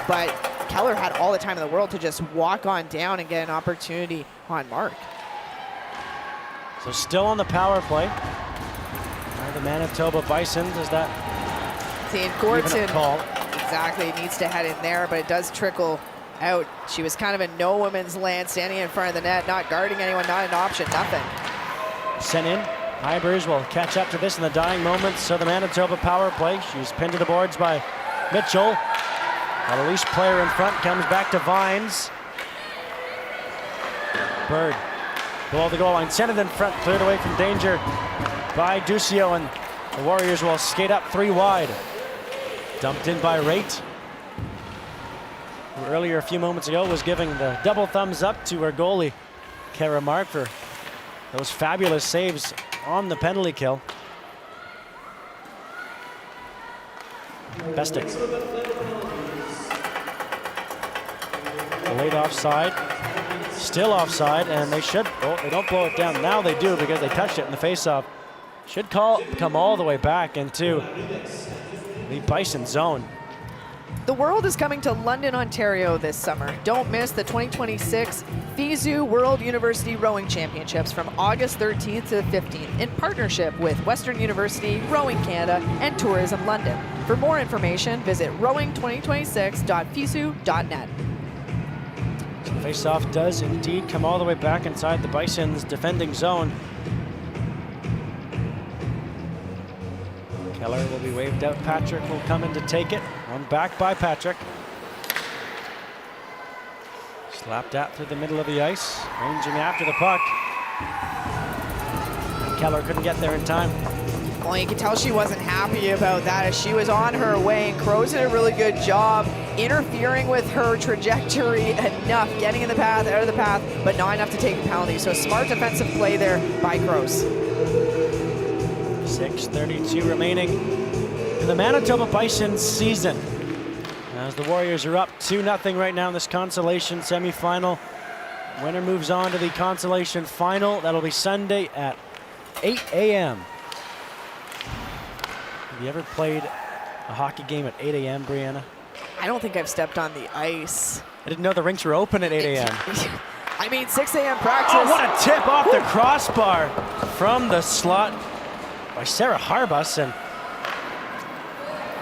but Keller had all the time in the world to just walk on down and get an opportunity on Mark. So still on the power play. The Manitoba Bisons, is that Gorton call? Exactly, needs to head in there, but it does trickle out. She was kind of in no woman's land, standing in front of the net, not guarding anyone, not an option, nothing. Sent in. Hybers will catch up to this in the dying moments. So the Manitoba power play. She's pinned to the boards by Mitchell. Got a loose player in front, comes back to Vines. Bird below the goal line, sent it in front, cleared away from danger by Duccio, and the Warriors will skate up 3 wide. Dumped in by Raitt, who earlier a few moments ago was giving the double thumbs up to her goalie, Kara Mark, for those fabulous saves on the penalty kill. Bestick. Late offside. Still offside, and they should, oh, they don't blow it down. Now they do because they touched it in the faceoff. Should come all the way back into the Bison zone. The world is coming to London, Ontario this summer. Don't miss the 2026 FISU World University Rowing Championships from August 13th to the 15th in partnership with Western University, Rowing Canada, and Tourism London. For more information, visit rowing2026.fisu.net. So the faceoff does indeed come all the way back inside the Bison's defending zone. Keller will be waved out. Patrick will come in to take it. One back by Patrick. Slapped at through the middle of the ice, ranging after the puck. And Keller couldn't get there in time. Well, you can tell she wasn't happy about that as she was on her way, and Crows did a really good job interfering with her trajectory enough, getting in the path, out of the path, but not enough to take the penalty. So smart defensive play there by Crows. 6:32 remaining in the Manitoba Bisons season, as the Warriors are up 2-0 right now in this consolation semifinal. Winner moves on to the consolation final. That'll be Sunday at 8 a.m. Have you ever played a hockey game at 8 a.m., Brianna? I don't think I've stepped on the ice. I didn't know the rinks were open at 8 a.m. I mean, 6 a.m. practice. Oh, what a tip off the crossbar from the slot by Sarah Harbus. And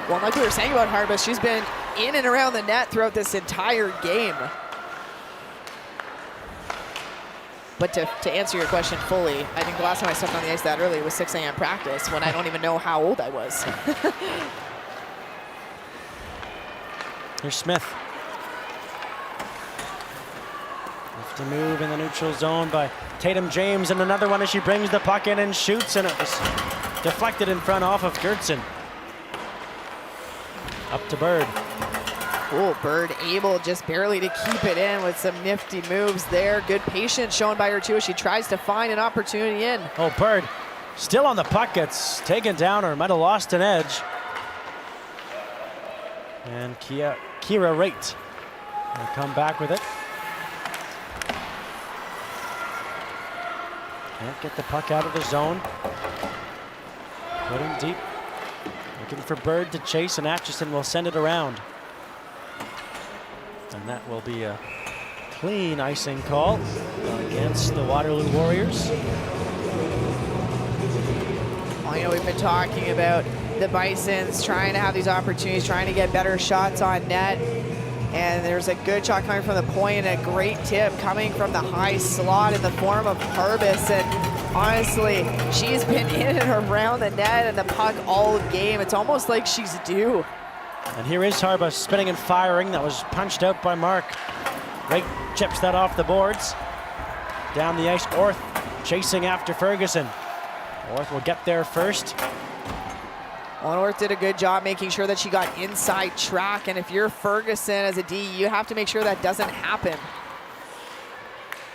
well, like we were saying about Harbus, she's been in and around the net throughout this entire game. But to answer your question fully, I think the last time I stepped on the ice that early was 6 a.m. practice when I don't even know how old I was. Here's Smith. Left a move in the neutral zone by Tatum James, and another one as she brings the puck in and shoots, and it was deflected in front off of Gertson. Up to Bird. Cool, Bird able just barely to keep it in with some nifty moves there. Good patience shown by her too as she tries to find an opportunity in. Oh, Bird still on the puck, gets taken down or might have lost an edge. And Kira Raitt will come back with it. Can't get the puck out of the zone. Put him deep. Looking for Bird to chase, and Atchison will send it around. And that will be a clean icing call against the Waterloo Warriors. Well, you know, we've been talking about the Bisons trying to have these opportunities, trying to get better shots on net. And there's a good shot coming from the point and a great tip coming from the high slot in the form of Harbus. And honestly, she's been in and around the net and the puck all game. It's almost like she's due. And here is Harbus spinning and firing. That was punched out by Mark. Raitt chips that off the boards. Down the ice, Orth chasing after Ferguson. Orth will get there first. Well, Orth did a good job making sure that she got inside track, and if you're Ferguson as a D, you have to make sure that doesn't happen.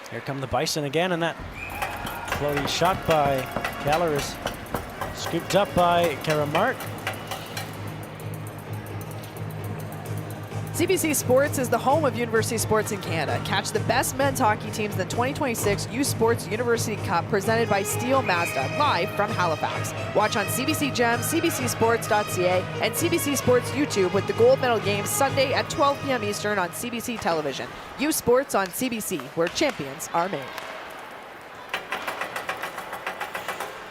Here come the Bison again, and that floaty shot by Keller is scooped up by Kara Mark. CBC Sports is the home of university sports in Canada. Catch the best men's hockey teams in the 2026 U Sports University Cup presented by Steel Mazda, live from Halifax. Watch on CBC Gem, cbcsports.ca, and CBC Sports YouTube with the gold medal game Sunday at 12 p.m. Eastern on CBC Television. U Sports on CBC, where champions are made.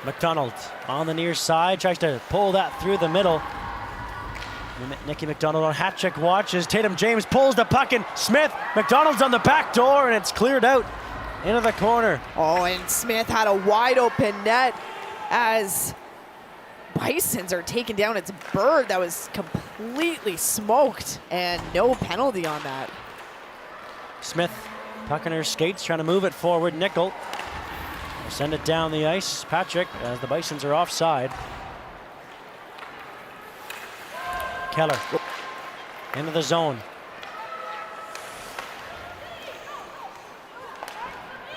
McDonald on the near side, tries to pull that through the middle. Nikki McDonald on hat trick watch as Tatum James pulls the puck in. Smith, McDonald's on the back door, and it's cleared out into the corner. Oh, and Smith had a wide open net as Bisons are taking down its Bird that was completely smoked, and no penalty on that. Smith, puck in her skates, trying to move it forward. Nickel Send it down the ice. Patrick, as the Bisons are offside. Keller into the zone.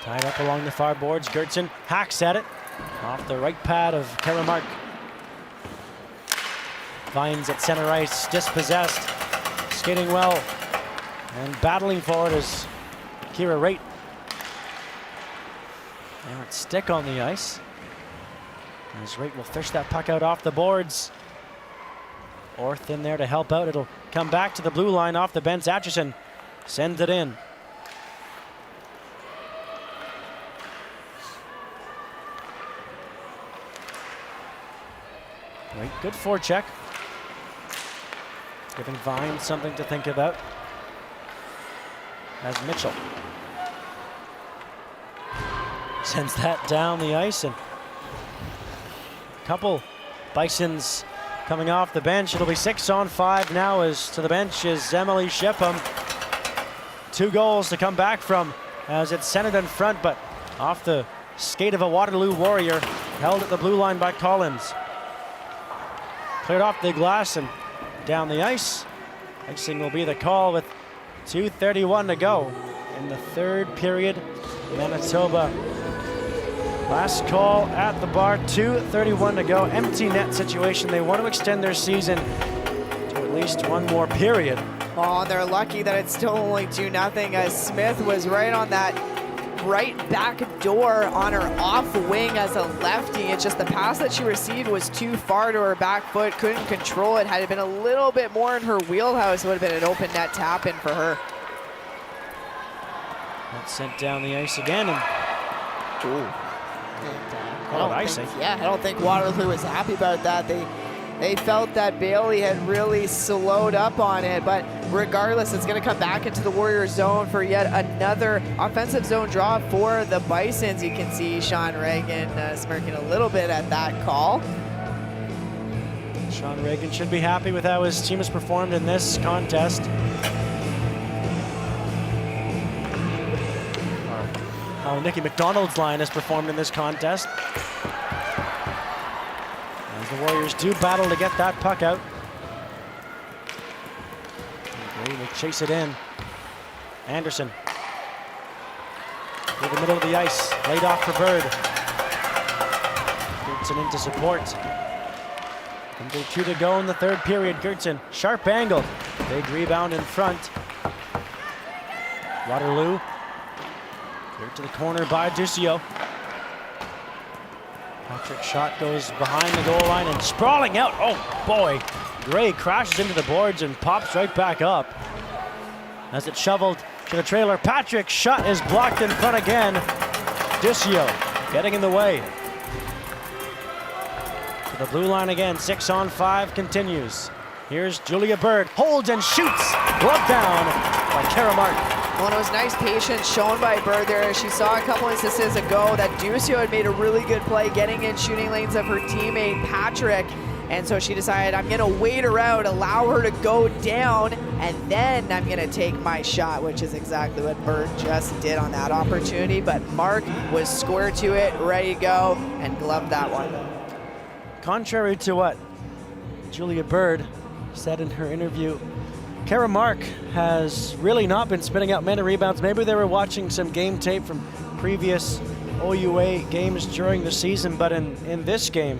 Tied up along the far boards. Gertson hacks at it. Off the right pad of Karamark. Vines at center ice, dispossessed. Skating well. And battling for it is Kira Raitt. Now it's Stick on the ice. As Raitt will fish that puck out off the boards. Orth in there to help out. It'll come back to the blue line off the bench. Atchison sends it in. Great, good forecheck. Giving Vine something to think about. As Mitchell sends that down the ice, and a couple Bisons coming off the bench. It'll be 6-on-5 now, as to the bench is Emily Shipham. 2 goals to come back from, as it's centered in front, but off the skate of a Waterloo Warrior, held at the blue line by Collins. Cleared off the glass and down the ice. Icing will be the call with 2:31 to go in the third period. Manitoba, last call at the bar, 2:31 to go. Empty net situation. They want to extend their season to at least one more period. Oh, they're lucky that it's still only 2-0, as Smith was right on that right back door on her off wing as a lefty. It's just the pass that she received was too far to her back foot, couldn't control it. Had it been a little bit more in her wheelhouse, it would have been an open net tap in for her. That's sent down the ice again. And I don't think Waterloo was happy about that. They felt that Bailey had really slowed up on it, but regardless, it's going to come back into the Warriors zone for yet another offensive zone draw for the Bisons. You can see Sean Reagan smirking a little bit at that call. Sean Reagan should be happy with how his team has performed in this contest. How Nikki McDonald's line has performed in this contest. As the Warriors do battle to get that puck out. Gray will chase it in. Anderson. Through the middle of the ice. Laid off for Bird. Gertson into support. Under 2 to go in the third period. Gertson, sharp angle. Big rebound in front. Waterloo. Cleared to the corner by Ducio. Patrick shot goes behind the goal line and sprawling out. Oh boy, Gray crashes into the boards and pops right back up. As it's shoveled to the trailer, Patrick's shot is blocked in front again. Ducio getting in the way. To the blue line again, 6-on-5 continues. Here's Julia Bird, holds and shoots. Glove down by Karamark. Well, it was nice patience shown by Bird there. She saw a couple instances ago that Ducio had made a really good play getting in shooting lanes of her teammate Patrick. And so she decided, I'm going to wait her out, allow her to go down, and then I'm going to take my shot, which is exactly what Bird just did on that opportunity. But Mark was square to it, ready to go, and gloved that one. Contrary to what Julia Bird said in her interview, Karamark has really not been spinning out many rebounds. Maybe they were watching some game tape from previous OUA games during the season, but in this game,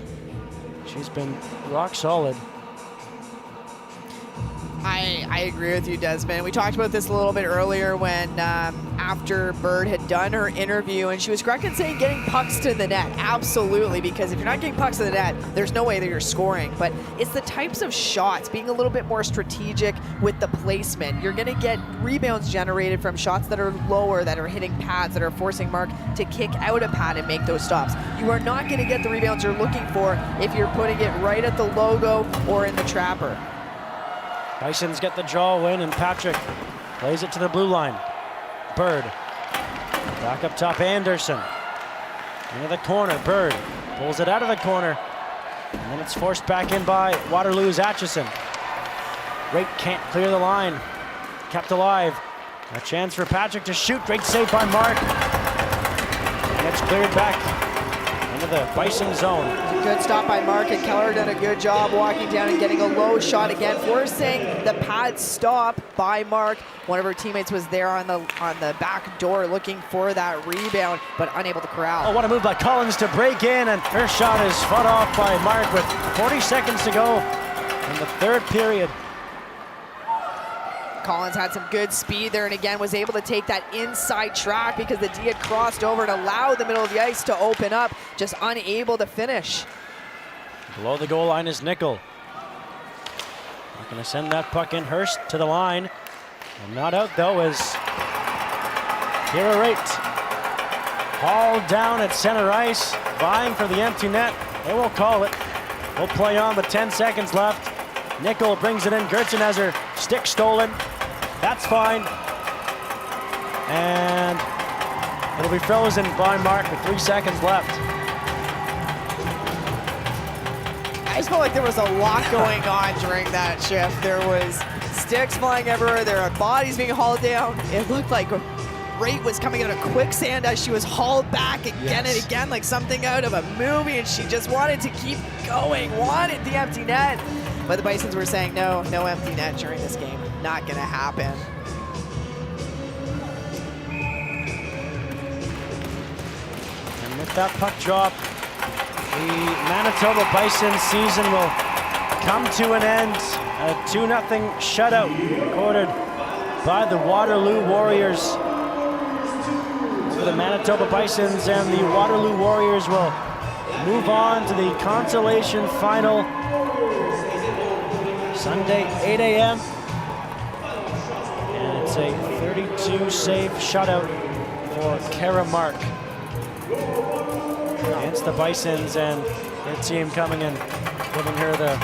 she's been rock solid. I agree with you, Desmond. We talked about this a little bit earlier when after Bird had done her interview, and she was correct in saying getting pucks to the net. Absolutely, because if you're not getting pucks to the net, there's no way that you're scoring. But it's the types of shots, being a little bit more strategic with the placement. You're going to get rebounds generated from shots that are lower, that are hitting pads, that are forcing Mark to kick out a pad and make those stops. You are not going to get the rebounds you're looking for if you're putting it right at the logo or in the trapper. Bisons get the draw win, and Patrick plays it to the blue line. Bird. Back up top, Anderson. Into the corner, Bird pulls it out of the corner. And then it's forced back in by Waterloo's Atchison. Raitt can't clear the line. Kept alive. A chance for Patrick to shoot. Great save by Mark. And It's cleared back into the Bison zone. Good stop by Mark, and Keller did a good job walking down and getting a low shot again, forcing the pad stop by Mark. One of her teammates was there on the back door looking for that rebound, but unable to corral. Oh, what a move by Collins to break in, and first shot is fought off by Mark with 40 seconds to go in the third period. Collins had some good speed there and again was able to take that inside track because the D had crossed over and allowed the middle of the ice to open up, just unable to finish. Below the goal line is Nickel. Not going to send that puck in. Hurst to the line. And not out though is Kira Raitt. Hauled down at center ice, vying for the empty net. They won't call it. We'll play on with 10 seconds left. Nickel brings it in. Gertson has her stick stolen. That's fine. And it'll be frozen by Mark with 3 seconds left. I just felt like there was a lot going on during that shift. There was sticks flying everywhere. There are bodies being hauled down. It looked like Raitt was coming out of quicksand as she was hauled back again and again, like something out of a movie, and she just wanted to keep going, wanted the empty net. But the Bisons were saying, no empty net during this game. Not going to happen. And with that puck drop, the Manitoba Bison season will come to an end. A 2-0 shutout recorded by the Waterloo Warriors. So the Manitoba Bisons and the Waterloo Warriors will move on to the consolation final Sunday, 8 a.m. And it's a 32-save shutout for Kara Mark against the Bisons, and their team coming and giving her the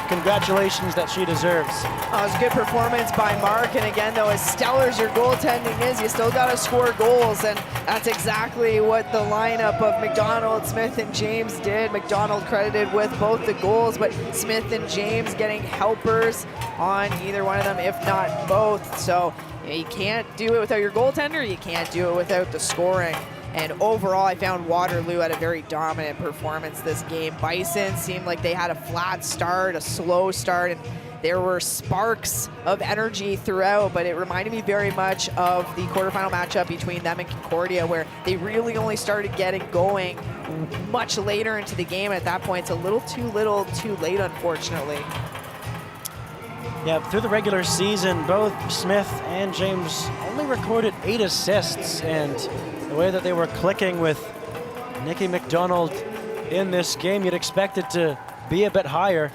congratulations that she deserves. It was a good performance by Mark, and again, though, as stellar as your goaltending is, you still got to score goals, and that's exactly what the lineup of McDonald, Smith, and James did. McDonald credited with both the goals, but Smith and James getting helpers on either one of them, if not both. So you can't do it without your goaltender, you can't do it without the scoring. And overall, I found Waterloo had a very dominant performance this game. Bison seemed like they had a flat start, a slow start, and there were sparks of energy throughout, but it reminded me very much of the quarterfinal matchup between them and Concordia, where they really only started getting going much later into the game. At that point, it's a little too late, unfortunately. Yeah, through the regular season, both Smith and James only recorded 8 assists, and the way that they were clicking with Nikki McDonald in this game, you'd expect it to be a bit higher.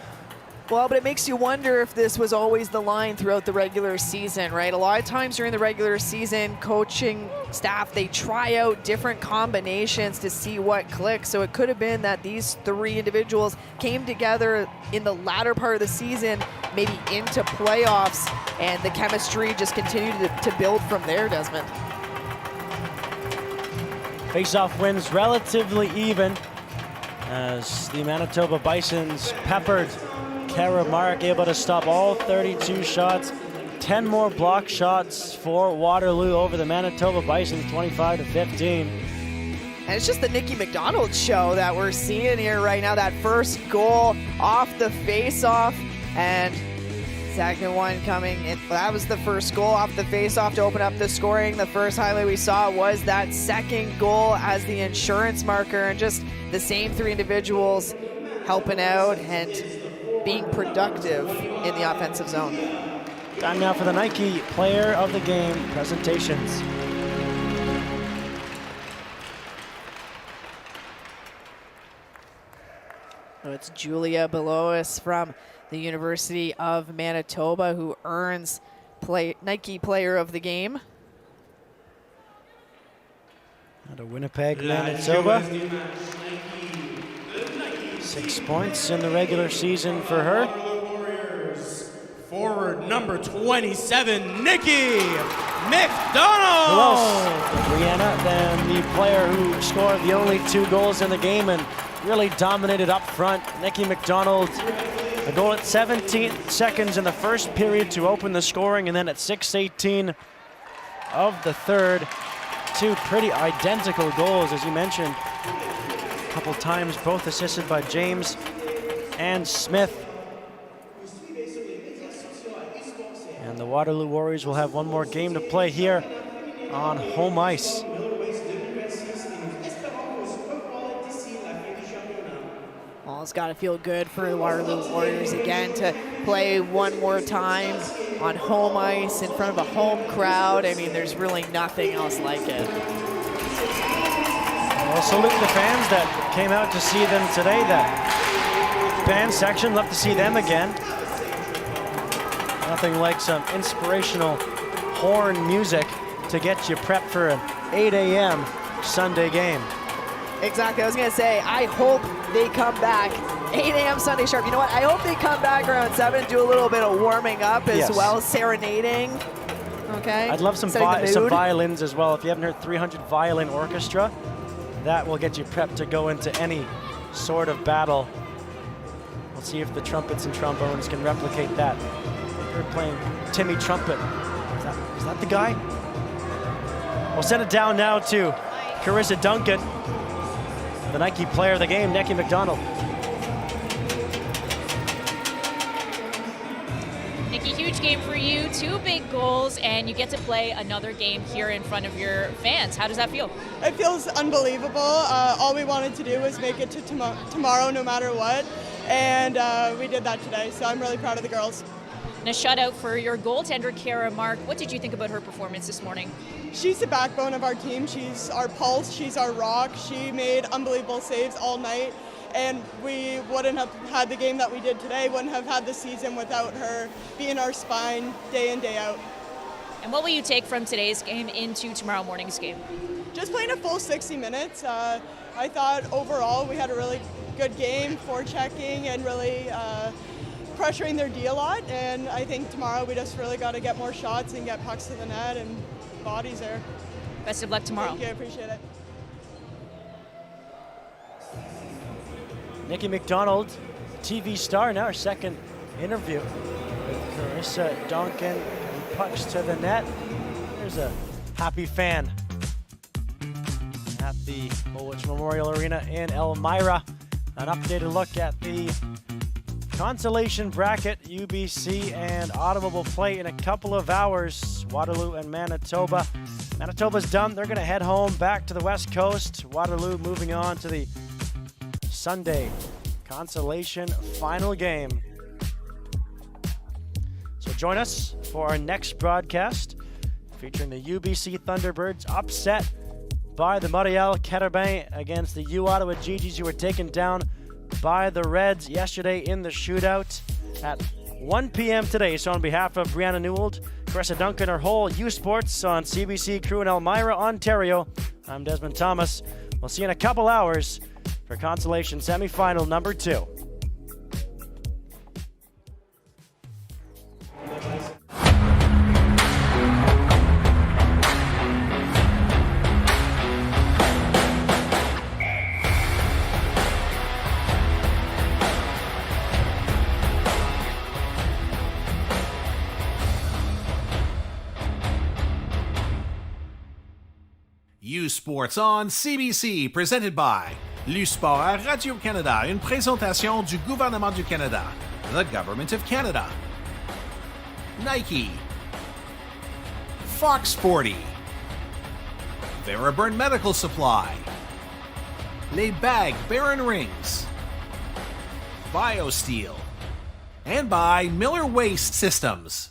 Well, but it makes you wonder if this was always the line throughout the regular season, right? A lot of times during the regular season, coaching staff, they try out different combinations to see what clicks. So it could have been that these 3 individuals came together in the latter part of the season, maybe into playoffs, and the chemistry just continued to build from there, Desmond. Face-off wins relatively even as the Manitoba Bisons peppered Kara Mark, able to stop all 32 shots. 10 more block shots for Waterloo over the Manitoba Bisons, 25-15. And it's just the Nikki McDonald show that we're seeing here right now. That first goal off the face-off, and second one coming in. That was the first goal off the face-off to open up the scoring. The first highlight we saw was that second goal as the insurance marker, and just the same 3 individuals helping out and being productive in the offensive zone. Time now for the Nike Player of the Game presentations. So it's Julia Belois from the University of Manitoba who earns Nike Player of the Game. Out of Winnipeg, Manitoba. 6 points in the regular season for her. Forward number 27, Nikki McDonald. Who else, Brianna, than the player who scored the only 2 goals in the game and really dominated up front? Nikki McDonald, a goal at 17 seconds in the first period to open the scoring, and then at 6:18 of the third, Two pretty identical goals, as you mentioned. A couple times, both assisted by James and Smith. And the Waterloo Warriors will have one more game to play here on home ice. Well, it's got to feel good for the Waterloo Warriors again to play one more time on home ice in front of a home crowd. I mean, there's really nothing else like it. We'll salute the fans that came out to see them today. That band section, love to see them again. Nothing like some inspirational horn music to get you prepped for an 8 a.m. Sunday game. Exactly, I was gonna say, I hope they come back 8 a.m. Sunday sharp. You know what, I hope they come back around 7, do a little bit of warming up as well, serenading, okay? I'd love some violins as well. If you haven't heard 300 Violin Orchestra, that will get you prepped to go into any sort of battle. We'll see if the trumpets and trombones can replicate that. They're playing Timmy Trumpet. Is that the guy? We'll send it down now to Carissa Duncan, the Nike player of the game, Nikki McDonald. Nikki, huge game for you, 2 big goals, and you get to play another game here in front of your fans. How does that feel? It feels unbelievable. All we wanted to do was make it to tomorrow no matter what, and we did that today, so I'm really proud of the girls. And a shutout for your goaltender, Kara Mark. What did you think about her performance this morning? She's the backbone of our team. She's our pulse. She's our rock. She made unbelievable saves all night, and we wouldn't have had the game that we did today, wouldn't have had the season without her being our spine day in, day out. And what will you take from today's game into tomorrow morning's game? Just playing a full 60 minutes. I thought overall we had a really good game, forechecking and really pressuring their D a lot, and I think tomorrow we just really got to get more shots and get pucks to the net and bodies there. Best of luck tomorrow. Thank you, I appreciate it. Nikki McDonald, TV star, now her second interview with Carissa Duncan, and pucks to the net. There's a happy fan at the Woolwich Memorial Arena in Elmira. An updated look at the consolation bracket. UBC and Ottawa will play in a couple of hours. Waterloo and Manitoba. Manitoba's done. They're going to head home back to the West Coast. Waterloo moving on to the Sunday consolation final game. So join us for our next broadcast featuring the UBC Thunderbirds upset by the Montreal Carabins against the U Ottawa Gee-Gees, who were taken down by the Reds yesterday in the shootout at 1 p.m. today. So on behalf of Brianna Newell, Carissa Duncan, our whole U Sports on CBC crew in Elmira, Ontario, I'm Desmond Thomas. We'll see you in a couple hours for consolation semifinal number 2. U Sports on CBC, presented by l'U Sport à Radio-Canada, une présentation du gouvernement du Canada, the Government of Canada. Nike, Fox Sporty, Veraburn Medical Supply, Les Bag Baron Rings, BioSteel, and by Miller Waste Systems.